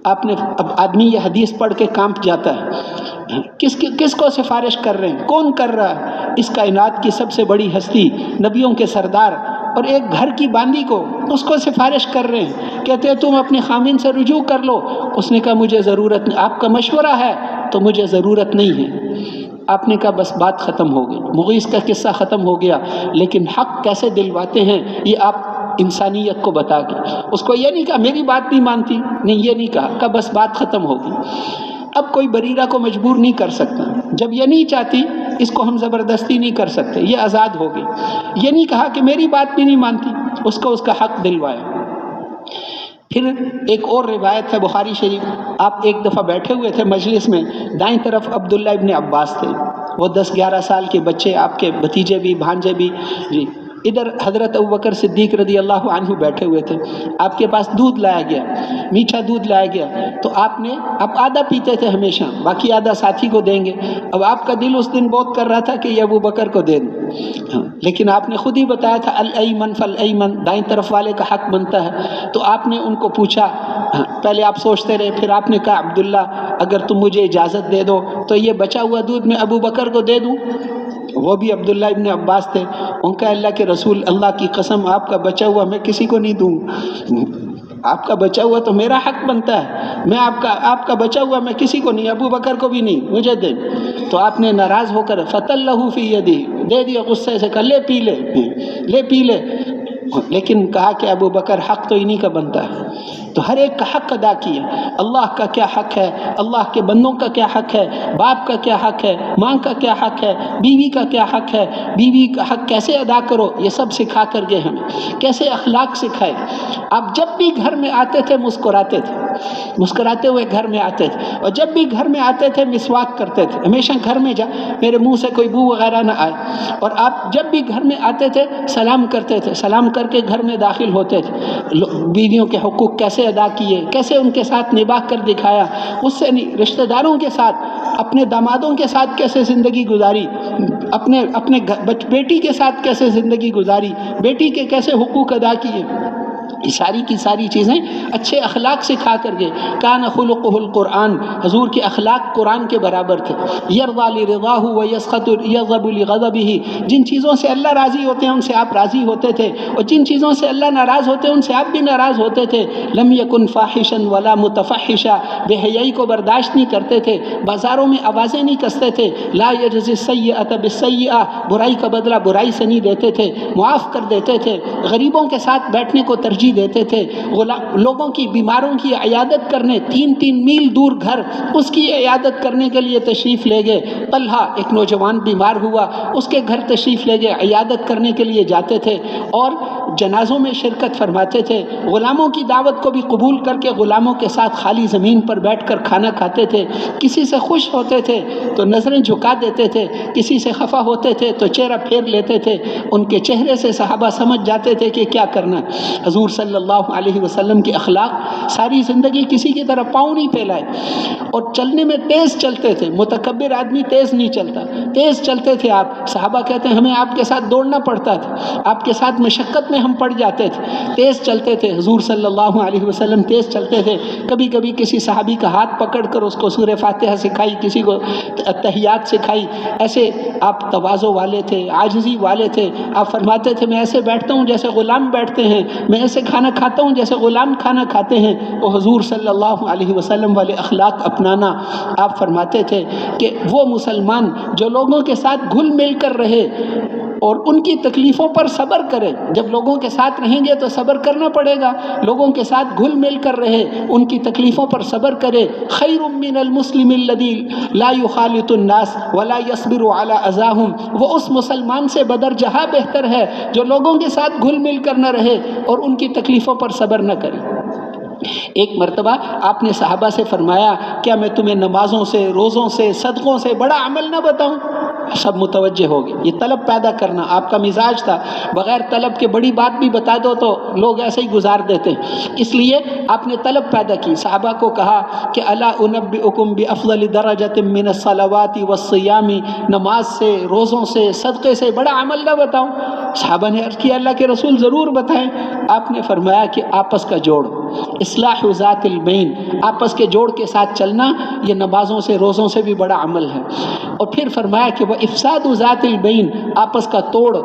آپ نے، اب آدمی یہ حدیث پڑھ کے کانپ جاتا ہے، کس کو سفارش کر رہے ہیں، کون کر رہا ہے؟ اس کائنات کی سب سے بڑی ہستی، نبیوں کے سردار، اور ایک گھر کی باندی کو، اس کو سفارش کر رہے ہیں، کہتے ہیں تم اپنے خامن سے رجوع کر لو۔ اس نے کہا مجھے ضرورت نہیں، آپ کا مشورہ ہے تو مجھے ضرورت نہیں ہے۔ آپ نے کہا بس بات ختم ہو گئی، مغیث کا قصہ ختم ہو گیا۔ لیکن حق کیسے دلواتے ہیں یہ آپ انسانیت کو بتا کے، اس کو یہ نہیں کہا میری بات نہیں مانتی، نہیں یہ نہیں کہا بس بات ختم ہو گئی۔ اب کوئی بریرہ کو مجبور نہیں کر سکتا، جب یہ نہیں چاہتی اس کو ہم زبردستی نہیں کر سکتے، یہ آزاد ہو گئی۔ یہ نہیں کہا کہ میری بات بھی نہیں مانتی، اس کو اس کا حق دلوایا۔ پھر ایک اور روایت ہے بخاری شریف، آپ ایک دفعہ بیٹھے ہوئے تھے مجلس میں، دائیں طرف عبداللہ ابن عباس تھے، وہ 10-11 سال کے بچے، آپ کے بھتیجے بھی بھانجے بھی جی۔ ادھر حضرت ابوبکر صدیق رضی اللہ عنہ بیٹھے ہوئے تھے، آپ کے پاس دودھ لایا گیا، میٹھا دودھ لایا گیا، تو آپ آدھا پیتے تھے ہمیشہ، باقی آدھا ساتھی کو دیں گے۔ اب آپ کا دل اس دن بہت کر رہا تھا کہ یہ ابوبکر کو دے دیں، لیکن آپ نے خود ہی بتایا تھا الایمن فالایمن، دائیں طرف والے کا حق بنتا ہے۔ تو آپ نے ان کو پوچھا، پہلے آپ سوچتے رہے، پھر آپ نے کہا عبداللہ اگر تم مجھے اجازت دے دو تو یہ بچا ہوا دودھ میں ابوبکر کو دے دوں۔ وہ بھی عبداللہ ابن عباس تھے، ان کا اللہ کے رسول اللہ کی قسم آپ کا بچا ہوا میں کسی کو نہیں دوں، آپ کا بچا ہوا تو میرا حق بنتا ہے، میں آپ کا بچا ہوا میں کسی کو نہیں، ابو بکر کو بھی نہیں، مجھے دے۔ تو آپ نے ناراض ہو کر فَتَلَّهُ فِي يَدِهِ، دے دیا غصے سے، کہا لے پی لے، لیکن کہا کہ ابو بکر حق تو انہی کا بنتا ہے۔ تو ہر ایک کا حق ادا کیا، اللہ کا کیا حق ہے، اللہ کے بندوں کا کیا حق ہے، باپ کا کیا حق ہے، ماں کا کیا حق ہے، بیوی کا کیا حق ہے، بیوی کا حق کیسے ادا کرو، یہ سب سکھا کر گئے ہمیں، کیسے اخلاق سکھائے۔ آپ جب بھی گھر میں آتے تھے مسکراتے تھے، مسکراتے ہوئے گھر میں آتے تھے، اور جب بھی گھر میں آتے تھے مسواک کرتے تھے، ہمیشہ گھر میں میرے منہ سے کوئی بو وغیرہ نہ آئے، اور آپ جب بھی گھر میں آتے تھے سلام کرتے تھے، سلام کر کے گھر میں داخل ہوتے تھے۔ بیویوں کے حقوق کیسے ادا کیے، کیسے ان کے ساتھ نبھا کر دکھایا، اس سے نہیں، رشتہ داروں کے ساتھ، اپنے دامادوں کے ساتھ کیسے زندگی گزاری، اپنے بیٹی کے ساتھ کیسے زندگی گزاری، بیٹی کے کیسے حقوق ادا کیے، یہ ساری کی ساری چیزیں اچھے اخلاق سکھا کر گئے۔ کان خلقہ القرآن، حضور کے اخلاق قرآن کے برابر تھے۔ یرضی لرضاہ ویسخط یغضب لغضبہ، جن چیزوں سے اللہ راضی ہوتے ہیں ان سے آپ راضی ہوتے تھے، اور جن چیزوں سے اللہ ناراض ہوتے ہیں ان سے آپ بھی ناراض ہوتے تھے۔ لم یکن فاحشا ولا متفحشا، بے حیائی کو برداشت نہیں کرتے تھے، بازاروں میں آوازیں نہیں کستے تھے۔ لا یجزی السیئۃ بالسیئۃ، برائی کا بدلہ برائی سے نہیں دیتے تھے، معاف کر دیتے تھے، غریبوں کے ساتھ بیٹھنے کو ترجیح دیتے تھے، لوگوں کی بیماروں کی عیادت کرنے 3 میل دور گھر، اس کی عیادت کرنے کے لیے تشریف لے گئے۔ طلحہ ایک نوجوان بیمار ہوا، اس کے گھر تشریف لے گئے، عیادت کرنے کے لیے جاتے تھے، اور جنازوں میں شرکت فرماتے تھے۔ غلاموں کی دعوت کو بھی قبول کر کے غلاموں کے ساتھ خالی زمین پر بیٹھ کر کھانا کھاتے تھے۔ کسی سے خوش ہوتے تھے تو نظریں جھکا دیتے تھے، کسی سے خفا ہوتے تھے تو چہرہ پھیر لیتے تھے۔ ان کے چہرے سے صحابہ سمجھ جاتے تھے کہ کیا کرنا ہے۔ حضور صلی اللہ علیہ وسلم کے اخلاق، ساری زندگی کسی کی طرح پاؤں نہیں پھیلائے اور چلنے میں تیز چلتے تھے. متکبر آدمی تیز نہیں چلتا، تیز چلتے تھے آپ. صحابہ کہتے ہیں ہمیں آپ کے ساتھ دوڑنا پڑتا تھا، آپ کے ساتھ مشقت میں ہم پڑ جاتے تھے. تیز چلتے تھے حضور صلی اللہ علیہ وسلم، تیز چلتے تھے. کبھی کبھی کسی صحابی کا ہاتھ پکڑ کر اس کو سورہ فاتحہ سکھائی، کسی کو تحیات سکھائی. ایسے آپ تواضع والے تھے، عاجزی والے تھے. آپ فرماتے تھے میں ایسے بیٹھتا ہوں جیسے غلام بیٹھتے ہیں، میں ایسے کھانا کھاتا ہوں جیسے غلام کھانا کھاتے ہیں. وہ حضور صلی اللہ علیہ وسلم والے اخلاق اپنانا. آپ فرماتے تھے کہ وہ مسلمان جو لوگوں کے ساتھ گھل مل کر رہے اور ان کی تکلیفوں پر صبر کرے. جب لوگوں کے ساتھ رہیں گے تو صبر کرنا پڑے گا. لوگوں کے ساتھ گھل مل کر رہے، ان کی تکلیفوں پر صبر کرے. خیر من المسلم الذی لا یخالط الناس ولا یصبر علی اذاہم. وہ اس مسلمان سے بدرجہ بہتر ہے جو لوگوں کے ساتھ گھل مل کر نہ رہے اور ان کی تکلیفوں پر صبر نہ کرے. ایک مرتبہ آپ نے صحابہ سے فرمایا کیا میں تمہیں نمازوں سے، روزوں سے، صدقوں سے بڑا عمل نہ بتاؤں؟ سب متوجہ ہو گئے. یہ طلب پیدا کرنا آپ کا مزاج تھا. بغیر طلب کے بڑی بات بھی بتا دو تو لوگ ایسے ہی گزار دیتے ہیں. اس لیے آپ نے طلب پیدا کی. صحابہ کو کہا کہ الا انبئکم بافضل درجۃ من الصلوات والصیام. نماز سے، روزوں سے، صدقے سے بڑا عمل نہ بتاؤں؟ صحابہ نے عرض کیا اللہ کے رسول ضرور بتائیں. آپ نے فرمایا کہ آپس کا جوڑ، اصلاح ذات البین، آپس کے جوڑ کے ساتھ چلنا یہ نمازوں سے، روزوں سے بھی بڑا عمل ہے. اور پھر فرمایا کہ وہ افساد ذات البین، آپس کا توڑ،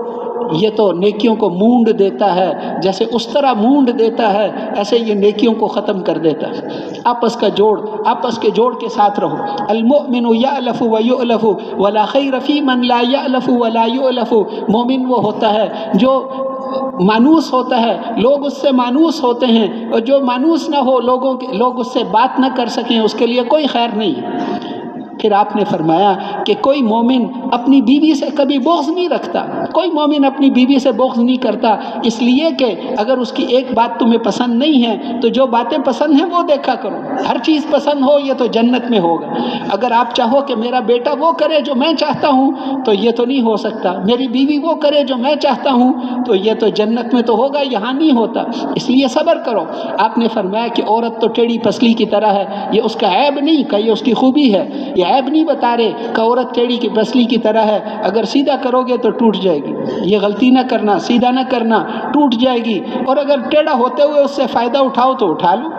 یہ تو نیکیوں کو مونڈ دیتا ہے. جیسے اس طرح مونڈ دیتا ہے ایسے یہ نیکیوں کو ختم کر دیتا ہے. آپس کا جوڑ، آپس کے جوڑ کے ساتھ رہو. المؤمن یألف ویؤلف ولا خیر فی من لا یألف ولا یؤلف. مومن وہ ہوتا ہے جو مانوس ہوتا ہے، لوگ اس سے مانوس ہوتے ہیں، اور جو مانوس نہ ہو، لوگ اس سے بات نہ کر سکیں، اس کے لیے کوئی خیر نہیں. پھر آپ نے فرمایا کہ کوئی مومن اپنی بیوی سے کبھی بغض نہیں رکھتا. کوئی مومن اپنی بیوی سے بغض نہیں کرتا، اس لیے کہ اگر اس کی ایک بات تمہیں پسند نہیں ہے تو جو باتیں پسند ہیں وہ دیکھا کرو. ہر چیز پسند ہو یہ تو جنت میں ہوگا. اگر آپ چاہو کہ میرا بیٹا وہ کرے جو میں چاہتا ہوں تو یہ تو نہیں ہو سکتا. میری بیوی وہ کرے جو میں چاہتا ہوں تو یہ تو جنت میں تو ہوگا، یہاں نہیں ہوتا. اس لیے صبر کرو. آپ نے فرمایا کہ عورت تو ٹیڑھی پسلی کی طرح ہے. یہ اس کا عیب نہیں کہ یہ اس کی خوبی ہے. یہ عیب نہیں بتا رہے کہ عورت ٹیڑھی کی پسلی کی طرح ہے، اگر سیدھا کرو گے تو ٹوٹ جائے گی. یہ غلطی نہ کرنا، سیدھا نہ کرنا، ٹوٹ جائے گی. اور اگر ٹیڑھا ہوتے ہوئے اس سے فائدہ اٹھاؤ تو اٹھا لو.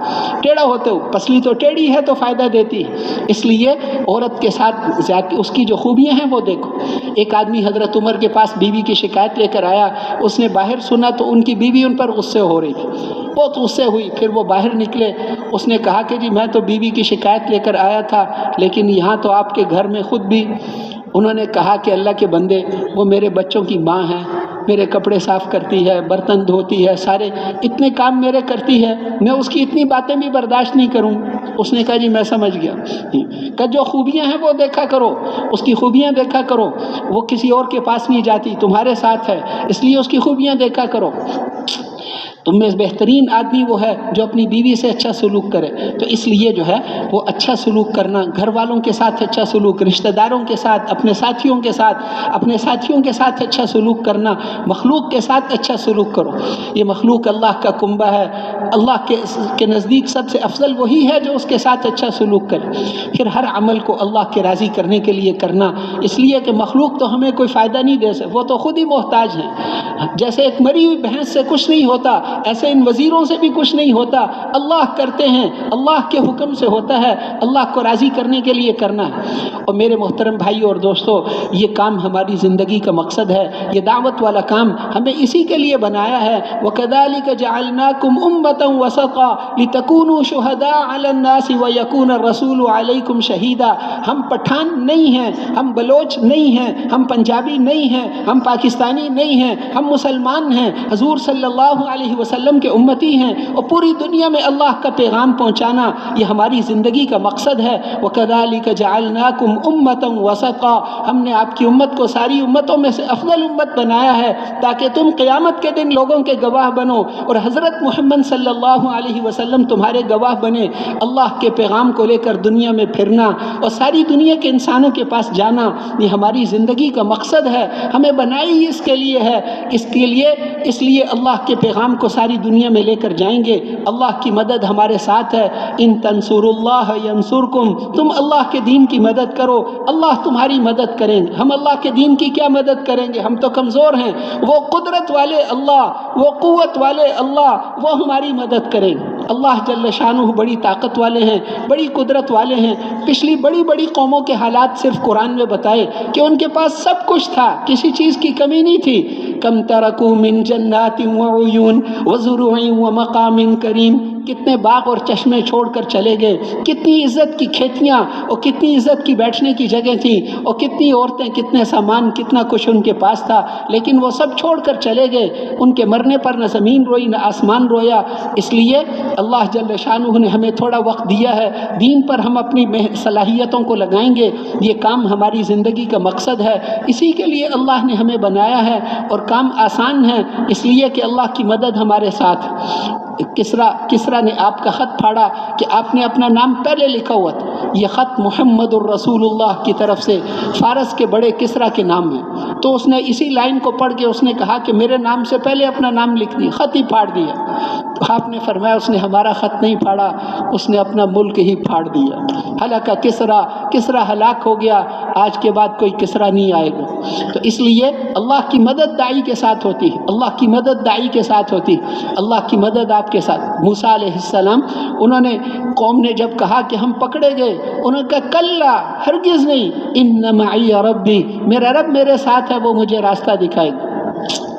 ٹیڑھا ہوتے ہوئے، پسلی تو ٹیڑھی ہے تو فائدہ دیتی ہے. اس لیے عورت کے ساتھ اس کی جو خوبیاں ہیں وہ دیکھو. ایک آدمی حضرت عمر کے پاس بیوی کی شکایت لے کر آیا. اس نے باہر سنا تو ان کی بیوی ان پر غصے ہو رہی تھی، بہت غصے ہوئی. پھر وہ باہر نکلے. اس نے کہا کہ جی میں تو بیوی کی شکایت لے کر آیا تھا، لیکن یہاں تو آپ کے گھر میں خود بھی. انہوں نے کہا کہ اللہ کے بندے، وہ میرے بچوں کی ماں ہے، میرے کپڑے صاف کرتی ہے، برتن دھوتی ہے، سارے اتنے کام میرے کرتی ہے، میں اس کی اتنی باتیں بھی برداشت نہیں کروں. اس نے کہا جی میں سمجھ گیا کہ جو خوبیاں ہیں وہ دیکھا کرو، اس کی خوبیاں دیکھا کرو. وہ کسی اور کے پاس نہیں جاتی، تمہارے ساتھ ہے، اس لیے اس کی خوبیاں دیکھا کرو. تم میں بہترین آدمی وہ ہے جو اپنی بیوی سے اچھا سلوک کرے. تو اس لیے جو ہے وہ اچھا سلوک کرنا، گھر والوں کے ساتھ اچھا سلوک، رشتہ داروں کے ساتھ، اپنے ساتھیوں کے ساتھ اچھا سلوک کرنا. مخلوق کے ساتھ اچھا سلوک کرو. یہ مخلوق اللہ کا کنبہ ہے. اللہ کے نزدیک سب سے افضل وہی ہے جو اس کے ساتھ اچھا سلوک کرے. پھر ہر عمل کو اللہ کے راضی کرنے کے لیے کرنا. اس لیے کہ مخلوق تو ہمیں کوئی فائدہ نہیں دے سکتے، وہ تو خود ہی محتاج ہیں. جیسے ایک مری ہوئی بھینس سے کچھ نہیں ہوتا، ایسے ان وزیروں سے بھی کچھ نہیں ہوتا. اللہ کرتے ہیں، اللہ کے حکم سے ہوتا ہے. اللہ کو راضی کرنے کے لیے کرنا ہے. اور میرے محترم بھائیو اور دوستو، یہ کام ہماری زندگی کا مقصد ہے. یہ دعوت والا کام ہمیں اسی کے لیے بنایا ہے. وَكَذَلِكَ جَعَلْنَاكُمْ أُمَّةً وَسَطًا لِتَكُونُوا شُهَدَاءَ عَلَى النَّاسِ وَيَكُونَ الرَّسُولُ عَلَيْكُمْ شَهِيدًا. ہم پٹھان نہیں ہیں، ہم بلوچ نہیں ہیں، ہم پنجابی نہیں ہیں، ہم پاکستانی نہیں ہیں، ہم مسلمان ہیں، حضور صلی اللہ علیہ وسلم کے امتی ہیں. اور پوری دنیا میں اللہ کا پیغام پہنچانا یہ ہماری زندگی کا مقصد ہے. وَكَذَلِكَ جَعَلْنَاكُمْ أُمَّةً وَسَطًا. ہم نے آپ کی امت کو ساری امتوں میں سے افضل امت بنایا ہے تاکہ تم قیامت کے دن لوگوں کے گواہ بنو اور حضرت محمد صلی اللہ علیہ وسلم تمہارے گواہ بنے. اللہ کے پیغام کو لے کر دنیا میں پھرنا اور ساری دنیا کے انسانوں کے پاس جانا یہ ہماری زندگی کا مقصد ہے. ہمیں بنائی اس کے لیے ہے. اس لیے اللہ کے پیغام کو ساری دنیا میں لے کر جائیں گے۔ اللہ کی مدد ہمارے ساتھ ہے۔ ان تنصروا اللہ ینصرکم، تم اللہ کے دین کی مدد کرو، اللہ تمہاری مدد کریں گے۔ ہم اللہ کے دین کی کیا مدد کریں گے؟ ہم تو کمزور ہیں، وہ قدرت والے اللہ، وہ قوت والے اللہ، وہ ہماری مدد کریں گے۔ اللہ جل شانہ بڑی طاقت والے ہیں، بڑی قدرت والے ہیں۔ پچھلی بڑی بڑی قوموں کے حالات صرف قرآن میں بتائے کہ ان کے پاس سب کچھ تھا، کسی چیز کی کمی نہیں تھی۔ کم ترکوا من جنات وعیون وزروع ومقام کریم، کتنے باغ اور چشمے چھوڑ کر چلے گئے، کتنی عزت کی کھیتیاں اور کتنی عزت کی بیٹھنے کی جگہ تھی، اور کتنی عورتیں، کتنے سامان، کتنا کچھ ان کے پاس تھا، لیکن وہ سب چھوڑ کر چلے گئے۔ ان کے مرنے پر نہ زمین روئی نہ آسمان رویا۔ اس لیے اللہ جل شانہ نے ہمیں تھوڑا وقت دیا ہے، دین پر ہم اپنی صلاحیتوں کو لگائیں گے۔ یہ کام ہماری زندگی کا مقصد ہے، اسی کے لیے اللہ نے ہمیں بنایا ہے، اور کام آسان ہے اس لیے کہ اللہ کی مدد ہمارے ساتھ۔ کسرا نے آپ کا خط پھاڑا کہ آپ نے اپنا نام پہلے لکھا ہوا تھا۔ یہ خط محمد الرسول اللہ کی طرف سے فارس کے بڑے کسرا کے نام ہے، تو اس نے اسی لائن کو پڑھ کے اس نے کہا کہ میرے نام سے پہلے اپنا نام لکھ دیا، خط ہی پھاڑ دیا۔ تو آپ نے فرمایا اس نے ہمارا خط نہیں پھاڑا، اس نے اپنا ملک ہی پھاڑ دیا۔ ہلاکا کسرا ہلاک ہو گیا، آج کے بعد کوئی کسرا نہیں آئے گا۔ تو اس لیے اللہ کی مدد داعی کے ساتھ ہوتی ہے، اللہ کی مدد داعی کے ساتھ ہوتی ہے، اللہ کی مدد آپ کے ساتھ۔ موسیٰ علیہ السلام، انہوں نے، قوم نے جب کہا کہ ہم پکڑے گئے، انہوں نے کہا کلا، ہرگز نہیں، ان معی ربی، میرا رب میرے ساتھ ہے، وہ مجھے راستہ دکھائے گا۔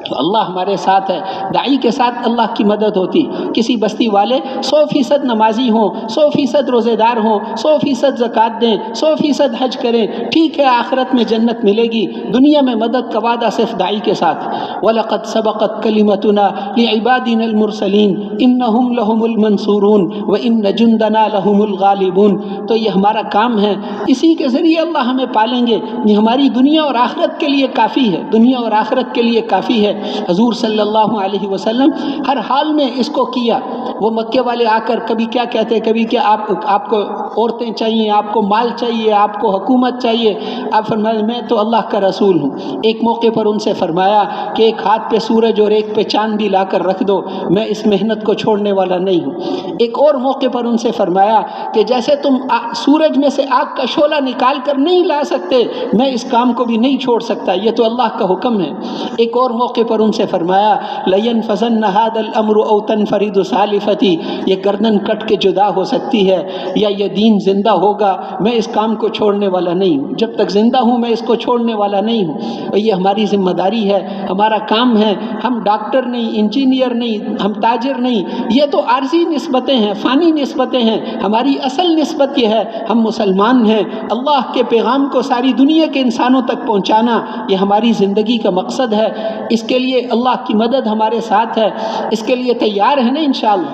تو اللہ ہمارے ساتھ ہے، داعی کے ساتھ اللہ کی مدد ہوتی۔ کسی بستی والے 100% نمازی ہوں، 100% روزے دار ہوں، 100% زکوٰۃ دیں، 100% حج کریں، ٹھیک ہے آخرت میں جنت ملے گی، دنیا میں مدد کا وعدہ صرف داعی کے ساتھ۔ وَلَقَدْ سَبَقَتْ كَلِمَتُنَا لِعِبَادِنَا الْمُرْسَلِينَ إِنَّهُمْ لَهُمُ الْمَنْصُورُونَ وَإِنَّ جُنْدَنَا لَهُمُ الْغَالِبُونَ۔ تو یہ ہمارا کام ہے، اسی کے ذریعے اللہ ہمیں پالیں گے۔ یہ ہماری دنیا اور آخرت کے لیے کافی ہے، دنیا اور آخرت کے لیے کافی ہے۔ حضور صلی اللہ علیہ وسلم ہر حال میں اس کو کیا۔ وہ مکے والے آ کر کبھی کیا کہتے، کبھی کہ آپ کو عورتیں چاہیے، آپ کو مال چاہیے، آپ کو حکومت چاہیے۔ آپ فرمائے میں تو اللہ کا رسول ہوں۔ ایک موقع پر ان سے فرمایا کہ ایک ہاتھ پہ سورج اور ایک پہ چاند بھی لا کر رکھ دو، میں اس محنت کو چھوڑنے والا نہیں ہوں۔ ایک اور موقع پر ان سے فرمایا کہ جیسے تم سورج میں سے آگ کا شعلہ نکال کر نہیں لا سکتے، میں اس کام کو بھی نہیں چھوڑ سکتا، یہ تو اللہ کا حکم ہے۔ ایک اور موقع پر ان سے فرمایا لَيَنْفَذَنَّ هَذَا الْأَمْرُ أَوْ تَنْفَرِدُ سَالِفَتِي، یہ گردن کٹ کے جدا ہو سکتی ہے، یا یہ دین زندہ ہوگا، میں اس کام کو چھوڑنے والا نہیں ہوں، جب تک زندہ ہوں میں اس کو چھوڑنے والا نہیں ہوں۔ اور یہ ہماری ذمہ داری ہے، ہمارا کام ہے۔ ہم ڈاکٹر نہیں، انجینئر نہیں، ہم تاجر نہیں، یہ تو عارضی نسبتیں ہیں، فانی نسبتیں ہیں۔ ہماری اصل نسبت یہ ہے، ہم مسلمان ہیں، اللہ کے پیغام کو ساری دنیا کے انسانوں تک پہنچانا، یہ ہماری زندگی کا مقصد ہے۔ اس کے لیے اللہ کی مدد ہمارے ساتھ ہے، اس کے لیے تیار ہے نا انشاءاللہ؟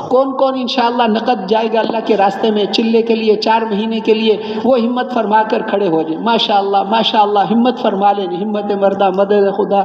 کون کون انشاءاللہ نقد جائے گا اللہ کے راستے میں چلے کے لیے 4 مہینے کے لیے؟ وہ ہمت فرما کر کھڑے ہو جائیں۔ ماشاءاللہ ماشاءاللہ، ہمت فرما لیں، ہمت مردہ مدد خدا۔